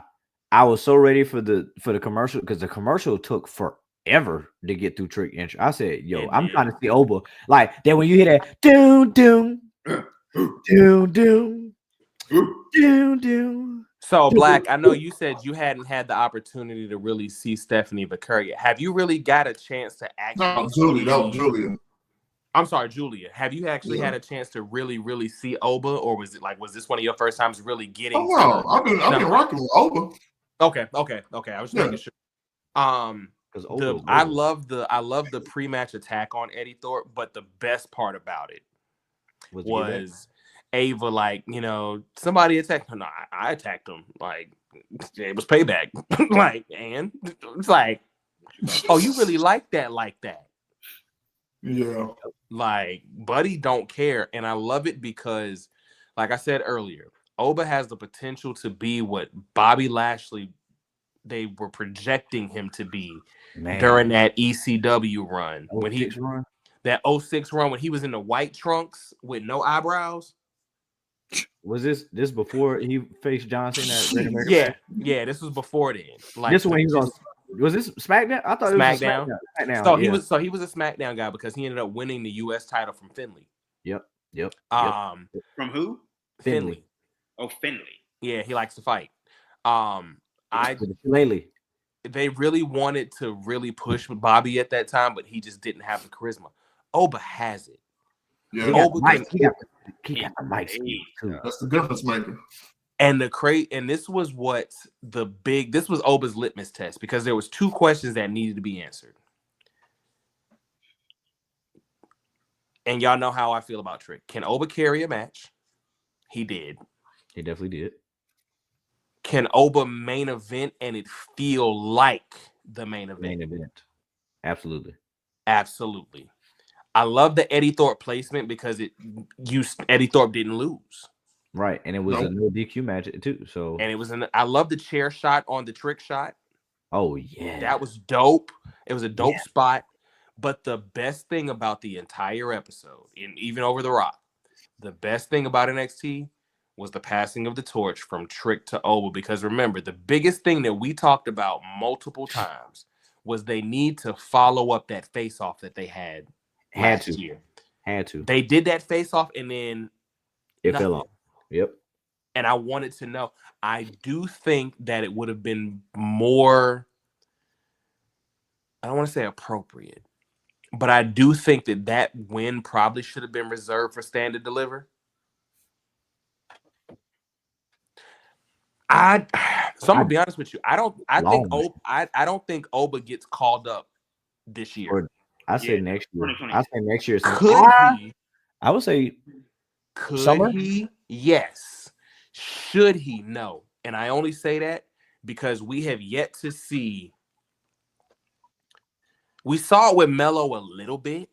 I was so ready for the commercial because the commercial took forever to get through Trick intro. I said, "Yo, I'm trying to see Oba." Like then when you hear that, doom doom, doom doom, doom doom. So Black, I know you said you hadn't had the opportunity to really see Stephanie Baker yet. Have you really got a chance to actually? No, Julia. I'm sorry, Julia. Have you actually had a chance to really see Oba, or was this one of your first times really getting? Oh no, I've been rocking with Oba. Okay. I was just making sure. I love the pre-match attack on Eddie Thorpe, but the best part about it was Ava, like, somebody attacked him. No, I attacked him. Like, it was payback. Like, and it's like, oh, you really like that? Yeah. Like, Buddy don't care. And I love it because, like I said earlier, Oba has the potential to be what Bobby Lashley, they were projecting him to be during that ECW run. That 06 run when he was in the white trunks with no eyebrows. Was this before he faced Johnson at Red American? Yeah, this was before then. Like, this one he was on. Was this SmackDown? I thought SmackDown. It was SmackDown. So he was a SmackDown guy because he ended up winning the US title from Finley. Yep. From who? Finley. Oh, Finley. Yeah, he likes to fight. They really wanted to really push Bobby at that time, but he just didn't have the charisma. Oba has it. Yeah. He got the mic too. That's the difference maker. And this was Oba's litmus test because there was two questions that needed to be answered. And y'all know how I feel about Trick. Can Oba carry a match? He did. He definitely did. Can Oba main event and it feel like the main event? Absolutely. I love the Eddie Thorpe placement because Eddie Thorpe didn't lose. Right, and it was a no DQ match too. So, and I love the chair shot on the Trick shot. Oh yeah, that was dope. It was a dope spot. But the best thing about the entire episode, and even over the Rock, the best thing about NXT was the passing of the torch from Trick to Oba. Because remember, the biggest thing that we talked about multiple times was they need to follow up that face-off that they had last year. Had to. They did that face-off and then it fell off. Yep. And I wanted to know, I do think that it would have been more, I don't want to say appropriate, but I do think that win probably should have been reserved for Stand and Deliver. So I'm gonna be honest with you. I don't think Oba gets called up this year. I say next year. I say next year. Could he? I would say could he? Yes. Should he? No. And I only say that because we have yet to see. We saw it with Melo a little bit,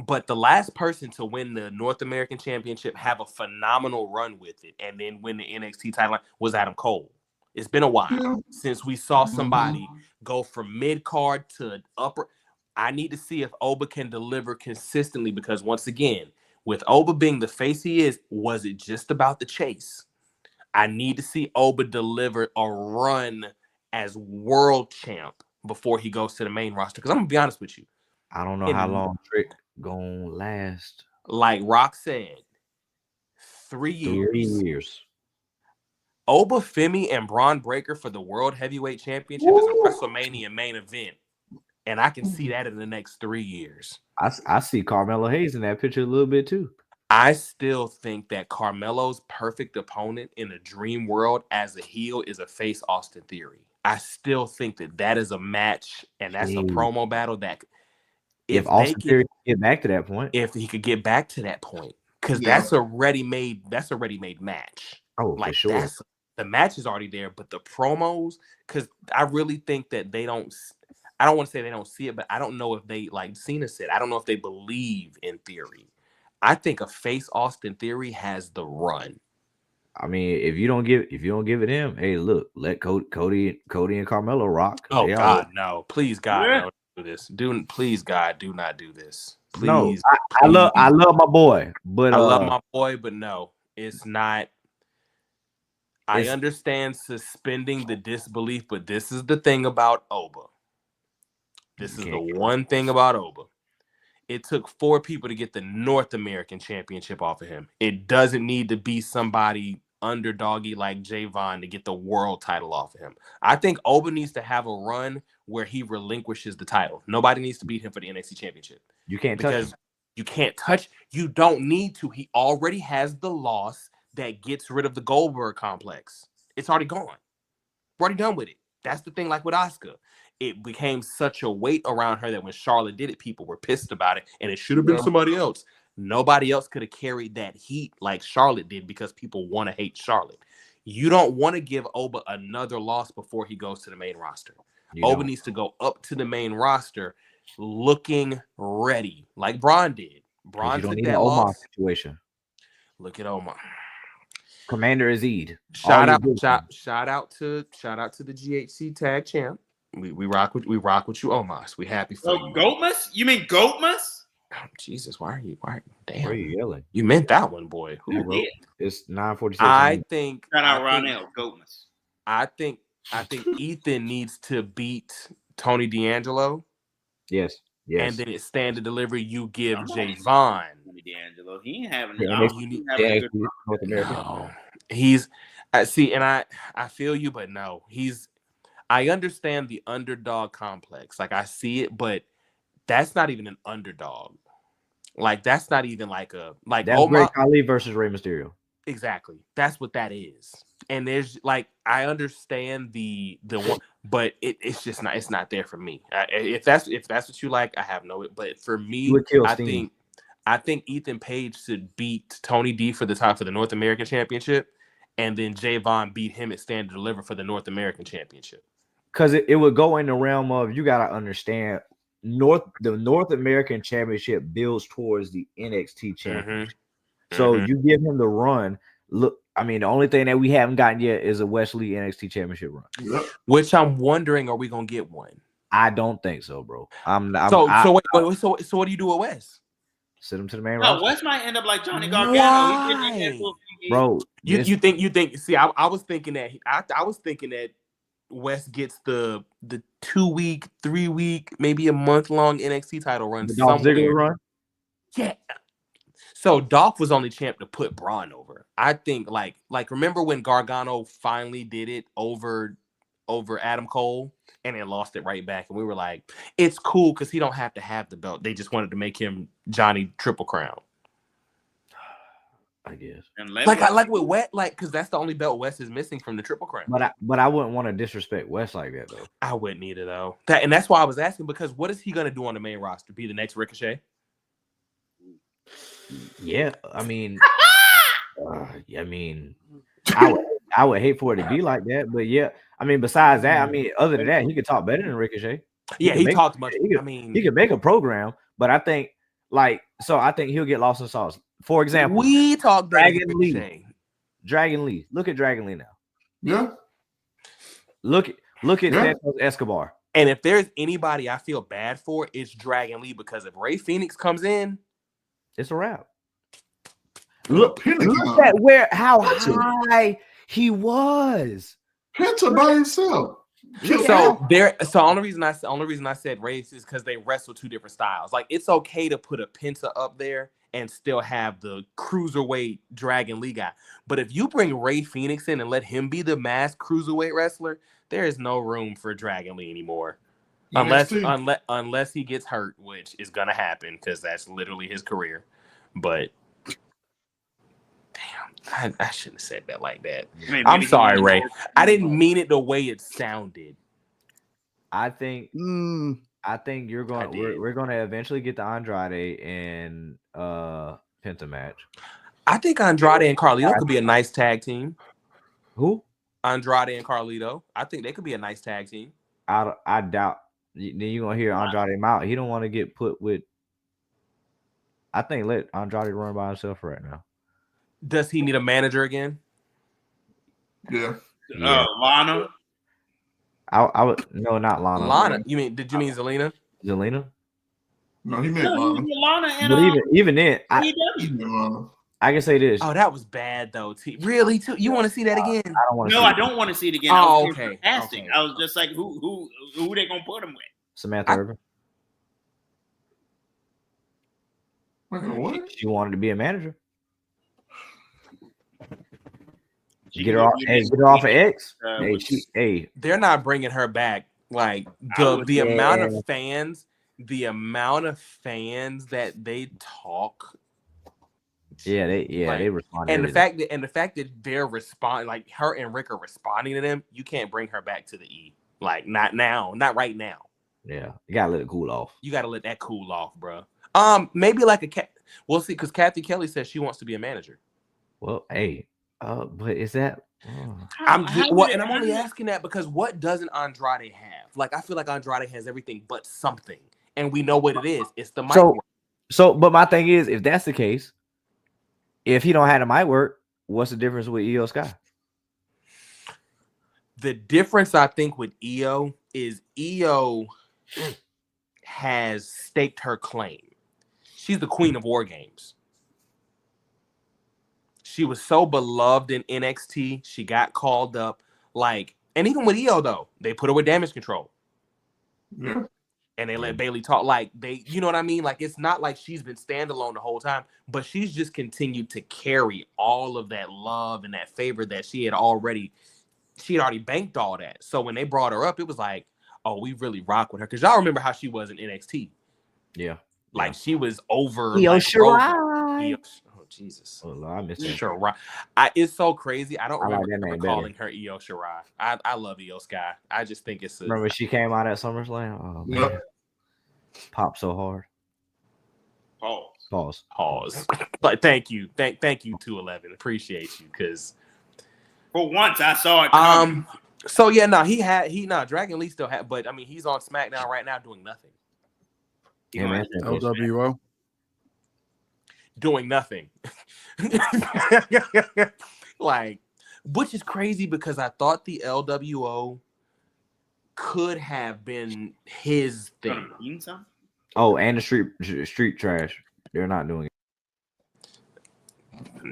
but the last person to win the North American Championship, have a phenomenal run with it, and then win the NXT title was Adam Cole. It's been a while since we saw somebody go from mid-card to upper. I need to see if Oba can deliver consistently because, once again, with Oba being the face he is, was it just about the chase? I need to see Oba deliver a run as world champ before he goes to the main roster. Because I'm going to be honest with you. I don't know how long Trick going to last. Like Rock said, 3 years. 3 years. Oba, Femi, and Braun Breaker for the World Heavyweight Championship is a WrestleMania main event. And I can see that in the next 3 years. I see Carmelo Hayes in that picture a little bit too. I still think that Carmelo's perfect opponent in a dream world as a heel is a face Austin Theory. I still think that is a match, and that's a promo battle that if Austin Theory could get back to that point, if he could get back to that point, because that's a ready-made match. Oh, like, for sure. The match is already there, but the promos, because I really think that they don't. I don't want to say they don't see it, but I don't know if they, like Cena said, I don't know if they believe in Theory. I think a face Austin Theory has the run. I mean, if you don't give it him, hey, look, let Cody and Carmelo rock. Oh God, no! Please, God, no, do this. Please, God, do not do this. Please, no, I love my boy, but I love my boy, but no, it's not. I understand suspending the disbelief, but this is the thing about Oba. This is the one thing about Oba. It took 4 people to get the North American Championship off of him. It doesn't need to be somebody underdoggy like Javon to get the world title off of him. I think Oba needs to have a run where he relinquishes the title. Nobody needs to beat him for the NXT Championship. You can't touch him. You can't touch. You don't need to. He already has the loss that gets rid of the Goldberg complex. It's already gone. We're already done with it. That's the thing, like with Asuka. It became such a weight around her that when Charlotte did it, people were pissed about it, and it should have been somebody else. Nobody else could have carried that heat like Charlotte did because people want to hate Charlotte. You don't want to give Oba another loss before he goes to the main roster. Oba needs to go up to the main roster looking ready, like Braun did. Braun took that loss. Situation. Look at Omar. Commander Azeed. Shout out to the GHC tag champ. We rock with you, Omos. We happy for you. Goatmas? You mean Goatmas? Oh, Jesus, why? Damn. Why are you yelling? You meant that one, boy. Who wrote? It's 9:46. I think. Shout out Ronell, Goatmas. I think Ethan needs to beat Tony D'Angelo. Yes. And then it's stand to deliver. You give Javon. Tony D'Angelo. He ain't having North America. No. He's see, and I feel you, but no, I understand the underdog complex. Like, I see it, but that's not even an underdog. Like, that's not even like that's Great Khali versus Rey Mysterio. Exactly. That's what that is. And there's like, I understand the one, but it's just not. It's not there for me. If that's what you like, I have no. But for me, I think Ethan Page should beat Tony D for the North American Championship, and then Javon beat him at Stand to Deliver for the North American Championship. Because it would go in the realm of, you got to understand, the North American Championship builds towards the NXT Championship. So you give him the run. Look, I mean, the only thing that we haven't gotten yet is a Wesley NXT Championship run. Yep. Which I'm wondering, are we gonna get one? I don't think so, bro. So what do you do with Wes? Send him to the main roster. Wes might end up like Johnny Gargano. Bro, you think? See, I was thinking that I was thinking that Wes gets the 2-week, 3-week, maybe a month-long NXT title run. The Dolph Ziggler run? Yeah. So Dolph was only champ to put Braun over. I think like remember when Gargano finally did it over Adam Cole and then lost it right back, and we were like, it's cool because he don't have to have the belt. They just wanted to make him Johnny Triple Crown. I guess. I like with Wes, like, because that's the only belt Wes is missing from the Triple Crown. But I wouldn't want to disrespect Wes like that though. I wouldn't either though. And that's why I was asking, because what is he gonna do on the main roster? Be the next Ricochet? Yeah, I mean, I would hate for it to be like that, but yeah, I mean, besides that, I mean, other than that, he could talk better than Ricochet. He talks much. He could make a program, but I think he'll get lost in sauce. For example, we talk Dragon Lee. Dragon Lee. Look at Dragon Lee now. Yeah. Look at Santos Escobar. And if there's anybody I feel bad for, it's Dragon Lee, because if Rey Fenix comes in, it's a wrap. Look at how high he was. Penta by himself. So the only reason I said race is because they wrestle two different styles. Like, it's okay to put a Penta up there and still have the cruiserweight Dragon Lee guy. But if you bring Rey Fenix in and let him be the masked cruiserweight wrestler, there is no room for Dragon Lee anymore. Unless he gets hurt, which is gonna happen because that's literally his career. But I shouldn't have said that like that. I mean, I'm maybe sorry, he- Ray. I didn't mean it the way it sounded. I think you're going. I did. We're going to eventually get the Andrade and Penta match. I think Andrade and Carlito could be a nice tag team. Who? Andrade and Carlito. I think they could be a nice tag team. I doubt. Then you're gonna hear Andrade out. He don't want to get put with. I think let Andrade run by himself right now. Does he need a manager again? Yeah. Lana. I would no, not Lana. Lana. Did you mean Zelina? Zelina? No, he meant No, Lana. Lana and But even then, He meant Lana. I can say this. Oh, that was bad though. Really? Too? You want to see that again? I don't want to. No, I don't want to see it again. Oh, I was okay. Casting. Okay. I was just like, who they gonna put him with? Samantha Irvin. Wait, what? She wanted to be a manager. Get her off of X. They're not bringing her back. Like the amount of fans that they talk. Yeah, they responded. And the fact that they're responding, like her and Rick are responding to them, you can't bring her back to the E. Like not now, not right now. Yeah, you gotta let it cool off. You gotta let that cool off, bro. Maybe like a cat. We'll see, because Kathy Kelly says she wants to be a manager. Well, but is that? I'm only asking that because what doesn't Andrade have? Like, I feel like Andrade has everything but something, and we know what it is. It's the mic work. So, but my thing is, if that's the case, if he don't have the mic work, what's the difference with Io Sky? The difference, I think, with Io is Io has staked her claim. She's the queen of War Games. She was so beloved in NXT. She got called up. And even with Io, though, they put her with Damage Control. Yeah. And they let Bailey talk. You know what I mean? Like, it's not like she's been standalone the whole time, but she's just continued to carry all of that love and that favor that she had already banked all that. So when they brought her up, it was like, oh, we really rock with her. Because y'all remember how she was in NXT. Yeah. She was over. Io Shirai. Oh, Jesus. Oh, Lord, I missed that. Shirai. It's so crazy. I don't remember that name calling her Io Shirai. I love Io Sky. I just think it's remember she came out at SummerSlam? Oh, man. Yep. Popped so hard. Pause. But thank you. Thank you, 211. Appreciate you, because For once, I saw it coming. So yeah, Dragon Lee still had, but I mean, he's on SmackDown right now doing nothing. Yeah, man. LWO. Doing nothing. Which is crazy because I thought the LWO could have been his thing. Oh, and the street trash. They're not doing it.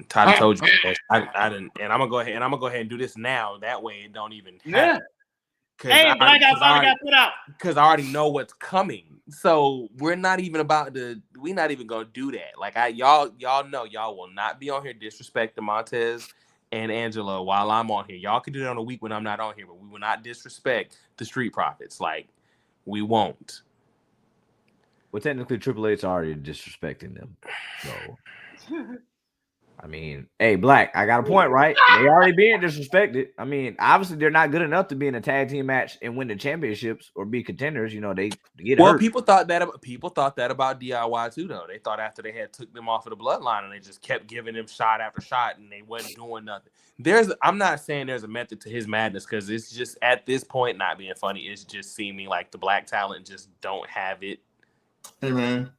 Todd told you that. I didn't, and I'm gonna go ahead and do this now. That way it don't even happen. Hey, Black Guy finally got put out. Because I already know what's coming. So we're not even gonna do that. Like y'all know y'all will not be on here disrespecting Montez and Angela while I'm on here. Y'all can do that on a week when I'm not on here, but we will not disrespect the Street Profits. Like, we won't. Well, technically, Triple H's already disrespecting them. So, I mean, hey, Black, I got a point, right? They already being disrespected. I mean, obviously, they're not good enough to be in a tag team match and win the championships or be contenders. You know, they get hurt. People thought that about DIY too, though. They thought after they had took them off of the bloodline and they just kept giving them shot after shot and they wasn't doing nothing. I'm not saying there's a method to his madness, because it's just at this point not being funny. It's just seeming like the black talent just don't have it. Hey man,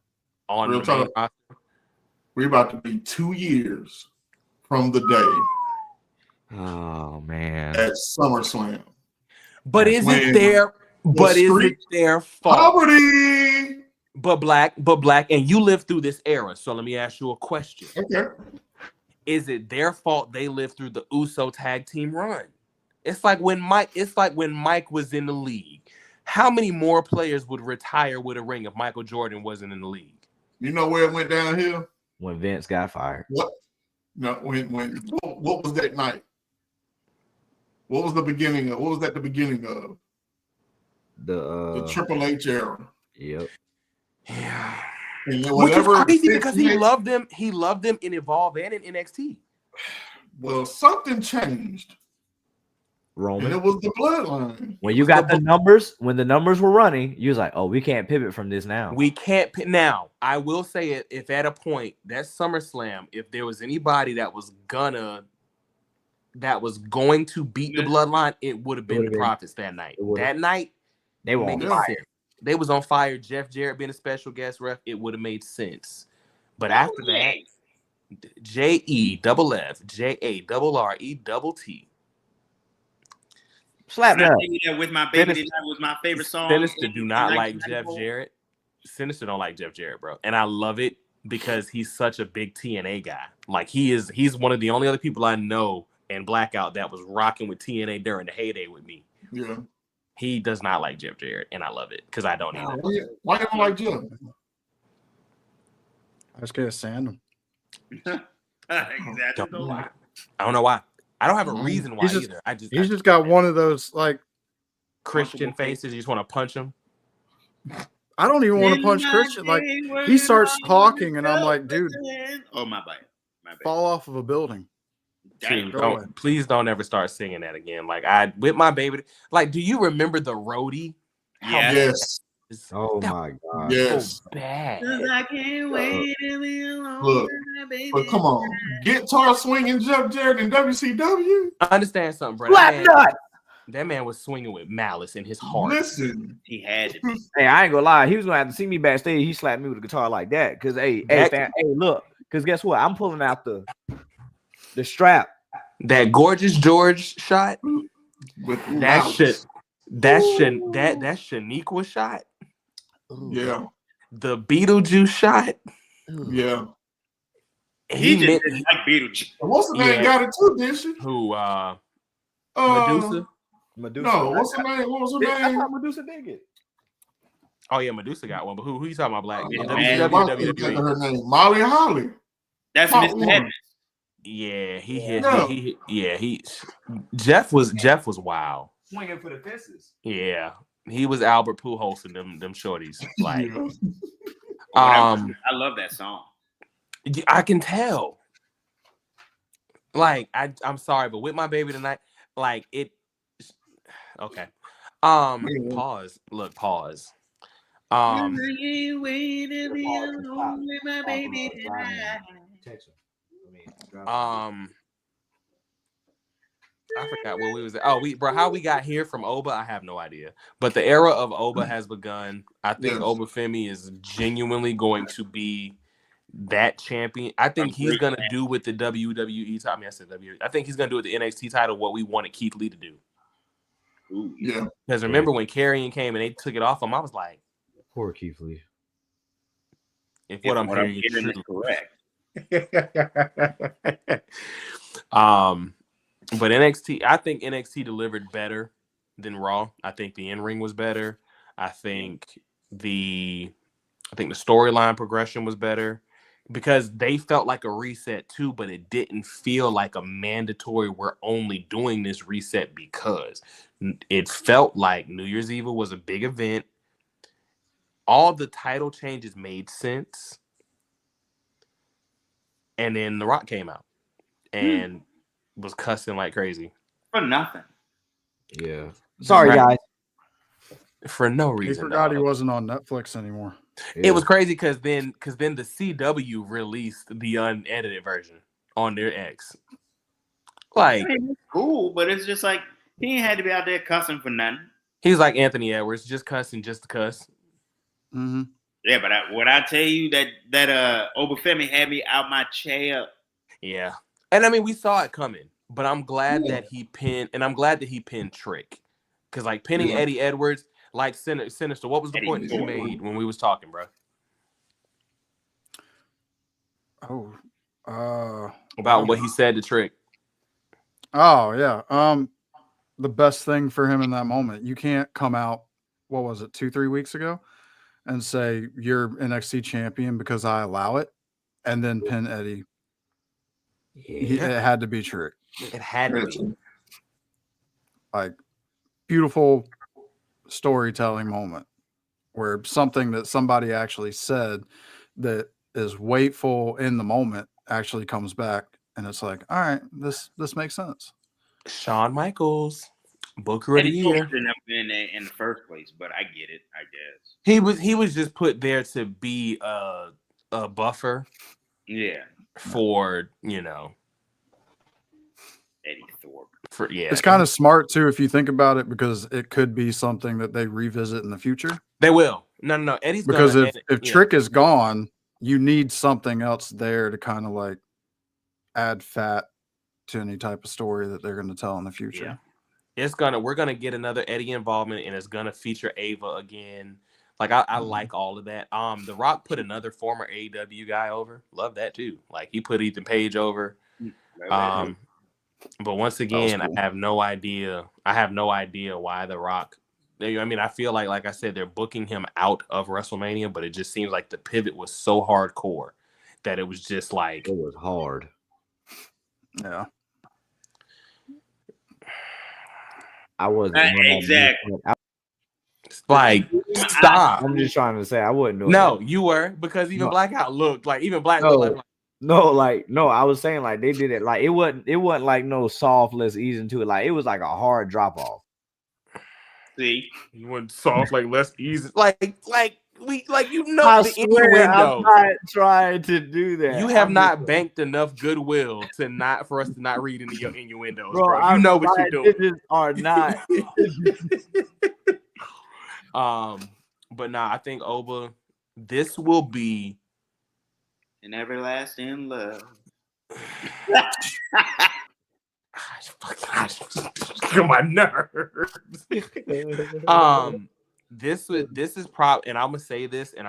on real talk. We're about to be 2 years from the day. Oh man! At SummerSlam. But is it their fault? Poverty. But black, and you lived through this era. So let me ask you a question. Okay. Is it their fault they lived through the Uso tag team run? It's like when Mike was in the league. How many more players would retire with a ring if Michael Jordan wasn't in the league? You know where it went downhill? When Vince got fired. What? No, what was that night? What was the beginning of? What was that the beginning of? The Triple H era. Yep. Yeah. And which is crazy because he loved them in Evolve and in NXT. Well, something changed. And Roman. it was the bloodline. When you got the numbers, when the numbers were running, you was like, "Oh, we can't pivot from this now." We can't now. I will say it. If at a point that SummerSlam, if there was anybody that was going to beat the bloodline, it would have been the Profits that night. That night, they were on fire. They was on fire. Jeff Jarrett being a special guest ref, it would have made sense. But after that, JEFFJARRETT. Slap that. With my baby tonight was my favorite song. Sinister do not like Jeff Jarrett. Sinister don't like Jeff Jarrett, bro. And I love it because he's such a big TNA guy. Like he's one of the only other people I know in Blackout that was rocking with TNA during the heyday with me. Yeah. He does not like Jeff Jarrett, and I love it because I don't either. Why you don't like Jeff? I just can't stand him. Exactly. I don't know why. I don't have a reason why either. He's just got one of those like Christian faces. You just want to punch him. I don't even want to punch Christian. Like he starts talking, and I'm like, dude, oh my bad. Fall off of a building. Please don't ever start singing that again. Like with my baby. Like, do you remember the roadie? Yes. Oh my God. Yes. So bad. I can't wait to be alone. Look, but come on, guitar swinging Jeff Jarrett in WCW. I understand something, bro. That man was swinging with malice in his heart. Listen, he had it. Hey, I ain't gonna lie. He was gonna have to see me backstage. He slapped me with a guitar like that. Cause hey, look. Cause guess what? I'm pulling out the strap. That gorgeous George shot. With that shit. That Shaniqua shot. Yeah. The Beetlejuice shot. Yeah. He didn't like Beetlejuice. What's the name? Got it too, didn't she? Who? Medusa. No, what's her name? What was her I name? thought Medusa did it. Oh yeah, Medusa got one. But who you talking about? Black? WWE. Her name Molly Holly. That's Mr. Hedges. Yeah, he hit. Jeff was wild. Swinging for the fences. Yeah, he was Albert Pujols and them shorties. Like, I love that song. I can tell. Like, I'm sorry, but with my baby tonight, like it. Okay. Pause. Look. Pause. I forgot where we was at. How we got here from Oba, I have no idea. But the era of Oba has begun. I think Oba Femi is genuinely going to be that champion. I think he's gonna do with the WWE title. I think he's gonna do with the NXT title what we wanted Keith Lee to do. Ooh, yeah. Because remember when Karrion came and they took it off him, I was like, poor Keith Lee. If what I'm hearing is correct. But NXT, I think NXT delivered better than Raw. I think the in-ring was better. I think the storyline progression was better because they felt like a reset too, but it didn't feel like a mandatory, we're only doing this reset because. It felt like New Year's Eve was a big event. All the title changes made sense. And then The Rock came out and was cussing like crazy. For nothing. Yeah. Sorry, guys. For no reason. He forgot he wasn't on Netflix anymore. Yeah. It was crazy because then the CW released the unedited version on their X. Like, it's cool, but it's just like he ain't had to be out there cussing for nothing. He's like Anthony Edwards, just cussing just to cuss. Mm-hmm. Yeah, but when I tell you that Obafemi had me out my chair. Yeah. And I mean, we saw it coming, but I'm glad that he pinned Trick. Because like pinning Eddie Edwards, like Sinister, what was the point that you made when we was talking, bro? About what he said to Trick. Oh, yeah. The best thing for him in that moment, you can't come out, what was it, 2-3 weeks ago, and say you're NXT champion because I allow it, and then pin Eddie. It had to be Trick. It had to be. Like, beautiful storytelling moment where something that somebody actually said that is weightful in the moment actually comes back and it's like, all right, this makes sense. Shawn Michaels, Booker of the Year. Shouldn't have been there in the first place, but I get it. I guess He was just put there to be a buffer. Yeah, for Eddie Thorpe. It's kind of smart too if you think about it, because it could be something that they revisit in the future. They will. No. Eddie's because if Trick is gone, you need something else there to kind of like add fat to any type of story that they're going to tell in the future. Yeah. We're gonna get another Eddie involvement, and it's gonna feature Ava again. Like I like all of that. The Rock put another former AEW guy over. Love that too. Like he put Ethan Page over. But once again, cool. I have no idea why The Rock. I mean, I feel like I said, they're booking him out of WrestleMania, but it just seems like the pivot was so hardcore that it was just like it was hard. Yeah. I wasn't exactly. Like, stop. I'm just trying to say I wouldn't do it. No, you were, because even Blackout looked like looked like. No, I was saying like they did it like it wasn't like no soft, less easy into it. Like it was like a hard drop off. See, you went soft, like less easy, like the innuendo. I'm not trying to do that. You have not banked enough goodwill for us to not read into your innuendos, bro. You know what you're doing. Are not. But I think Oba, this will be an everlasting love. Fucking my nerves. This is probably, and I'm gonna say this, and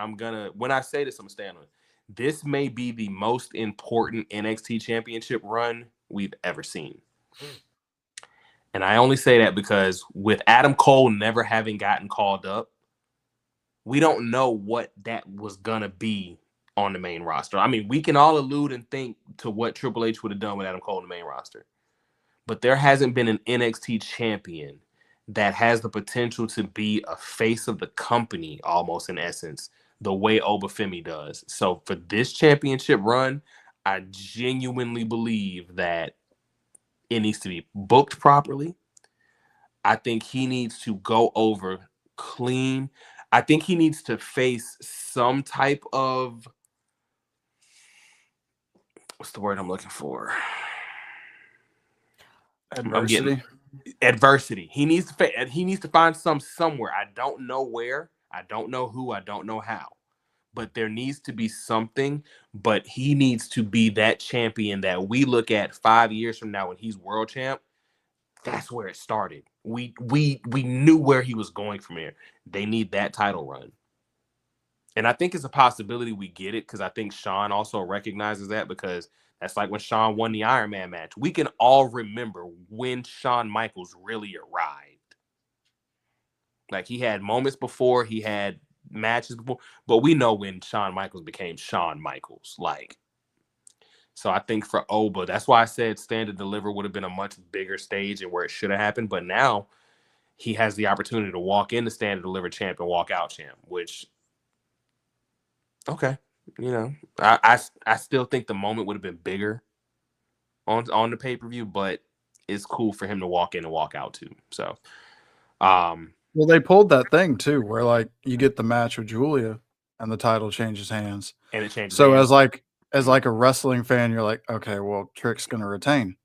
when I say this, I'm gonna stand on it. This may be the most important NXT championship run we've ever seen. And I only say that because with Adam Cole never having gotten called up, we don't know what that was gonna be on the main roster. I mean, we can all allude and think to what Triple H would have done with Adam Cole on the main roster. But there hasn't been an NXT champion that has the potential to be a face of the company, almost in essence, the way Oba Femi does. So for this championship run, I genuinely believe that it needs to be booked properly. I think he needs to go over clean. I think he needs to face some type of, what's the word I'm looking for? Adversity. He needs to find somewhere. I don't know where. I don't know who. I don't know how. But there needs to be something. But he needs to be that champion that we look at 5 years from now when he's world champ. That's where it started. We knew where he was going from here. They need that title run. And I think it's a possibility we get it, because I think Shawn also recognizes that, because that's like when Shawn won the Iron Man match. We can all remember when Shawn Michaels really arrived. Like, he had moments before, he had matches before, but we know when Shawn Michaels became Shawn Michaels. Like, so I think for Oba, that's why I said Stand and Deliver would have been a much bigger stage and where it should have happened. But now he has the opportunity to walk in the Stand and Deliver champ and walk out champ, which, okay. I still think the moment would have been bigger on the pay-per-view, but it's cool for him to walk in and walk out too. So, well, they pulled that thing too, where like you get the match with Julia and the title changes hands, and it changes. So hands. as a wrestling fan, you're like, okay, well, Trick's gonna retain,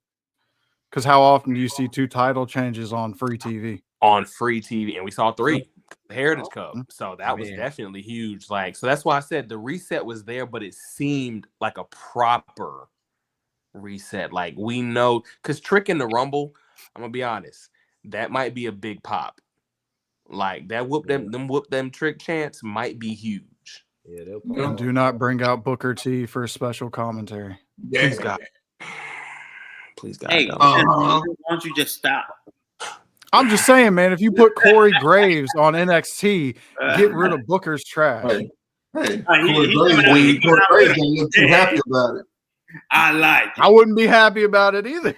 because how often do you see 2 title changes on free TV? On free TV, and we saw 3. The Heritage Cup. So that was definitely huge. Like, so that's why I said the reset was there, but it seemed like a proper reset. Like, we know, because Trick in the Rumble, I'm gonna be honest, that might be a big pop. Like, that whoop them Trick chants might be huge. Yeah, and do not bring out Booker T for special commentary. Yeah. Please God. Hey, why don't you just stop? I'm just saying, man, if you put Corey Graves on NXT, get rid of Booker's trash. Hey, Corey Graves don't look too happy about it. I wouldn't be happy about it either.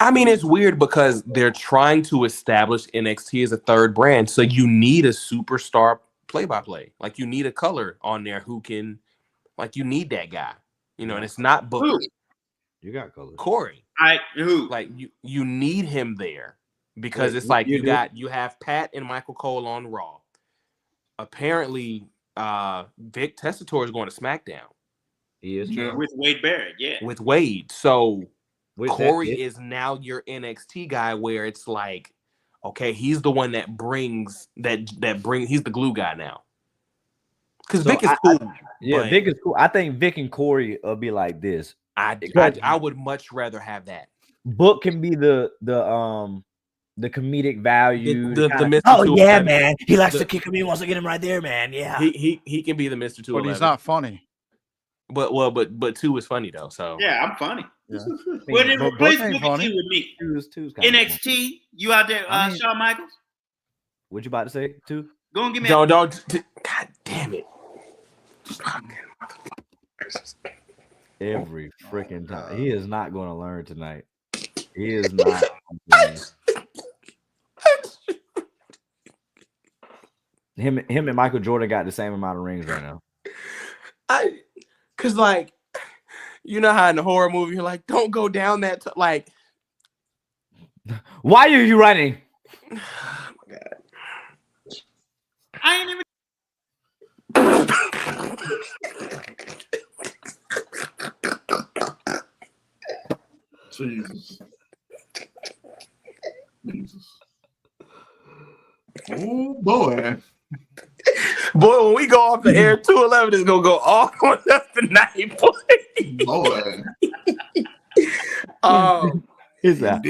I mean, it's weird because they're trying to establish NXT as a third brand. So you need a superstar play-by-play. Like, you need a color on there who can, like, you need that guy. You know, and it's not Booker. Who? You got colors. Corey. Who? Like you need him there because Wait, it's like you do? you have Pat and Michael Cole on Raw. Apparently, Vic Tessitore is going to SmackDown. He is With Wade Barrett, yeah. With Wade. So With Corey that, is now your NXT guy where it's like, okay, he's the one that brings he's the glue guy now. Because So Vic is cool. yeah, Vic is cool. I think Vic and Corey will be like this. I would much rather have that. Book can be the comedic value. The Mr. Oh 211. yeah, man. He likes to kick him. He wants to get him right there, man. Yeah. He can be the Mr. 211. But he's not funny. But 2 is funny though. So Yeah, I'm funny. Yeah. Well, then But replace Book ain't Booker funny. T with me. Two's kinda funny. NXT, you out there, I mean- Shawn Michaels? What you about to say? Two? Go and give me don't God damn it. Every freaking time. He is not going to learn tonight. He is not. Him and Michael Jordan got the same amount of rings right now. Cause like, you know how in the horror movie you're like, don't go down that like. Why are you running? Oh my God. I ain't even. Jesus. Oh boy. Boy, when we go off the air, 211 is gonna go all on up the night, boy. Boy. He's like,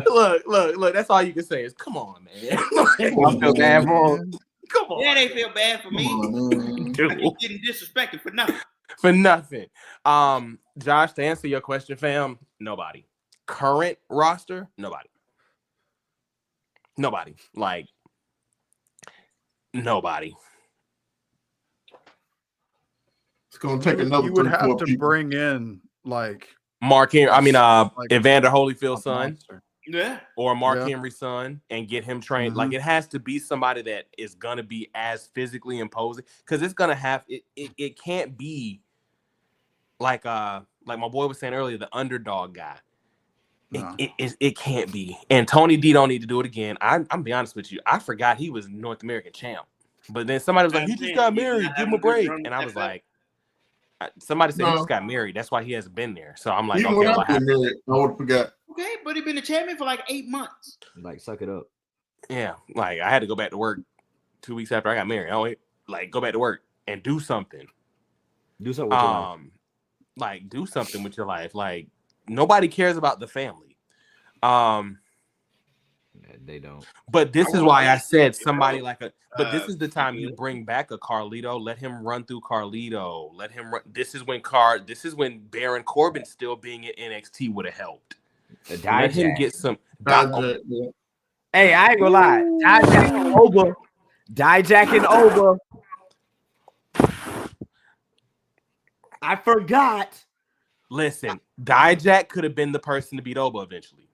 Look, that's all you can say is come on, man. I feel bad for him. Come on. Yeah, they feel bad for me. Come on, man. I keep getting disrespected for nothing. For nothing. Josh, to answer your question, fam, nobody. Current roster, nobody. Like nobody. It's gonna take another You would 3 4 have to people. bring in like Evander Holyfield's son monster. Yeah. or Mark Yeah. Henry's son and get him trained. Mhm. Like it has to be somebody that is gonna be as physically imposing because it's gonna have it can't be like my boy was saying earlier, the underdog guy. No. It can't be. And Tony D don't need to do it again. I'm be honest with you. I forgot he was North American champ. But then somebody was like, he just got married. Give him a break. And I was like, somebody said he just got married. That's why he hasn't been there. So I'm like, Even okay, when I what been happened? married, I would have forgot. Okay, but he been a champion for like 8 months. Like, suck it up. Yeah, like I had to go back to work 2 weeks after I got married. Go back to work and do something. Do something with your life. Like do something with your life. Like nobody cares about the family. They don't. But this is why I said somebody like but this is the time you bring back a Carlito, let him run through Carlito, let him run. This is when Baron Corbin still being at NXT would have helped. Let him get some. Hey, I ain't gonna lie. Dijacking over. I forgot. Listen, Dijak could have been the person to beat Oba eventually.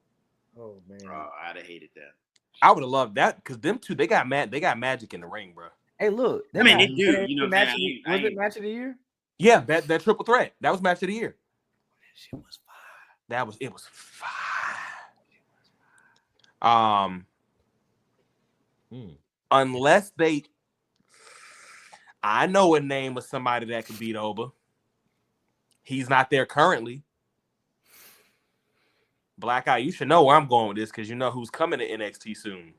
Oh man, I'd have hated that. I would have loved that because them two they got magic in the ring, bro. hey, look. I mean, they do. You know, match man, was it match of the year? Yeah, that triple threat. That was match of the year. Shit was fire. It was fire. Unless I know a name of somebody that could beat Oba. He's not there currently. Black Eye, you should know where I'm going with this because you know who's coming to NXT soon.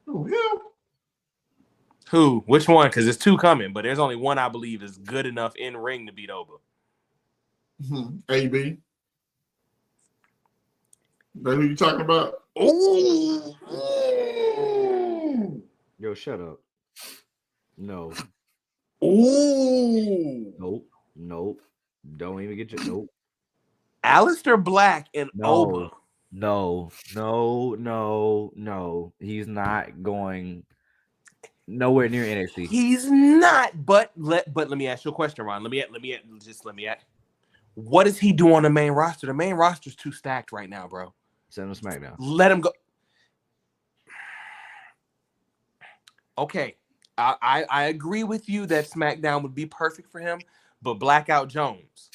Oh, yeah. Who? Which one? Because there's two coming, but there's only one I believe is good enough in ring to beat Oba. AB. That who you talking about? Ooh. Yo, shut up. No. Ooh. Nope. Don't even get your nope. Aleister Black and No. Oba. No. He's not going nowhere near NXT. He's not. But let me ask you a question, Ron. Let me ask. What does he do on the main roster? The main roster's too stacked right now, bro. Send him SmackDown. Let him go. Okay. I agree with you that SmackDown would be perfect for him, but Blackout Jones.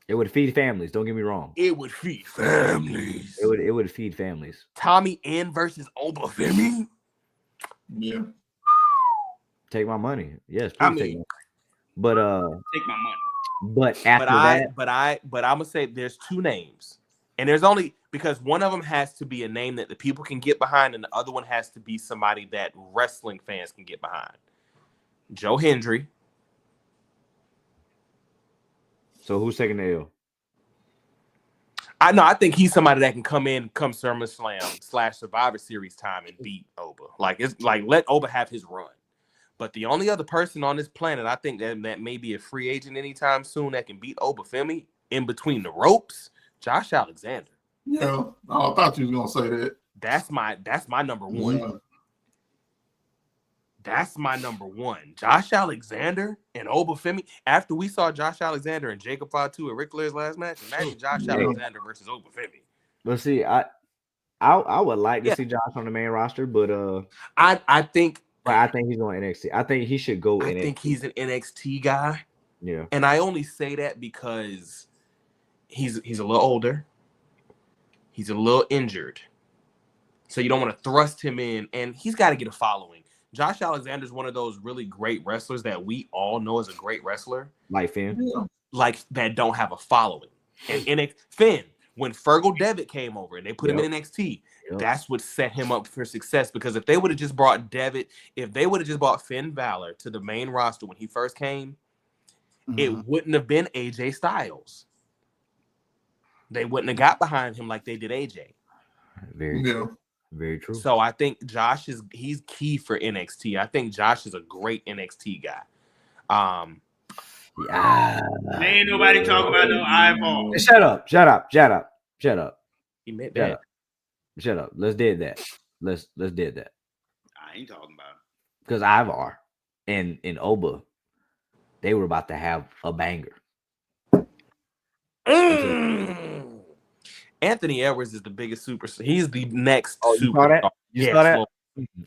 It would feed families. Don't get me wrong. It would feed families. It would feed families. Tommy N versus Oba Femi. Yeah. Take my money. Yes, please I take mean, my money. But Take my money. but after that, but I'm gonna say there's two names, and there's only because one of them has to be a name that the people can get behind, and the other one has to be somebody that wrestling fans can get behind. Joe Hendry. so who's taking the L? I think he's somebody that can come in, come SummerSlam / Survivor Series time and beat Oba. It's like let Oba have his run. But the only other person on this planet I think that may be a free agent anytime soon that can beat Oba Femi in between the ropes, Josh Alexander. Yeah. I thought you was gonna say that. That's my number one. Yeah. That's my number one. Josh Alexander and Oba Femi. After we saw Josh Alexander and Jacob Fatu at Ric Flair's last match, imagine Josh Alexander versus Oba Femi. Let's see. I would like to see Josh on the main roster, but I think he's going NXT. I think he should go. I think he's an NXT guy. Yeah, and I only say that because he's a little older. He's a little injured, so you don't want to thrust him in, and he's got to get a following. Josh Alexander is one of those really great wrestlers that we all know is a great wrestler, like Finn, like that don't have a following. And Finn, when Fergal Devitt came over and they put him in NXT, that's what set him up for success. Because if they would have just brought Devitt, if they would have just brought Finn Balor to the main roster when he first came, it wouldn't have been AJ Styles. They wouldn't have got behind him like they did AJ. Very true. So I think Josh he's key for NXT. I think Josh is a great NXT guy. Ain't nobody talking about no eyeball. Shut up. He meant that. Shut up. Let's did that. Let's did that. I ain't talking about it. Because Ivar and Oba, they were about to have a banger. Anthony Edwards is the biggest superstar. He's the next superstar. Saw that? You saw that?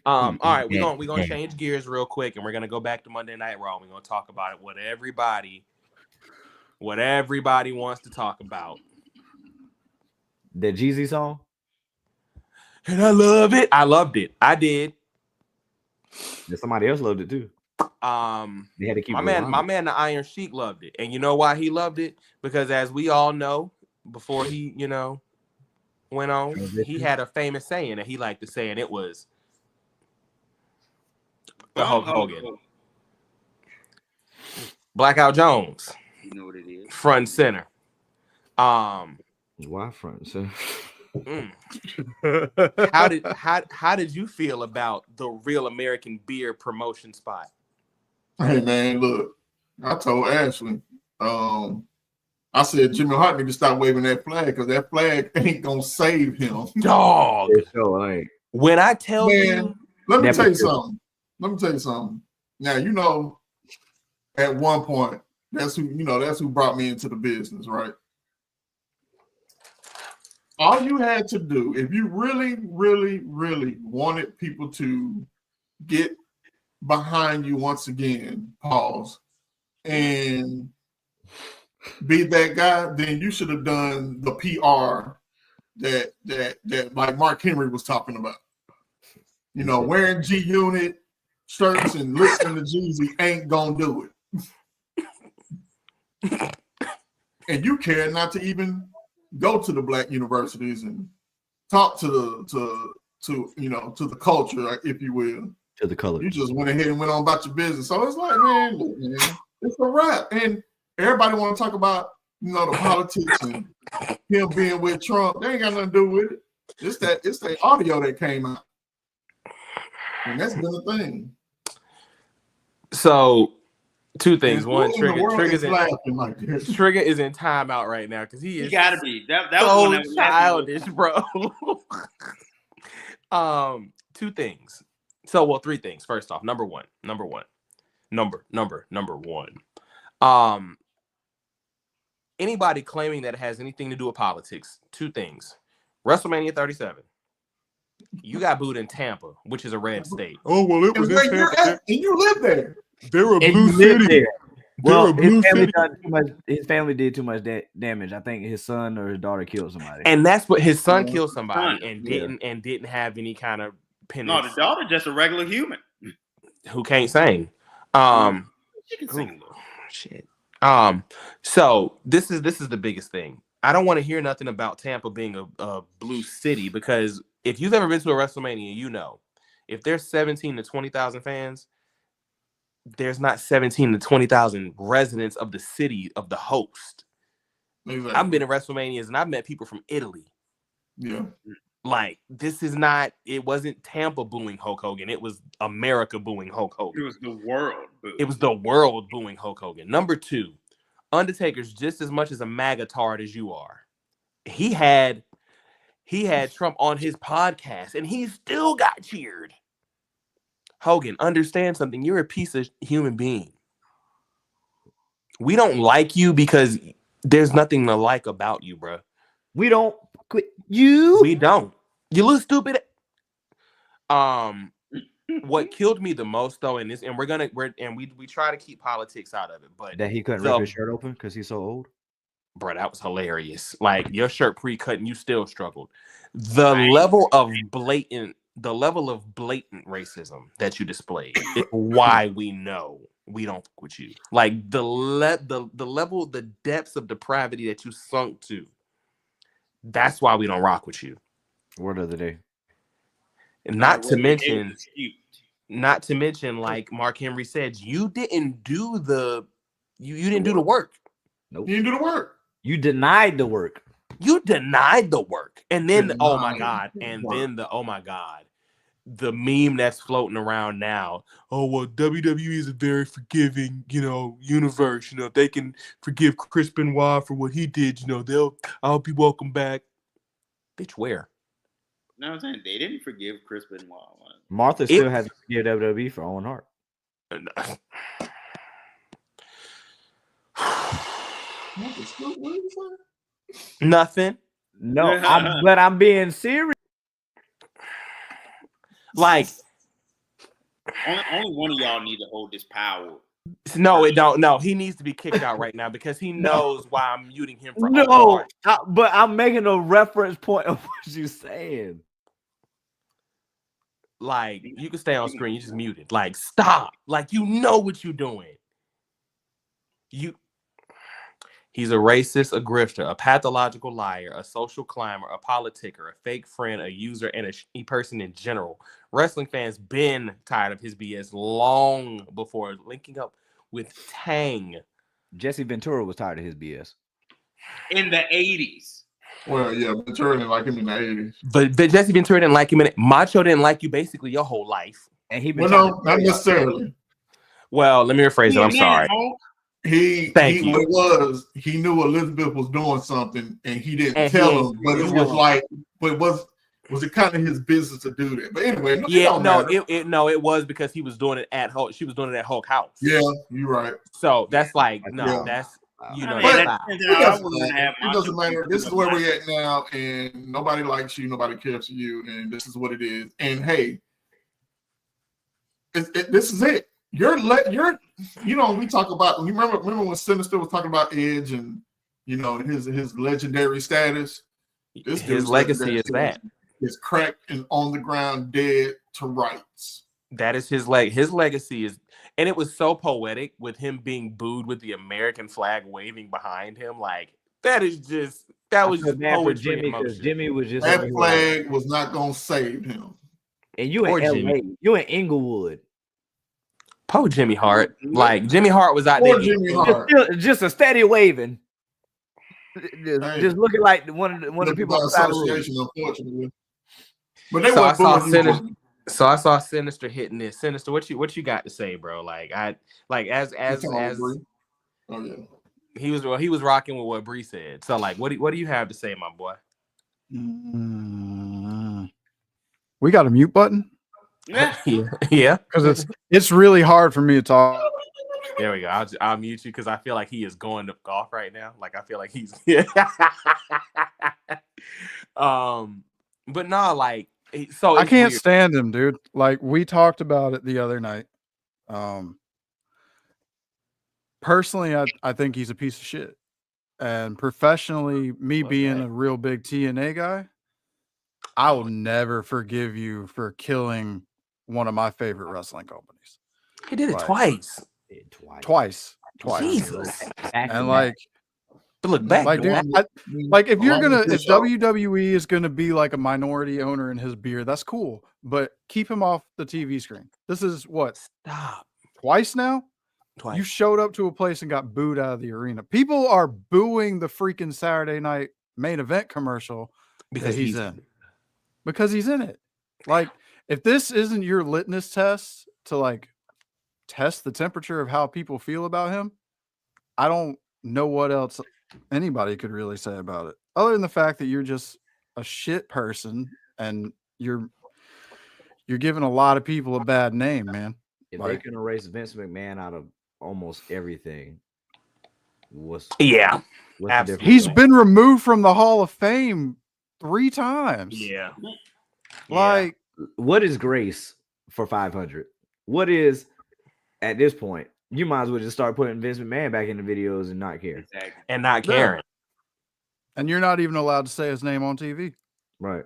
All right, we're gonna change gears real quick, and we're gonna go back to Monday Night Raw. We're gonna talk about it. What everybody wants to talk about. The Jeezy song. And I love it. I loved it. I did. And somebody else loved it too. They had to keep my man, the Iron Sheik loved it, and you know why he loved it? Because as we all know, before he, went on, he had a famous saying that he liked to say, and it was the Hulk Hogan. Blackout Jones. You know what it is. Front and center. Why front and center? How did you feel about the Real American Beer promotion spot? Hey man, look, I told Ashley, I said Jimmy Hart need to stop waving that flag because that flag ain't gonna save him. Dog. When I tell you, let me tell you something. Now at one point, that's who brought me into the business, right? All you had to do, if you really, really, really wanted people to get behind you once again, pause, and be that guy, then you should have done the PR that like Mark Henry was talking about. Wearing G Unit shirts and listening to Jeezy ain't gonna do it. And you care not to even go to the black universities and talk to the culture, if you will. To the color. You just went ahead and went on about your business. So it's like, man, look, man, it's a wrap. And everybody want to talk about, the politics and him being with Trump. They ain't got nothing to do with it. It's the audio that came out. And that's been the thing. So, two things. One, Trigger is in timeout right now because he gotta be. That so was childish, bro. Two things. So, three things. First off, number one. Anybody claiming that it has anything to do with politics, two things. WrestleMania 37. You got booed in Tampa, which is a red state. Oh well, it And was in where you're Tampa. at, and you live there. They're a And blue you live city. there. Well, They're a blue city. his family did too much damage. I think his son or his daughter killed somebody. And that's what his son Yeah. killed somebody and Yeah. didn't have any kind of No, penance. the daughter just a regular human. Who can't sing. She can sing a little. Shit. So this is the biggest thing. I don't want to hear nothing about Tampa being a blue city, because if you've ever been to a WrestleMania, you know, if there's 17 to 20,000 fans, there's not 17 to 20,000 residents of the city of the host. Exactly. I've been to WrestleManias and I've met people from Italy. Yeah. Like, this is not, it wasn't Tampa booing Hulk Hogan. It was America booing Hulk Hogan. It was the world. It was the world booing Hulk Hogan. Number 2, Undertaker's just as much as a MAGA tard as you are. He had Trump on his podcast and he still got cheered. Hogan, understand something. You're a piece of human being. We don't like you because there's nothing to like about you, bro. We don't quit you. We don't. You look stupid. What killed me the most though, and we try to keep politics out of it, but That he couldn't rip his shirt open because he's so old. Bro, that was hilarious. Like, your shirt pre-cut and you still struggled. The level of blatant racism that you displayed is why we know we don't fuck with you. Like, the level, the depths of depravity that you sunk to. That's why we don't rock with you. Word of the day. And not to mention, like Mark Henry said, you didn't do the work. Nope. You didn't do the work. You denied the work. You denied the work. And then Denied oh my God. the And work. then oh my God. The meme that's floating around now. Oh, well, WWE is a very forgiving, universe. If they can forgive Chris Benoit for what he did, I'll be welcome back. Bitch, where? No, I'm saying they didn't forgive Chris Benoit. Martha still has to forgive WWE for Owen Hart. What you say? Nothing. No, I'm being serious. Like, only one of y'all need to hold this power. no, it don't. No, he needs to be kicked out right now because he knows why I'm muting him for Owen No, Hart. but I'm making a reference point of what you're saying. Like, you can stay on screen, you just muted. Like, stop. Like, you know what you're doing. He's a racist, a grifter, a pathological liar, a social climber, a politicker, a fake friend, a user, and a shitty person in general. Wrestling fans been tired of his BS long before linking up with Tang. Jesse Ventura was tired of his BS. In the 80s. Well, yeah, Ventura didn't like him in the 80s. But Jesse Ventura didn't like him in it. Macho didn't like you basically your whole life. And he Well, no, not necessarily. Well, let me rephrase it. I'm sorry. He knew Elizabeth was doing something and he didn't tell him, but it was like, was it kind of his business to do that? But anyway, it was because he was doing it at Hulk. She was doing it at Hulk House. Yeah, you're right. So that's like that's it doesn't matter. This is where we're at now, and nobody likes you, nobody cares for you, and this is what it is. And hey, this is it. We talk about. You remember when Sinister was talking about Edge and his legendary status. His legacy is that is cracked and on the ground, dead to rights. That is his legacy is. And it was so poetic with him being booed with the American flag waving behind him. Like, that was just poetry. Jimmy was just that flag was not gonna save him. And you in LA, you in Inglewood. Poor Jimmy Hart. Like, Jimmy Hart was out there. Jimmy Hart. Just a steady waving. Just looking like one of the people outside the room. Unfortunately. But they weren't. So I saw Sinister hitting this. Sinister, what you got to say, bro? As he was rocking with what Bree said. So what do you have to say, my boy? We got a mute button. Yeah, because it's really hard for me to talk. There we go. I'll mute you because I feel like he is going off right now. Like, I feel like he's but no, like, So I it's can't weird. stand him, dude. Like we talked about it the other night. Personally, I think he's a piece of shit. And professionally, me being a real big TNA guy, I will never forgive you for killing one of my favorite wrestling companies. He did it Like, twice. Twice. Jesus. And like, But look back, like, dude, like if WWE is gonna be like a minority owner in his beer, that's cool. But keep him off the TV screen. This is what? Stop. Twice now? Twice. You showed up to a place and got booed out of the arena. People are booing the freaking Saturday night main event commercial because he's in. Because he's in it. Like, if this isn't your litmus test to like test the temperature of how people feel about him, I don't know what else anybody could really say about it. Other than the fact that you're just a shit person and you're giving a lot of people a bad name, man. If Like, they can erase Vince McMahon out of almost everything, what's absolutely. the difference? He's been removed from the Hall of Fame 3 times. Yeah. Like, what is grace for 500? What is at this point? You might as well just start putting Vince McMahon back in the videos and not care. Exactly. And not caring. and you're not even allowed to say his name on TV. Right.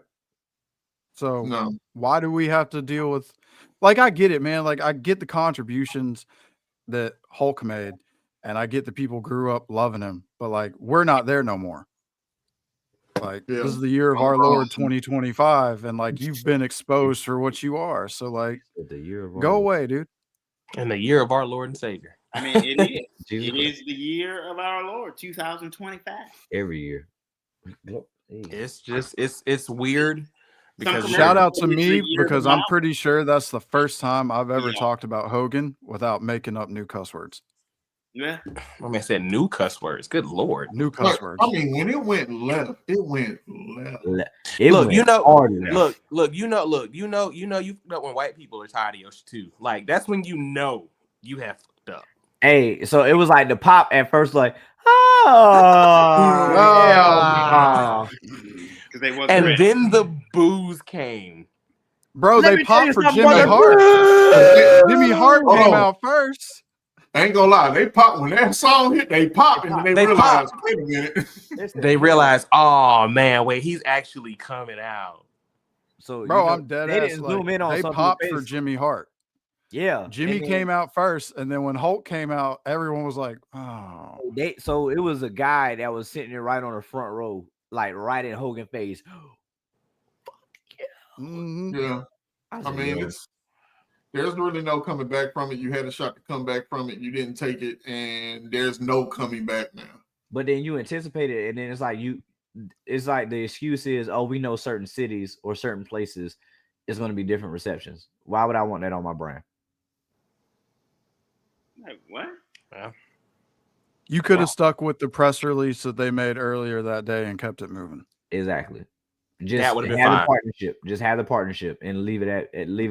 So why do we have to deal with, like, I get it, man. Like, I get the contributions that Hulk made, and I get that people grew up loving him, but like, we're not there no more. Like, this is the year of our Lord 2025, and like, you've been exposed for what you are. So like, The year of go away, dude. In the year of our Lord and Savior. I mean, it is. Jesus It is the year of our Lord, 2025. every year. It's just it's weird because Shout out to It's the me year because of I'm our- pretty sure that's the first time I've ever Yeah. talked about Hogan without making up new cuss words. Yeah. I mean, I said new cuss words. Good Lord. New cuss But, words. I mean, when it went left, it went left. It Look, went you know, hard enough. look, you know when white people are tired of your shit too. Like that's when you know you have fucked up. Hey, so it was like the pop at first, like, Oh. Because they wasn't And ready. then the booze came. Bro, Let they me tell you popped for something, Jimmy brother. Hart. Jimmy Hart came Oh. out first. I ain't gonna lie, they pop when that song hit, they pop, and then they They realize, pop. wait a minute. They realized, oh man, wait, he's actually coming out. So Bro, you know, I'm dead they ass. didn't Like, zoom in on they some popped people's for face. Jimmy Hart. Yeah, Jimmy and then came out first, and then when Hulk came out, everyone was like, "Oh, so it was a guy that was sitting there right on the front row, like right in Hogan's face. mhm." Yeah, I mean, there's really no coming back from it. You had a shot to come back from it, you didn't take it, and there's no coming back now. But then you anticipate it, and then it's like the excuse is, oh, we know certain cities or certain places is going to be different receptions. Why would I want that on my brand? Like, what? You could have stuck with the press release that they made earlier that day and kept it moving. Exactly. Just That would've been have fine. the partnership. Just have the partnership and leave it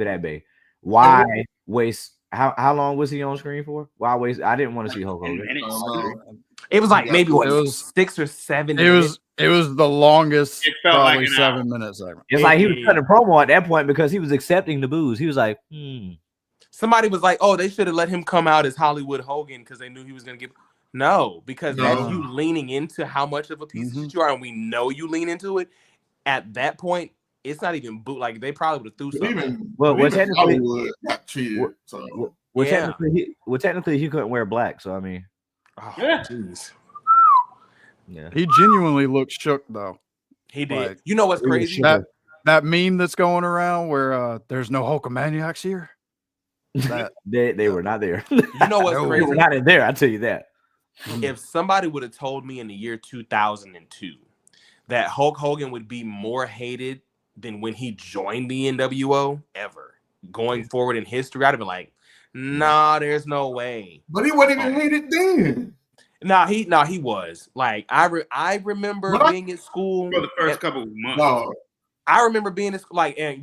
at bay. Why waste? How long was he on screen for? Why waste? I didn't want to see Hulk Hogan. It was like maybe what, It was 6 or 7 It minutes. was the longest, It felt like probably an hour. 7-minute segment. It's like he was cutting a promo at that point because he was accepting the booze. He was like, Somebody was like, oh, they should have let him come out as Hollywood Hogan because they knew he was going to get. No, because that's you leaning into how much of a piece of shit you are, and we know you lean into it. At that point, it's not even boot. Like they probably would have threw something. well, technically, Hollywood got cheated. So. technically, he couldn't wear black. So I mean, Oh, Yeah. jeez. yeah. He genuinely looked shook though. He did. Like, You know what's He was crazy? shook. That meme that's going around where there's no Hulkamaniacs here. That They were not there. You know what's No. They crazy? were not in there. I tell you that. If somebody would have told me in the year 2002 that Hulk Hogan would be more hated than when he joined the NWO ever going forward in history, I'd have been like, nah, there's no way. But he wasn't even hated then. He was. Like I remember being in school For the first couple of months. No. I remember being in school, like, and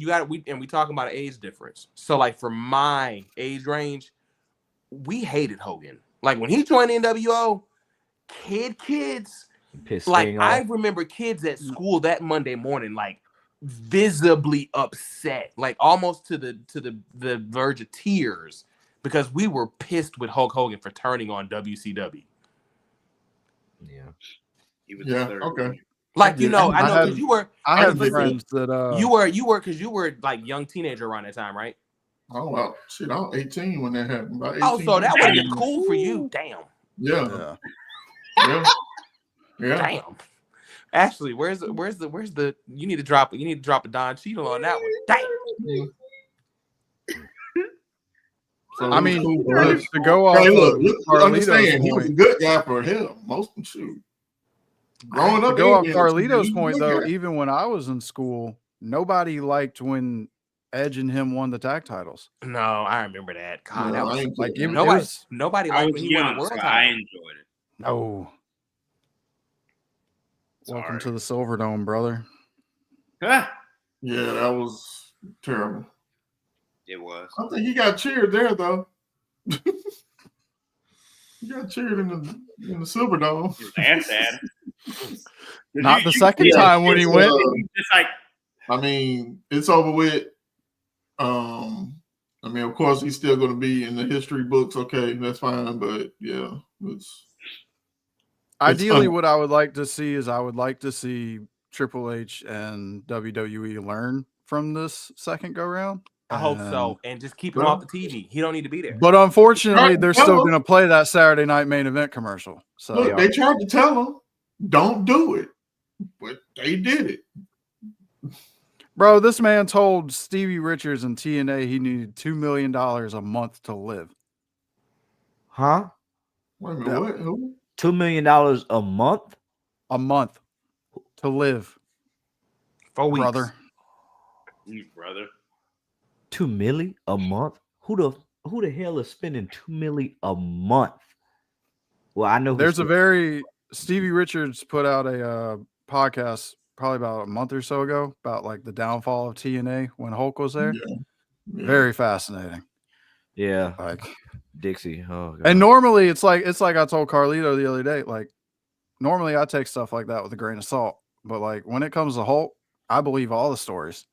we talking about an age difference. So like for my age range, we hated Hogan. Like when he joined the NWO, kids, Pissed like Sting I off. remember kids at school that Monday morning, like visibly upset, like almost to the verge of tears, because we were pissed with Hulk Hogan for turning on WCW. Yeah. He was Yeah, the third. okay. Like, you know, I know because you were. I had listen, friends that you were like young teenager around that time, right? Oh well, shit, I was 18 when that happened. About 18. Oh, so that would have been cool for you. Damn. Yeah. yeah. Yeah. Damn. Ashley, where's the you need to drop a Don Cheadle on that one. Damn. So I it was mean, cool for us. to go off Hey, look, Carlito's understand, he was a point, good guy for him. Most of them shoot. Growing to up, go off he was Carlito's a point good though, guy. even when I was in school, nobody liked when Edge and him won the tag titles. No, I remember that. God, Yeah, that I was ain't Like getting it, that. it was nobody I liked was when he won the young, world so I title. enjoyed it. no. Welcome Sorry. to the Silver Dome, brother. Huh? Yeah, that was terrible. It was. I think he got cheered there though. He got cheered in the Silver Dome. His ass at him. Not the second time when he went. It's like, I mean, it's over with. I mean, of course, he's still going to be in the history books. Okay, that's fine. But yeah, Ideally, what I would like to see is Triple H and WWE learn from this second go round. I hope so, and just keep him Well, off the TV. He don't need to be there. But unfortunately, they're still Hello. going to play that Saturday night main event commercial. So look, they tried to tell him, don't do it, but they did it. bro, this man told Stevie Richards and TNA he needed $2 million a month to live. Huh? Wait a minute, Yeah. what? Who? $2 million a month? A month to live, 4 weeks. brother. brother. $2 million a month? Who the hell is spending $2 million a month? Well, I know There's Stevie Richards put out a podcast probably about a month or so ago about like the downfall of TNA when Hulk was there. Yeah. Very fascinating. Yeah, Like Dixie. Oh, God. And normally it's like I told Carlito the other day, like normally I take stuff like that with a grain of salt, but like when it comes to Hulk, I believe all the stories.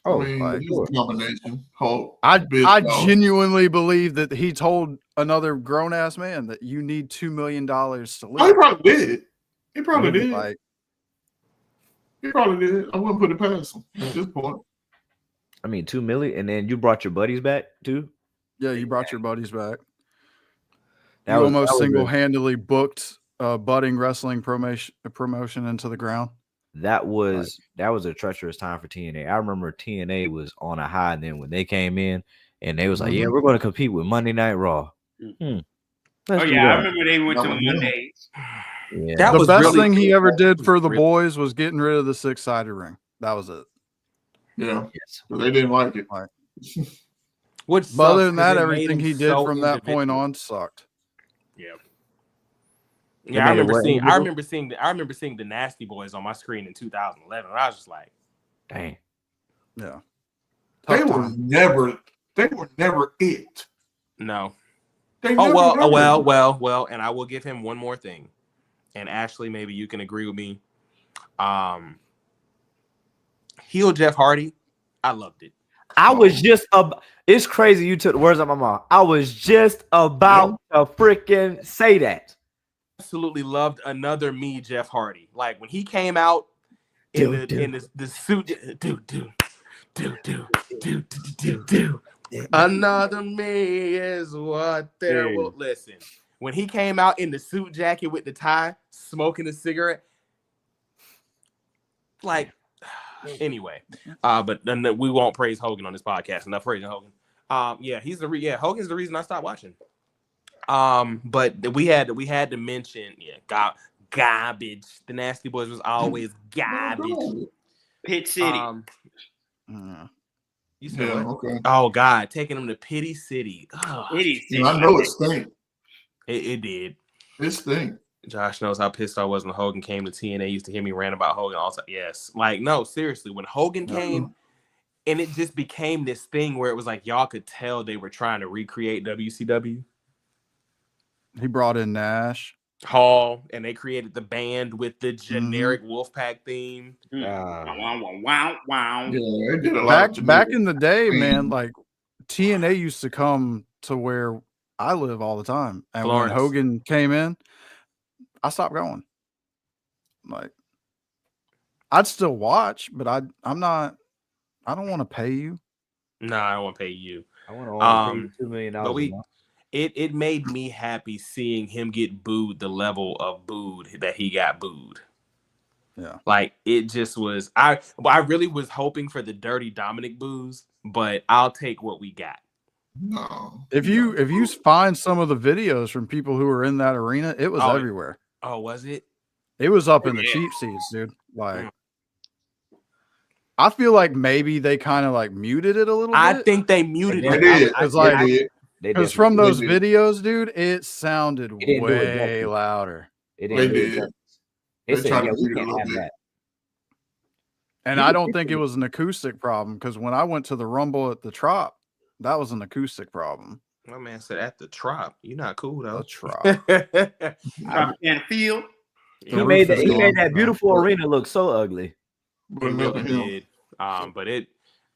Oh, I mean, like, it's a combination. Hulk, I Dog. genuinely believe that he told another grown ass man that you need $2 million to Oh, he live. probably did. He probably did. Like, He probably did. I wouldn't put it past him at this point. I mean, $2 million, and then you brought your buddies back too. yeah, you brought your buddies back. That You was- almost that was a- single-handedly booked a budding wrestling promotion into the ground. That was a treacherous time for TNA. I remember TNA was on a high, and then when they came in, and they was like, "Yeah, we're going to compete with Monday Night Raw." Let's Oh do yeah, I that. remember they went to Yeah. Mondays. Yeah. That The was best really thing he cool. ever did for the Really- boys was getting rid of the 6-sided ring. That was it. Yeah, Yes. but they didn't like it. Which But other sucks than 'cause that, it made everything him he did so from that point individual. on sucked. Yeah. They Yeah, I made it remember what seeing. I individual? remember seeing the Nasty Boys on my screen in 2011, and I was just like, Dang. Yeah. They Tough were time. never it. no. They Oh never well, were. well. And I will give him one more thing. And Ashley, maybe you can agree with me. Heel Jeff Hardy, I loved it. I was just it's crazy you took the words out of my mouth. I was just about to freaking say that. Absolutely loved another me, Jeff Hardy. Like when he came out in the suit, do. Another me is what there will listen. When he came out in the suit jacket with the tie, smoking a cigarette, like anyway. But then we won't praise Hogan on this podcast. Enough praising Hogan. Yeah, Hogan's the reason I stopped watching. But we had to mention, garbage. The Nasty Boys was always garbage. Pit City. You said Yeah, what? okay. Oh God, taking them to Pity City. Oh, Pity City. Yeah, I know it stink. it did. It stink. Josh knows how pissed I was when Hogan came to TNA. Used to hear me rant about Hogan all the time. Yes, like no, seriously, when Hogan came, and it just became this thing where it was like y'all could tell they were trying to recreate WCW. He brought in Nash. Hall, and they created the band with the generic Wolfpack theme. Wow. Yeah, they did a lot. Back in the day, theme. man, like TNA used to come to where I live all the time, and Florence. when Hogan came in, I stopped going. Like, I'd still watch, but I'm not. I don't want to pay you. No, I don't want to pay you. I want to pay $2 million. But it made me happy seeing him get booed the level of booed that he got booed. Yeah, like it just was. I really was hoping for the dirty Dominic boos, but I'll take what we got. No. if you find some of the videos from people who were in that arena, it was everywhere. Oh, was it? It was up in the cheap seats, dude. Like, I feel like maybe they kind of like muted it a little bit. I think they muted They it. did. Because from those videos, dude, it sounded way louder. It They didn't. did. They They said, tried to yeah, do we it a can't little have bit. that. And I don't think it was an acoustic problem, because when I went to the Rumble at the Trop, that was an acoustic problem. My man said at the Trop. You're not cool though. The Trop. And field. He made that beautiful arena look so ugly. It really did. But it,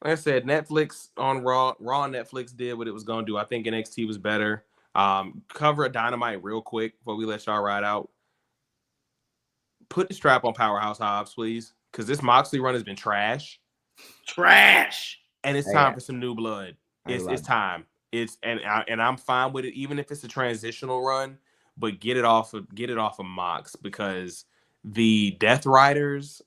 like I said, Netflix on Raw Netflix did what it was gonna do. I think NXT was better. Cover a Dynamite real quick before we let y'all ride out. Put the strap on Powerhouse Hobbs, please, because this Moxley run has been trash, and it's time for some new blood. It's time. And I'm fine with it, even if it's a transitional run. But get it off of Mox, because the Death Riders.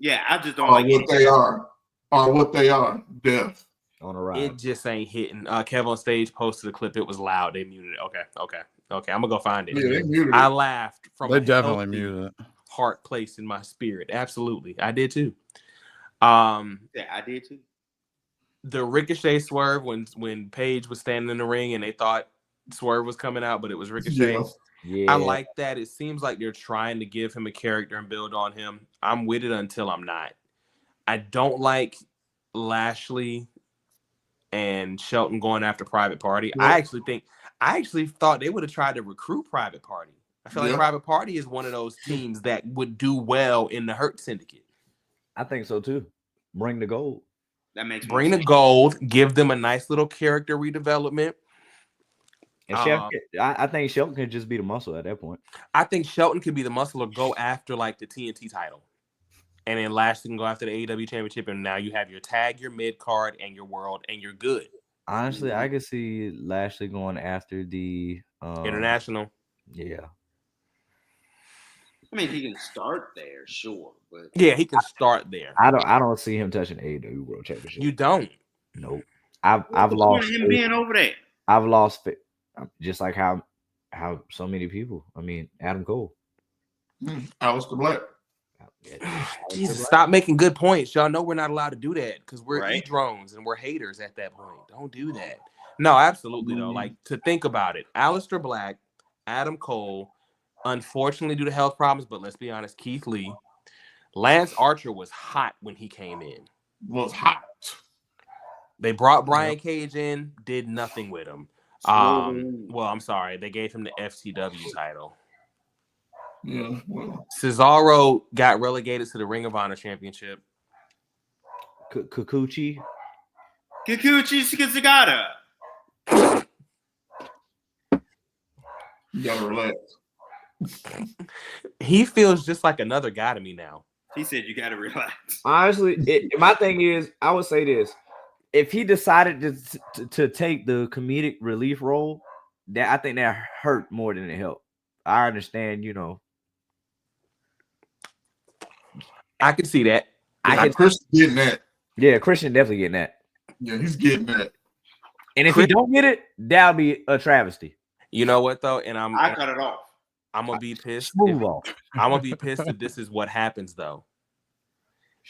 Yeah, I just don't Are like what they are. Are what they are. Death. On a ride. It just ain't hitting. Kev on stage posted a clip. It was loud. They muted it. Okay. I'm gonna go find it. Yeah, they muted I it. laughed from They a definitely healthy muted it. heart place in my spirit. Absolutely, I did too. Yeah, I did too. The Ricochet swerve when Paige was standing in the ring and they thought Swerve was coming out, but it was Ricochet. Yeah. I like that. It seems like they're trying to give him a character and build on him. I'm with it until I'm not. I don't like Lashley and Shelton going after Private Party. Yeah. I actually thought they would have tried to recruit Private Party. I feel like Private Party is one of those teams that would do well in the Hurt Syndicate. I think so too. Bring the gold. That makes Bring the gold. Give them a nice little character redevelopment. And I think Shelton can just be the muscle at that point. I think Shelton could be the muscle or go after like the TNT title. And then Lashley can go after the AEW championship. And now you have your tag, your mid card, and your world, and you're good. Honestly, I could see Lashley going after the international. Yeah. I mean, he can start there, sure, but yeah, he can start there. I don't see him touching AEW World Championship. You don't? Nope. I've lost him being over there. I've lost it, just like how so many people. I mean, Adam Cole, Aleister Black. Jesus, stop making good points. Y'all know we're not allowed to do that because we're e-drones and we're haters at that point. Don't do that. No, absolutely though. Like, to think about it, Aleister Black, Adam Cole. Unfortunately, due to health problems, but let's be honest, Keith Lee, Lance Archer was hot when he came in. Was hot. They brought Brian Cage in, did nothing with him. Well, I'm sorry, they gave him the FTW title. Yeah. Well. Cesaro got relegated to the Ring of Honor Championship. Kikuchi Sagata. You gotta relax. He feels just like another guy to me now. He said you gotta relax. Honestly, my thing is, I would say this: if he decided to take the comedic relief role, that I think that hurt more than it helped. I understand, I can see that. Christian getting that. Yeah, Christian definitely getting that. Yeah, he's getting that. And if he don't get it, that'll be a travesty. You know what though? And I cut it off. I'm gonna be pissed. Move on. I'm gonna be pissed if this is what happens though.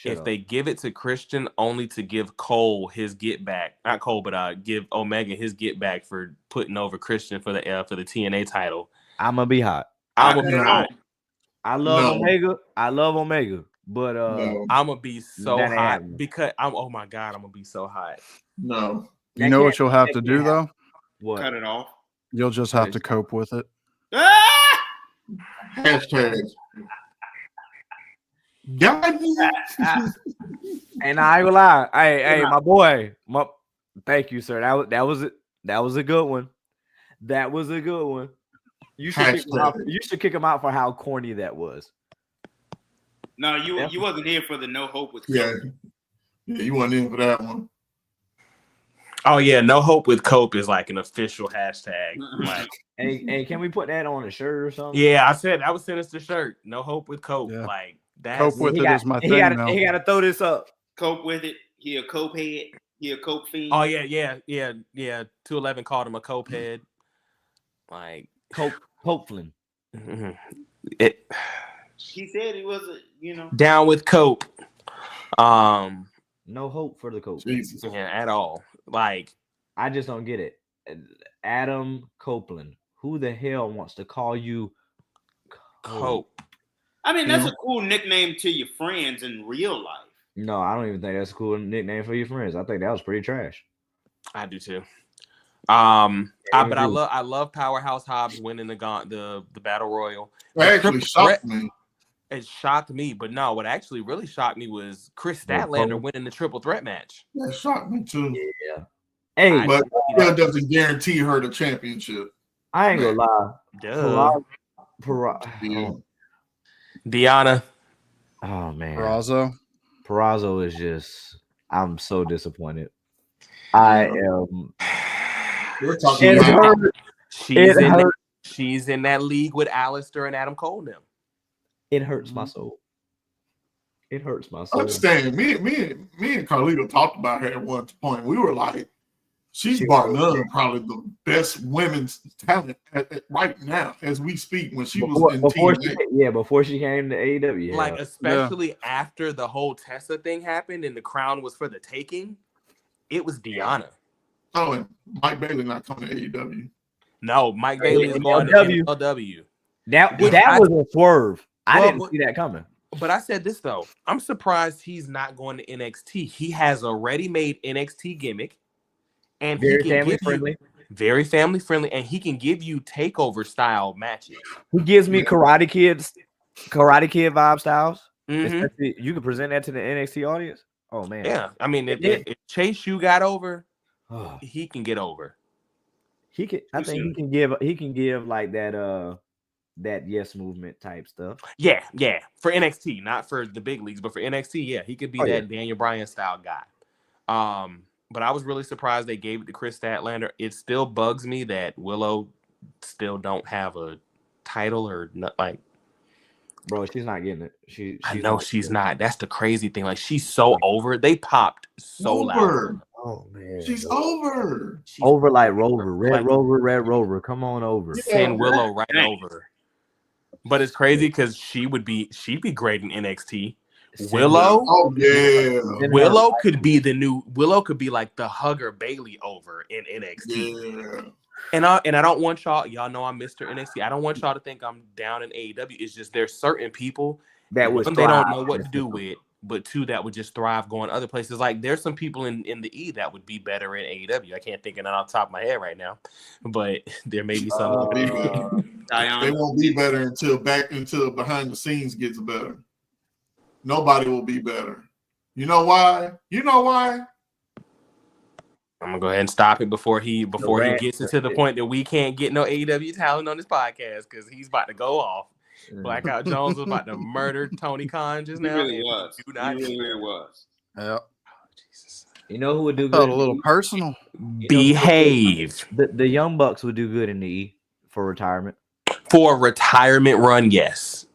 If they give it to Christian only to give Cole his get back, not Cole, but give Omega his get back for putting over Christian for the TNA title. I'm gonna be hot. I'm gonna be hot. I love Omega. I love Omega, but I'm gonna be so hot because oh my god, I'm gonna be so hot. No, you know what you'll have to do though? What? Cut it off. You'll just have to cope with it. Hashtag. Got you. And I ain't gonna lie. Hey, my boy. Thank you, sir. That was it. That was a good one. That was a good one. You should kick him out for how corny that was. No, you wasn't here for the no hope with Yeah, you weren't in for that one. Oh yeah, no hope with Cope is like an official hashtag. Like, hey, can we put that on a shirt or something? yeah, I said that was sinister shirt. No hope with Cope. Yeah. Like that's Cope with it is my thing now. He got to throw this up. Cope with it. He a cope head. He a cope fiend. Oh yeah. 211 called him a Cope head. Like Copeland. It. He said he was Down with Cope. No hope for the Cope. Jesus. Yeah, at all. Like I just don't get it. Adam Copeland. Who the hell wants to call you Cope? I mean, that's a cool nickname to your friends in real life. No, I don't even think that's a cool nickname for your friends. I think that was pretty trash. I do too. But I love Powerhouse Hobbs winning the battle royal. That actually shocked me. It shocked me, but no, what actually really shocked me was Chris Statlander winning the triple threat match. That shocked me too. Yeah. Hey, but still doesn't guarantee her the championship. I ain't gonna lie. Duh. Deanna. Oh man. Perazo is just. I'm so disappointed. I am. We're talking about she's in that league with Alistair and Adam Cole now. It hurts my soul. It hurts my soul. Understand? Me and Carlito talked about her at one point. We were like, she's bar none probably the best women's talent right now as we speak. When she was in TNA. Before she came to AEW. Yeah. Like especially after the whole Tessa thing happened and the crown was for the taking, it was Deanna. Oh, and Mike Bailey not coming to AEW. No, Mike Bailey is going to LW. That was a swerve. I didn't see that coming. But I said this though. I'm surprised he's not going to NXT. He has already made NXT gimmick, and very family friendly. Very family friendly, and he can give you takeover style matches. He gives me Karate Kid vibe styles. Mm-hmm. You can present that to the NXT audience. Oh man. Yeah, I mean, if Chase you got over, he can get over. He can. I think he can give. He can give like that. That yes movement type stuff. Yeah. For NXT, not for the big leagues, but for NXT, yeah, he could be that Daniel Bryan style guy. But I was really surprised they gave it to Chris Statlander. It still bugs me that Willow still don't have a title or not. Like, bro, she's not getting it. I know she's not. That's the crazy thing. Like, she's so over. They popped so loud. Oh man, she's over. She's over like Rover, Red Rover. Come on over. Send Willow right over. But it's crazy because she'd be great in NXT. Willow, Willow could be like the Hugger Bailey over in NXT. Yeah. And I don't want y'all know I'm Mr. NXT. I don't want y'all to think I'm down in AEW. It's just there's certain people that they don't know what to do with, but two that would just thrive going other places. Like there's some people in the E that would be better in AEW. I can't think of that off the top of my head right now, but there may be some. They won't be better until behind the scenes gets better. Nobody will be better. You know why? I'm gonna go ahead and stop it before he gets into the point that we can't get no AEW talent on this podcast because he's about to go off. Blackout Jones was about to murder Tony Khan just now. He really was. Yeah. Jesus. You know who would do good? Felt a little personal. Behave. The Young Bucks would do good in the E for retirement. For a retirement run, yes.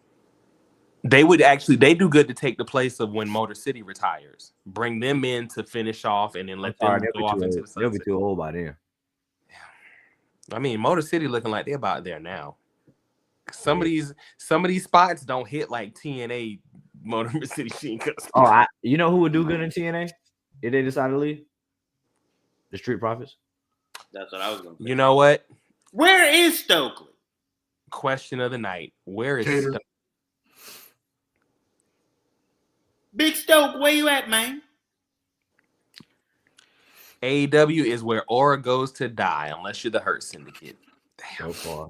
They do good to take the place of when Motor City retires. Bring them in to finish off and then let them go off into the sunset. They'll be too old by then. I mean, Motor City looking like they're about there now. Some of these spots don't hit like TNA Motor City Sheen Custom. Oh, you know who would do good in TNA if they decide to leave? The Street Profits. That's what I was going to say. You know what? Where is Stokely? Question of the night. Where is Stokely? Big Stoke, where you at, man? AEW is where Aura goes to die, unless you're the Hurt Syndicate. So far.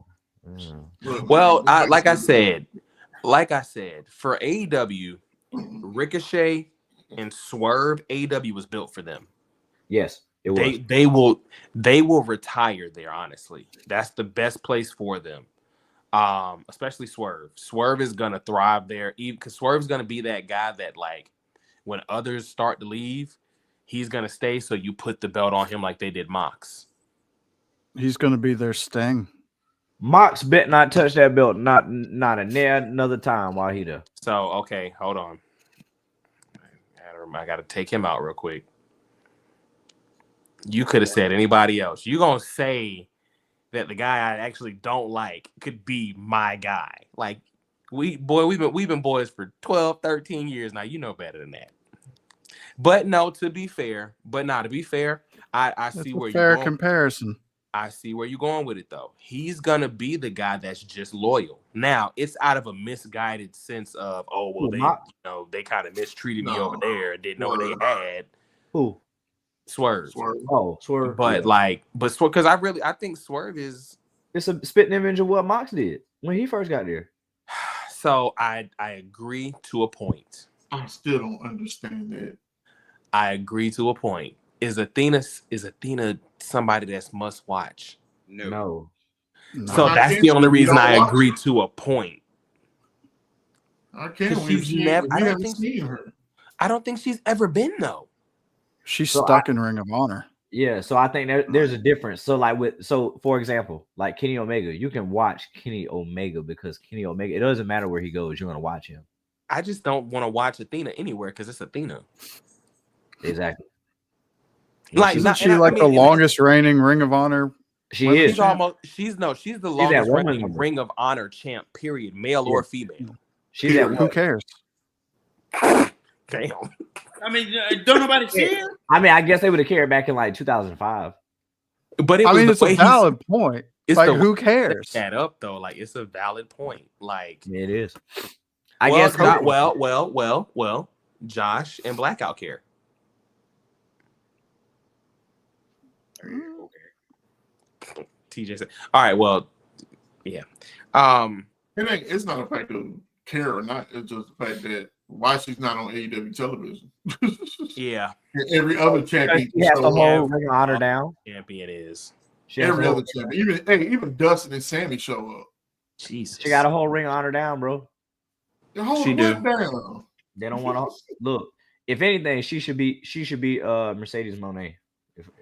Look, Well, man, like I said, for AEW, Ricochet and Swerve, AEW was built for them. Yes, it was. They will retire there. Honestly, that's the best place for them. Especially Swerve. Swerve is gonna thrive there, even because Swerve's gonna be that guy that, like, when others start to leave, he's gonna stay. So you put the belt on him like they did Mox. He's going to be their Sting. Mox bet not touch that belt, not another time while he there. So okay, hold on. I gotta take him out real quick. You could have said anybody else. You gonna say that the guy I actually don't like could be my guy? Like, we've been boys for 12, 13 years now. You know better than that. But no, to be fair, I see where you're going. Comparison. I see where you're going with it, though. He's gonna be the guy that's just loyal. Now, it's out of a misguided sense of, oh well, they kind of mistreated me over there and didn't know what they had. Who? Swerve. Oh, Swerve. But because I think Swerve is. It's a spitting image of what Mox did when he first got there. So I agree to a point. I still don't understand that. I agree to a point. Is Athena somebody that's must watch? No. So that's the only reason I agree to a point. I can't. I don't think she's ever been though. She's stuck in Ring of Honor. Yeah, so I think there's a difference. So for example, like Kenny Omega, you can watch Kenny Omega because Kenny Omega, it doesn't matter where he goes, you're gonna watch him. I just don't want to watch Athena anywhere because it's Athena. Exactly. Like, isn't she the longest reigning Ring of Honor? She is. She's the longest reigning Ring of Honor champ. Period, male or female. She's at who cares? Damn. I mean, don't nobody care. I mean, I guess they would have cared back in like 2005. But it's a valid point. It's like, who cares? That up though, like it's a valid point. Like it is. I guess not. Well. Josh and Blackout care. Okay. TJ said, "All right, well, yeah. It's not a fact of care or not. It's just the fact that why she's not on AEW television. Yeah. Every other champion. She has the whole Ring of Honor down. Champion is. Every other champion. Even Dustin and Sammy show up. Jesus. She got a whole Ring of Honor down, bro. She down. They don't want to look. If anything, she should be Mercedes Moné,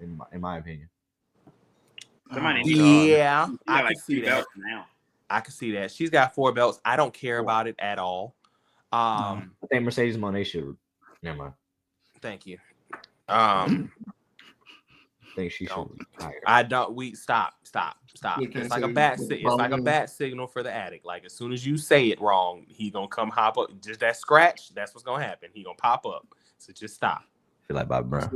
in my opinion. Yeah, I can see that. Now. I can see that. She's got 4 belts. I don't care about it at all. I think Mercedes Moné should. Never mind. Thank you. I think she should retire. I don't. Stop. It's like a bat. It's like a bat signal for the addict. Like as soon as you say it wrong, he gonna come hop up. Just that scratch. That's what's gonna happen. He gonna pop up. So just stop. I feel like Bobby Brown.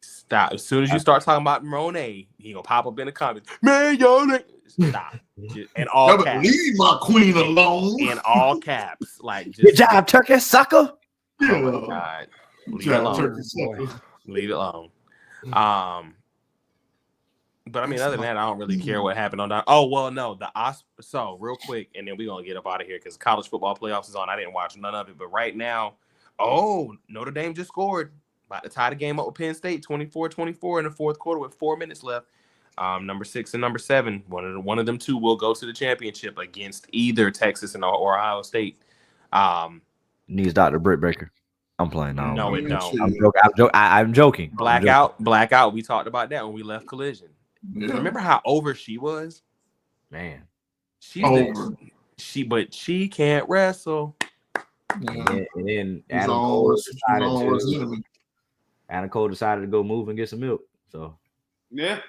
Stop. As soon as you start talking about Monet, he gonna pop up in the comments. Man, stop. In all caps. Leave my queen alone. In all caps. Like just good job, turkey sucker. Yeah. Oh my God. Leave it alone. Leave it alone. But I mean, other than that, I don't really care what happened on that. Oh well, no, so real quick, and then we're gonna get up out of here because college football playoffs is on. I didn't watch none of it, but right now, Notre Dame just scored. About to tie the game up with Penn State, 24-24 in the fourth quarter with 4 minutes left. Number 6 and number 7, one of them two will go to the championship against either Texas or Ohio State. Needs Dr. Britt Baker. I'm playing now. No, it don't. I'm joking. Blackout. We talked about that when we left Collision. Yeah. Remember how over she was? Man, she's over. She can't wrestle. Yeah. And then Adam Cole decided to go move and get some milk. So yeah,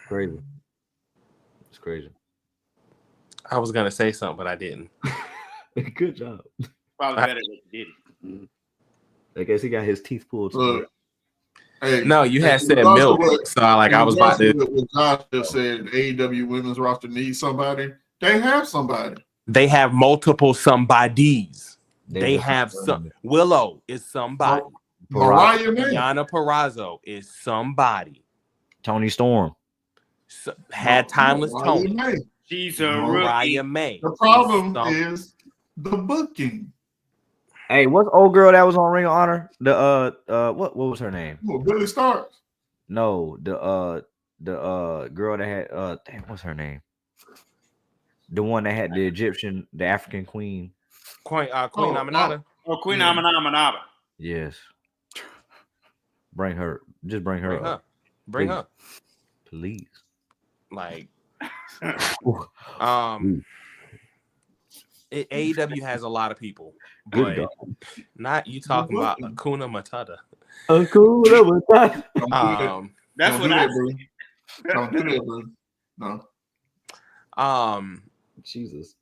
crazy. It's crazy. I was gonna say something, but I didn't. Good job. Probably better than you did it. I guess he got his teeth pulled. No, you had said milk. So I was about to. What Josh just said, AEW women's roster needs somebody. They have somebody. They have multiple somebodies. They have some. Willow is somebody. Mariah Yana Perazzo is somebody. Tony Storm. had timeless Mariah Tony. May. She's a Mariah rookie. May. The problem Stomp- is the booking. Hey, what's old girl that was on Ring of Honor? The what was her name? Well, Billy Starks. No, the girl that had damn, what's her name? The one that had the Egyptian, the African queen. Queen Aminata. Oh, Queen Amanaba. Yes. Bring her. Just bring her. Bring her. up. Bring Please. her. Please. Like, Ooh. AEW has a lot of people, Good but not you talking about Hakuna Matata. God. That's what I bro. Don't do that, bro. No. Jesus.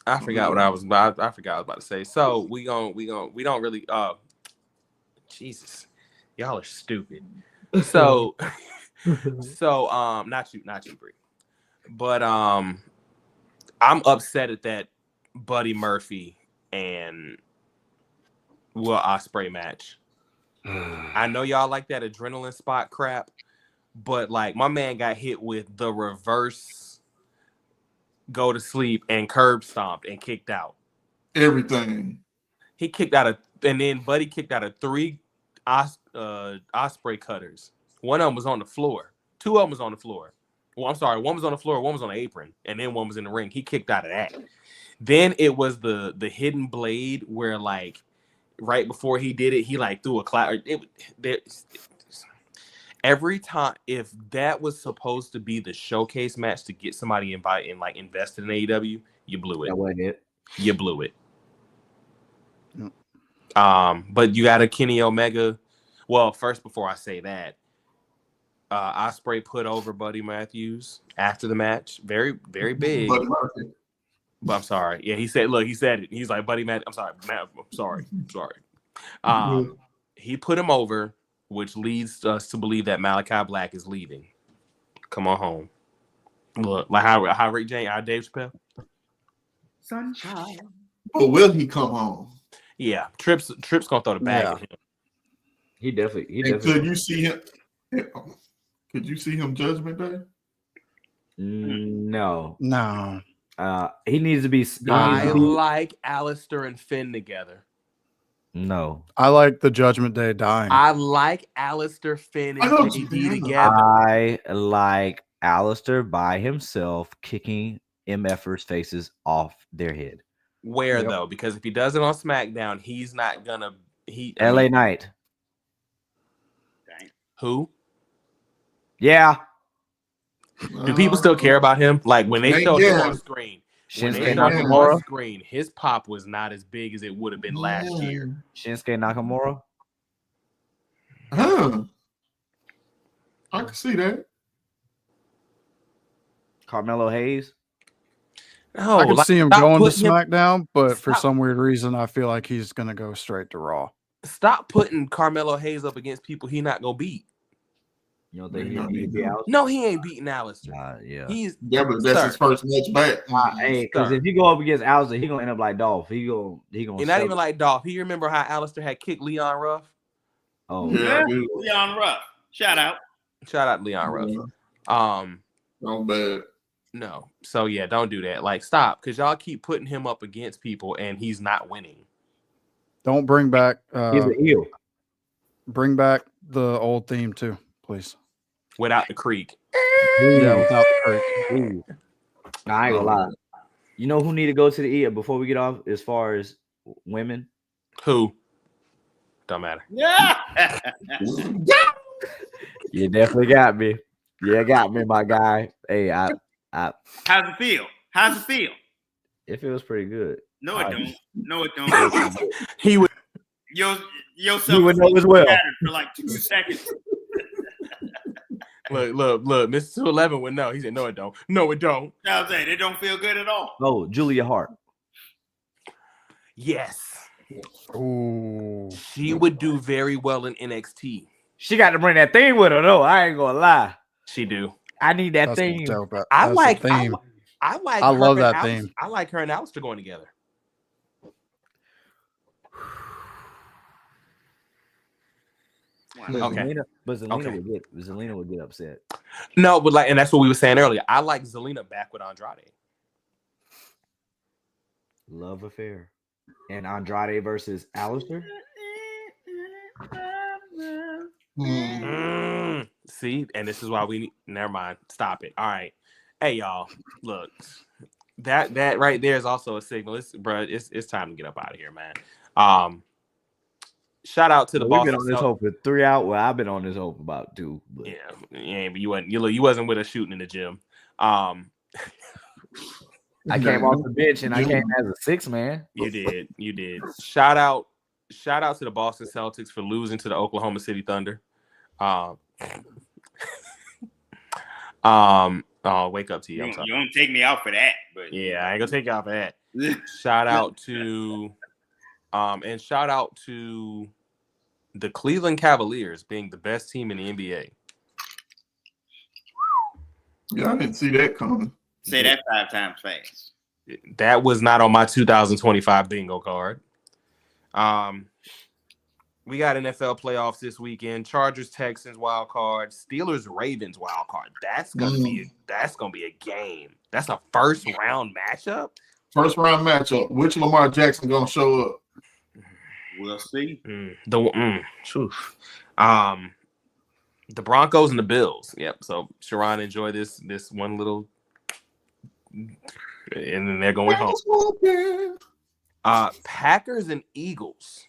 I forgot what I was about. I forgot what I was about to say. So we don't really. Jesus, y'all are stupid. So, not you, Bree. But I'm upset at that Buddy Murphy and Will Ospreay match. I know y'all like that adrenaline spot crap, but like my man got hit with the reverse go to sleep and curb stomped and kicked out. Everything. He kicked out and then Buddy kicked out of 3 Ospreay cutters. One of them was on the floor. 2 of them was on the floor. Well, I'm sorry, one was on the floor, one was on the apron, and then one was in the ring. He kicked out of that. Then it was the hidden blade where like right before he did it, he like threw a cloud. Every time, if that was supposed to be the showcase match to get somebody invited and like invested in AEW, you blew it. That wasn't it. You blew it. But you got a Kenny Omega. Well, first before I say that, Ospreay put over Buddy Matthews after the match. Very, very big. But I'm sorry. Yeah, he said it. He's like, Buddy Matt. I'm sorry, Matt. I'm sorry. He put him over, which leads us to believe that Malachi Black is leaving. Come on home. Look, like how Rick James, how Dave Chappelle. Sunshine. But will he come home? Yeah, Tripp's gonna throw the bag at him. He definitely. Could you see him? Could you see him Judgment Day? No. He needs to be. I like Alistair and Finn together. No. I like the Judgment Day dying. I like Alistair, Finn, and JD together. I like Alistair by himself kicking MFers' faces off their head. Where though? Because if he does it on SmackDown, he's not gonna. LA Knight. Who? Yeah. Do people still care about him? Like when they showed him on screen, Shinsuke Nakamura. On screen, his pop was not as big as it would have been last year. Shinsuke Nakamura. I can see that. Carmelo Hayes. No, I can see him going to SmackDown, but for Stop. some weird reason, I feel like he's going to go straight to Raw. Stop putting Carmelo Hayes up against people he not gonna beat. You don't think he'd be out? No, he ain't beating Alistair. Yeah. But that's his first match back. Hey, because if you go up against Alistair, he's gonna end up like Dolph. He gonna. You're not even like Dolph. You remember how Alistair had kicked Leon Ruff? Oh yeah, Leon Ruff. Shout out Leon Ruff. Not bad. No. So yeah, don't do that. Like stop, because y'all keep putting him up against people and he's not winning. Don't bring back. He's an eel. Bring back the old theme too, please. Without the creek. Yeah, without the creek. Nah, I ain't gonna lie. You know who need to go to the eel before we get off? As far as women, who? Don't matter. Yeah. You definitely got me. Yeah, got me, my guy. Hey, I. How's it feel? How's it feel? It feels pretty good. No, it don't. No, it don't. He would. Yo, he would know as well. For like 2 seconds. Look, Mr. 211 would know. He said, no, it don't. No, it don't. I was saying, it don't feel good at all. Oh, Julia Hart. Yes. Ooh. She would do very well in NXT. She got to bring that thing with her, though. I ain't gonna lie. She do. I need that thing. I like theme. I love that theme. I like her and Alistair going together. Okay. But Zelina would get upset. No, but and that's what we were saying earlier. I like Zelina back with Andrade. Love affair. And Andrade versus Alistair. See, and this is why we need. Never mind. Stop it. All right. Hey, y'all. Look, that right there is also a signal. It's time to get up out of here, man. Shout out to the We've Boston. been on this hope for 3 hours. Well, I've been on this hope for about 2. But. Yeah, but you wasn't with us shooting in the gym. I came off the bench and I came as a 6-man. You did. Shout out to the Boston Celtics for losing to the Oklahoma City Thunder. Wake up to you. You don't take me out for that, but yeah, I ain't gonna take you out for that. Shout out to the Cleveland Cavaliers being the best team in the NBA. Yeah, I didn't see that coming. Say that 5 times fast. That was not on my 2025 bingo card. We got NFL playoffs this weekend. Chargers, Texans wild card. Steelers, Ravens wild card. That's gonna be a game. That's a first round matchup. First round matchup. Which Lamar Jackson gonna show up? We'll see. The Broncos and the Bills. Yep. So Sharon, enjoy this one little, and then they're going home. Packers and Eagles.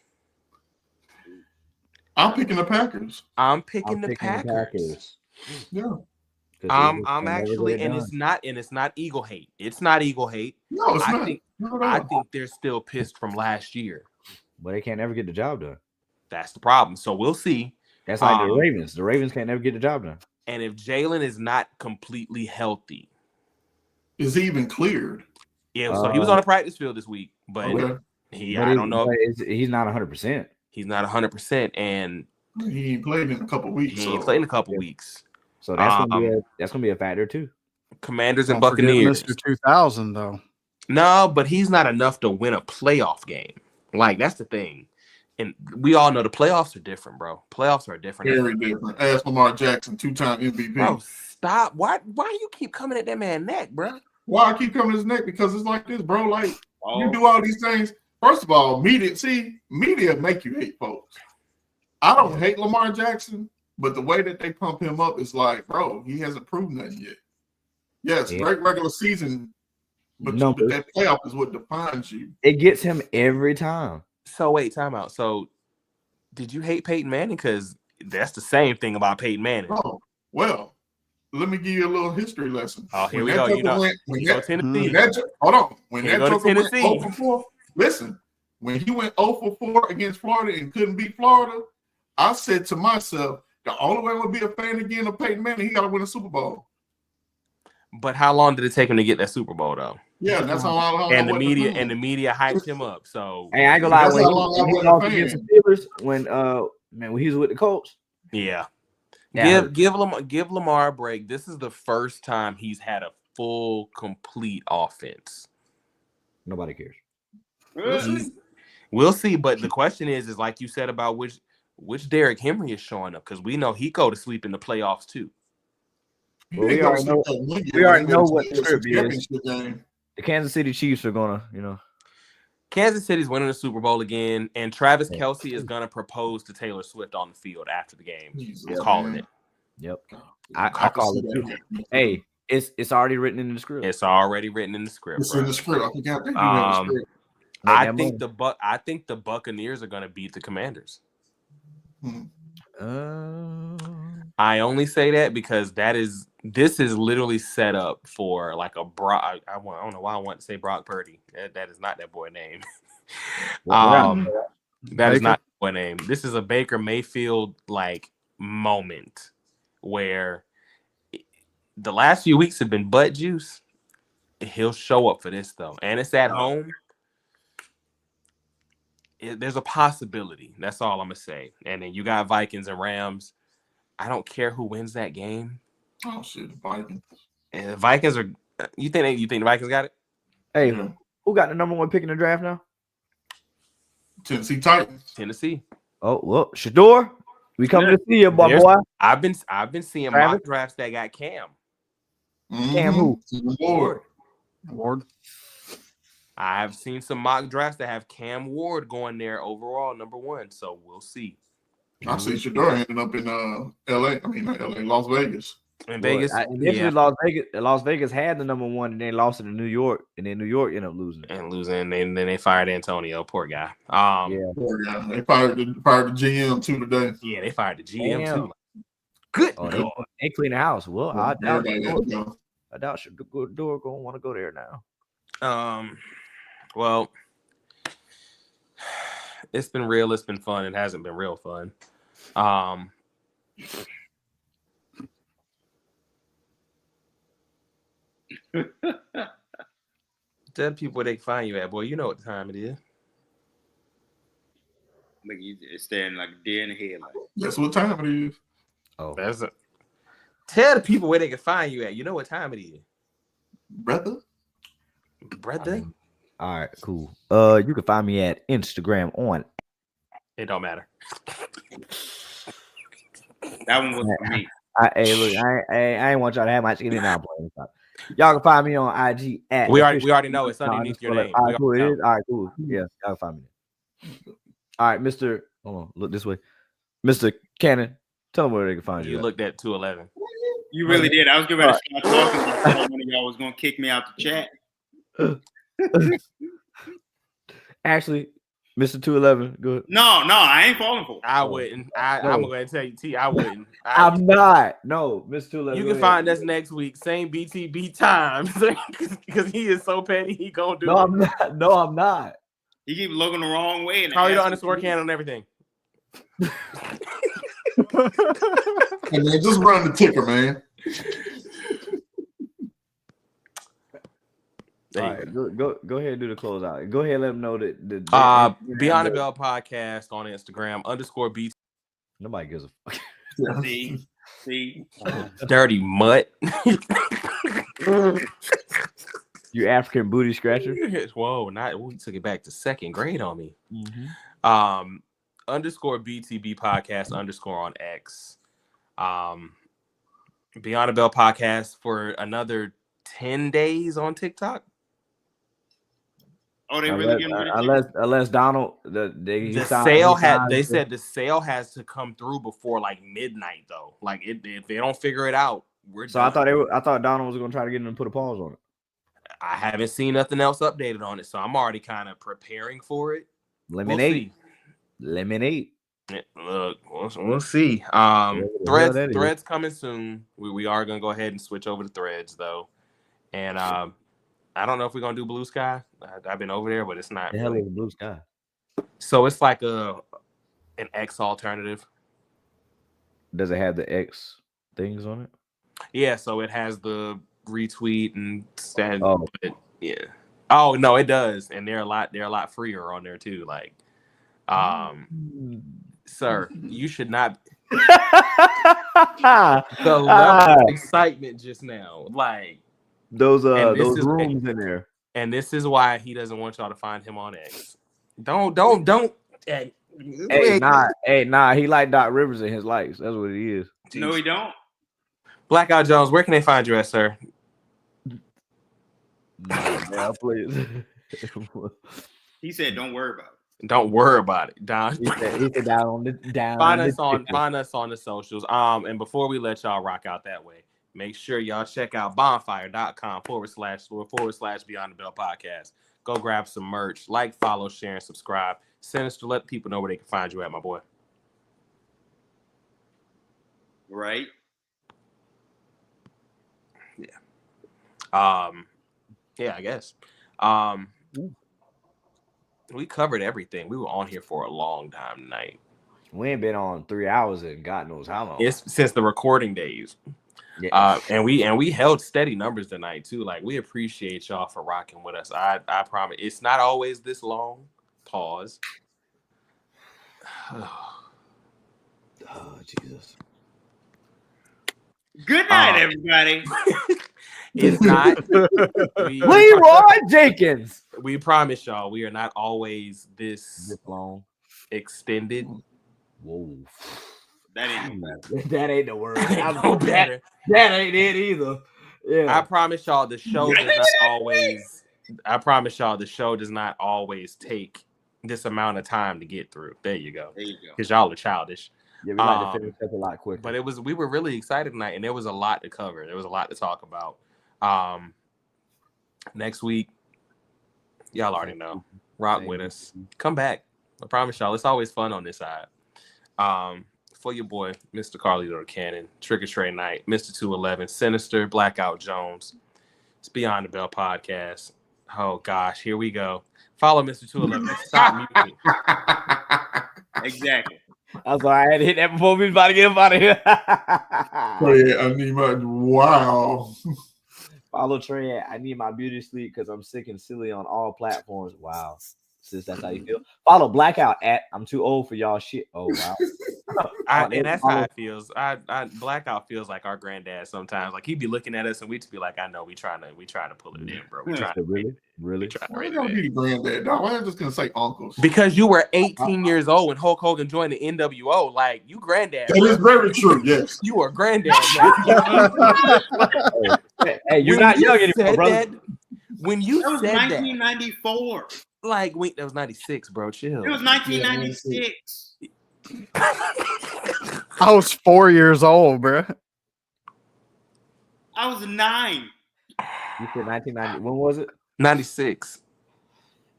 I'm picking the Packers. I'm picking the Packers. Yeah. I'm actually, and it's not Eagle hate. It's not Eagle hate. No, it's not. I think they're still pissed from last year. But they can't ever get the job done. That's the problem. So we'll see. That's like the Ravens. The Ravens can't never get the job done. And if Jalen is not completely healthy, is he even cleared? Yeah, so he was on a practice field this week, but I don't know. He's not 100%. He's not 100%, and he ain't played in a couple weeks. So that's gonna be a factor too. Commanders and Buccaneers. Mr. 2000 though. No, but he's not enough to win a playoff game. Like, that's the thing. And we all know the playoffs are different, bro. Playoffs are different. Very different. Ask Lamar Jackson, 2-time MVP. Bro, stop. Why you keep coming at that man's neck, bro? Why I keep coming at his neck? Because it's like this, bro. Like, you do all these things. First of all, media make you hate folks. I don't hate Lamar Jackson, but the way that they pump him up is like, bro, he hasn't proven nothing yet. Yes, great regular season, but that playoff is what defines you. It gets him every time. So wait, time out. So did you hate Peyton Manning? Because that's the same thing about Peyton Manning. Oh, well, let me give you a little history lesson. Oh, here we go. Tennessee. Hold on. When that Joker went 0 for 4, listen, when he went 0 for 4 against Florida and couldn't beat Florida, I said to myself, the only way I would be a fan again of Peyton Manning, he got to win a Super Bowl. But how long did it take him to get that Super Bowl, though? Yeah, that's how long. And the media hyped him up. So hey, I ain't gonna lie, when he lost against the Steelers, when he was with the Colts. Yeah. Give Lamar a break. This is the first time he's had a full, complete offense. Nobody cares. We'll see. But the question is like you said about which Derrick Henry is showing up, because we know he go to sleep in the playoffs too. Well, we already know what the script is. The Kansas City Chiefs are gonna, Kansas City's winning the Super Bowl again, and Travis Kelce is gonna propose to Taylor Swift on the field after the game. I'm calling it. Yep, I call it too. Hey, it's already written in the script. It's already written in the script. It's in the script. I forgot that. I think the Buccaneers are gonna beat the Commanders. I only say that because this is literally set up for like a Brock. I don't know why I want to say Brock Purdy. That is not that boy name. That is not that boy name. This is a Baker Mayfield like moment where the last few weeks have been butt juice. He'll show up for this though, and it's at home. There's a possibility. That's all I'm gonna say. And then you got Vikings and Rams. I don't care who wins that game. Oh shit, the Vikings. And the Vikings are. You think the Vikings got it? Hey, who got the number 1 pick in the draft now? Tennessee Titans. Tennessee. Oh well, Shador. We coming to see you, boy. I've been seeing Travis? mock drafts that got Cam. Cam who? Ward. Ward. I have seen some mock drafts that have Cam Ward going there overall number 1. So we'll see. I see Shador ended up in LA. I mean, not LA, Las Vegas. In Vegas, Initially, Las Vegas had the number 1, and they lost it to New York, and then New York ended up losing. And then they fired Antonio. Poor guy. Poor guy. They fired the GM too today. Yeah, they fired the GM Damn. too. Good. They clean the house. Well, I doubt Everybody Shador gonna want to go there now. Well, it's been real. It's been fun. It hasn't been real fun. Tell people where they can find you at, boy. You know what time it is. Look, you staring like a deer in the headlight. That's what time it is. Oh, That's it. Tell the people where they can find you at. You know what time it is, Brother. brother. all right, cool. You can find me at Instagram on. It don't matter. That one was for me. Hey, look, I ain't want y'all to have my chicken in now. Y'all can find me on IG at. We already know it's underneath your name. All right, cool. It is. All right, cool. Yeah, y'all can find me. All right, Mr. Hold on, look this way, Mr. Cannon. Tell them where they can find you. You looked at 211. You really did. I was getting ready to start talking. One of y'all was gonna kick me out the chat. Actually, Mr. 211, good. No, I ain't falling for it. I wouldn't. I'm going to tell you, T. I wouldn't. I'm not. No, Mr. 211. You can find us next week, same BTB time, because he is so petty. He gonna do. No, I'm not. No, I'm not. He keep looking the wrong way. Call you the underscore can on everything. And then just run the ticker, man. All right, go ahead and do the closeout. Go ahead and let them know that the Beyond the Bell podcast on Instagram _BT. Nobody gives a fuck. See, Dirty mutt. You African booty scratcher. Whoa, we took it back to second grade on me. _BTB podcast _ on X. Beyond the Bell podcast for another 10 days on TikTok. Oh, they really getting rid of unless Donald they said the sale has to come through before like midnight though. Like if they don't figure it out, we're done. I thought Donald was gonna try to get them to put a pause on it. I haven't seen nothing else updated on it, so I'm already kind of preparing for it. Lemonade. Look, we'll see. Threads coming soon. We are gonna go ahead and switch over to Threads though, and I don't know if we're gonna do Blue Sky. I've been over there, but it's not. The hell is Blue Sky? So it's like an X alternative. Does it have the X things on it? Yeah, so it has the retweet and stand. Oh. But yeah. Oh no, it does, and they're a lot freer on there too. Like, sir, you should not. The level of excitement just now, like those rooms in there. And this is why he doesn't want y'all to find him on X. Don't. Hey, Nah. He like Doc Rivers in his likes. That's what he is. No, he don't. Blackout Jones, where can they find you at, sir? Yeah, please. He said, "Don't worry about it." Don't worry about it, Don. He said down. Find us on the socials. And before we let y'all rock out that way, make sure y'all check out bonfire.com / Beyond the Bell podcast. Go grab some merch. Like, follow, share, and subscribe. Sinister, let people know where they can find you at, my boy. Right. Yeah. Yeah, I guess. We covered everything. We were on here for a long time tonight. We ain't been on 3 hours in God knows how long. It's since the recording days. Yeah. And we held steady numbers tonight too. Like, we appreciate y'all for rocking with us. I promise it's not always this long. Pause. Oh, Jesus. Good night, everybody. It's not. Leroy Jenkins. We promise y'all we are not always this long extended. Whoa. That ain't no better. That ain't the word. Ain't no better. That ain't it either. Yeah. I promise y'all the show does not always. I promise y'all the show does not always take this amount of time to get through. There you go. There you go. Because y'all are childish. Yeah, we like to finish up a lot quicker. But we were really excited tonight, and there was a lot to cover. There was a lot to talk about. Next week, y'all already know. Rock with us. Come back. I promise y'all, it's always fun on this side. For your boy, Mr. Carlito Cannon, Trick or Treat Night, Mr. 211, Sinister, Blackout Jones. It's Beyond the Bell podcast. Oh gosh, here we go. Follow Mr. 211. Stop muting. Exactly. I'm sorry, I had to hit that before we was about to get him out of here. Oh, yeah, I need my wow. Follow Trey at I Need My Beauty Sleep because I'm sick and silly on all platforms. Wow. Sis, that's how you feel. Follow Blackout at I'm too old for y'all shit. Oh wow. And that's how it feels. Blackout feels like our granddad sometimes. Like he'd be looking at us and we'd just be like, I know we trying to pull it in, bro. We trying to really? Why you gotta be the granddad, dog? Why am I just gonna say uncles? Because you were 18 years old when Hulk Hogan joined the NWO. Like you granddad. That is very true, yes. You were granddad. Hey, you're not young anymore, brother. That, when you That was said 1994. that, like that was 96, bro. Chill. It was 1996. I was 4 years old, bro. I was 9. You said 1990. When was it? 96.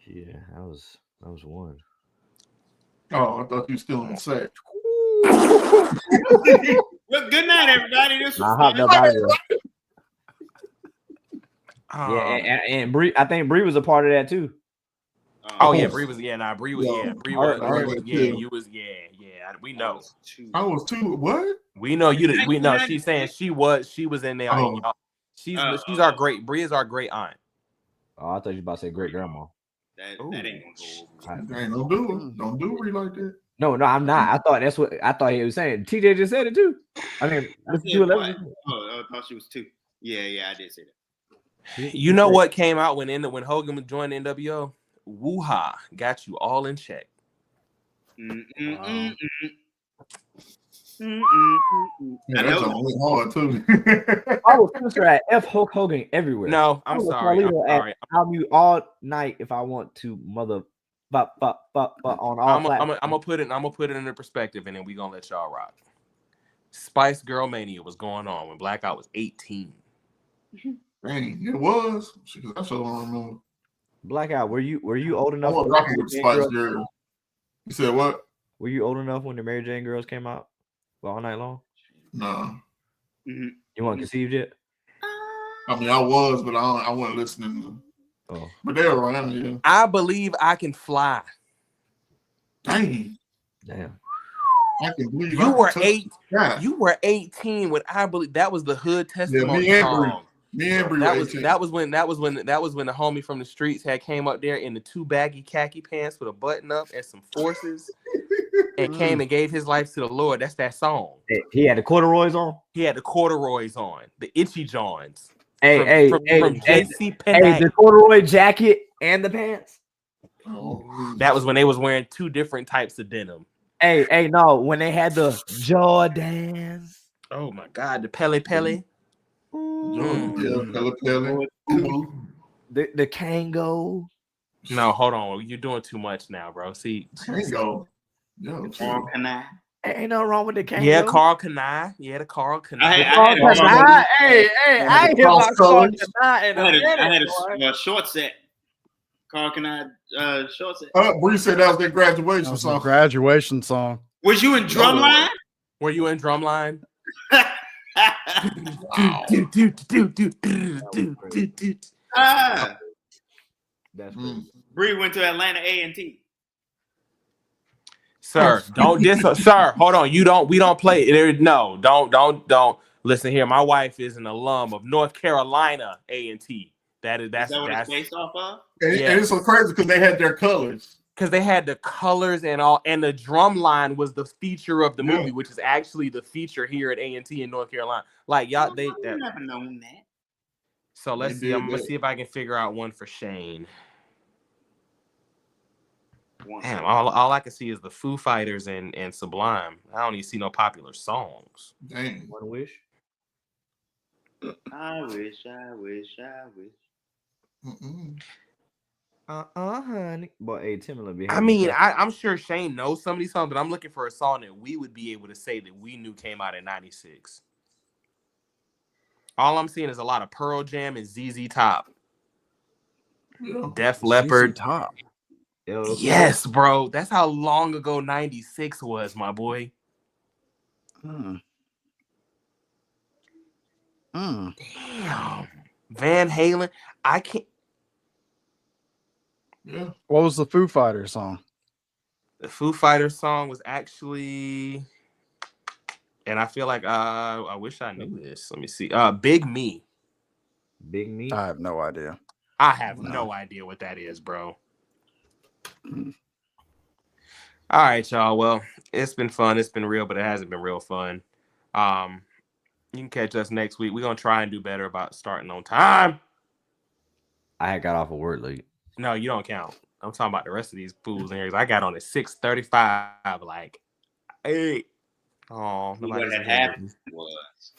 Yeah, I was 1. Oh, I thought you were still in sex. Well, good night, everybody. This I was hopped fun. up out of here. Oh, Yeah, and Bree, I think Bree was a part of that too. Oh yeah, Bree was Bree was you was we know. I was 2. What? We know you did. We know she's saying she was in there. Oh. And she's our great Bree is our great aunt. Oh, I thought you were about to say great grandma. That ain't gonna go over. Ain't don't do Bree like that. No, I'm not. I thought that's what I thought he was saying. TJ just said it too. I mean, I thought she was 2. Yeah, I did say that. You know what came out when Hogan joined the NWO? Woo-ha, got you all in check. Yeah, that's only hard too. I was Sinister at F Hulk Hogan everywhere. No, I'm sorry. I'll mute all night if I want to. Mother, but on all. I'm gonna put it in the perspective, and then we gonna let y'all rock. Spice Girl Mania was going on when Blackout was 18. Dang, it was. That's what I remember. Blackout, were you old enough? I was rocking with Spice Girl. You said what? Were you old enough when the Mary Jane Girls came out all night long? No. Mm-hmm. You weren't conceived yet? I mean, I was, but I wasn't listening to them. Oh. But they're around here. I Believe I Can Fly. Dang. Damn. I can believe You were 8. Yeah. You were 18 when I Believe. That was the hood testimony song. Me and Bree that was when the homie from the streets had came up there in the 2 baggy khaki pants with a button up and some forces and came and gave his life to the Lord. That's that song. He had the corduroys on. He had the corduroys on, the itchy Johns. Hey, the corduroy jacket and the pants. Oh. That was when they was wearing 2 different types of denim. Hey, no, when they had the Jordans. Oh my God, the Pele. Yeah, the Kango. No, hold on. You're doing too much now, bro. See, Kango. Yo, Carl Kanai. Ain't nothing wrong with the Kango. Yeah, Carl Kanai. Yeah, the Carl Kanai. Hey, I ain't hear about Carl Kanai. I had a short set. Carl Kanai short set. Bree said that was their graduation song. Graduation song. Was you in Drumline? Were you in Drumline? That's crazy. Bree went to Atlanta A&T. Sir, sir, hold on. We don't play it. No, don't listen here. My wife is an alum of North Carolina A&T. That's what it's based off of? And it's so crazy because they had their colors. Because they had the colors and all, and the drum line was the feature of the movie, which is actually the feature here at A&T in North Carolina. Like y'all, I've never known that. So let's see. I'm gonna see if I can figure out one for Shane. Damn, all I can see is the Foo Fighters and Sublime. I don't even see no popular songs. Dang. One wish. I wish. Mm-mm. Honey. Boy, hey, Timberland be I having mean, me I'm sure Shane knows some of these songs, but I'm looking for a song that we would be able to say that we knew came out in '96. All I'm seeing is a lot of Pearl Jam and ZZ Top. Yeah. Def Leppard. Top. Yo, Yes, bro. That's how long ago '96 was, my boy. Mm. Damn. Van Halen. I can't. Yeah. What was the Foo Fighters song? The Foo Fighters song was actually, and I feel like I wish I knew this. Let me see. Big Me. Big Me. I have no idea. I have no idea what that is, bro. All right, y'all. Well, it's been fun. It's been real, but it hasn't been real fun. You can catch us next week. We're gonna try and do better about starting on time. I had got off of work late. No, you don't count. I'm talking about the rest of these fools and areas. I got on at 6:35. Like, hey, oh, What had happened was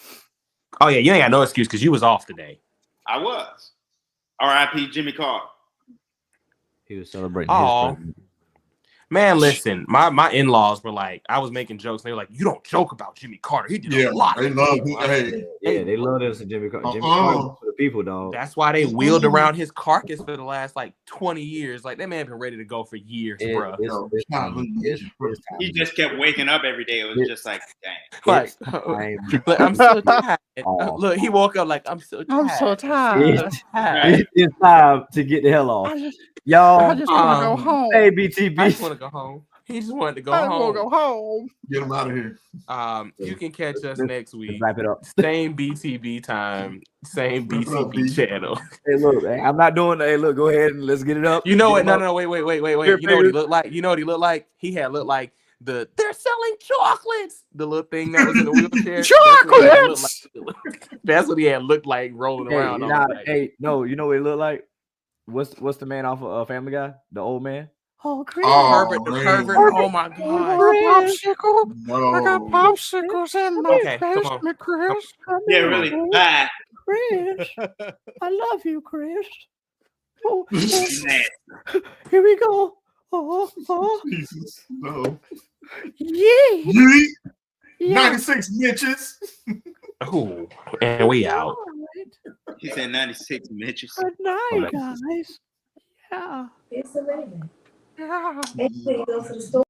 oh yeah, you ain't got no excuse because you was off today. I was. R.I.P. Jimmy Carter. He was celebrating Oh. his birthday. Man, listen, my in-laws were like, I was making jokes, and they were like, you don't joke about Jimmy Carter. He did Yeah. a lot. They love it. Hey. Yeah, they love us and Jimmy Carter. Jimmy Carter was for the people, dog. That's why they wheeled around his carcass for the last like 20 years. Like that man been ready to go for years, bro. It's time. He just kept waking up every day. It was just like, dang. Like, look, I'm so tired. Oh. Look, he woke up like, I'm so tired. It's time to get the hell off. Y'all, I just want to go home. hey, I BTB. just want to go home. He just wanted to go I want home. to go home. Get them out of here. You can catch us next week. Wrap it up. Same BTB time, same BTB channel. Hey, look, hey, I'm not doing that. Hey, look, go ahead and let's get it up. You know what? Get it No, up. wait. Here, You know what he baby. looked like? You know what he looked like? He had looked like they're selling chocolates. The little thing that was in the wheelchair. Chocolates! That's what he had looked like rolling Hey, around. nah, hey, no, you know what it looked like? What's the man off of Family Guy? The old man? Oh, Chris. Pervert, the man. pervert. Oh my god. Popsicle. No. I got popsicles in my Okay, come on. basement, Chris. Yeah, really. Bye. Chris, I love you, Chris. Oh, Man. here we go. Oh, Jesus. No. yeah. Yeet. Yeah. 96 bitches. Ooh, and we out. He said 96 Mitches. Good night, guys. Yeah. It's amazing. Yeah. Everybody goes to the store.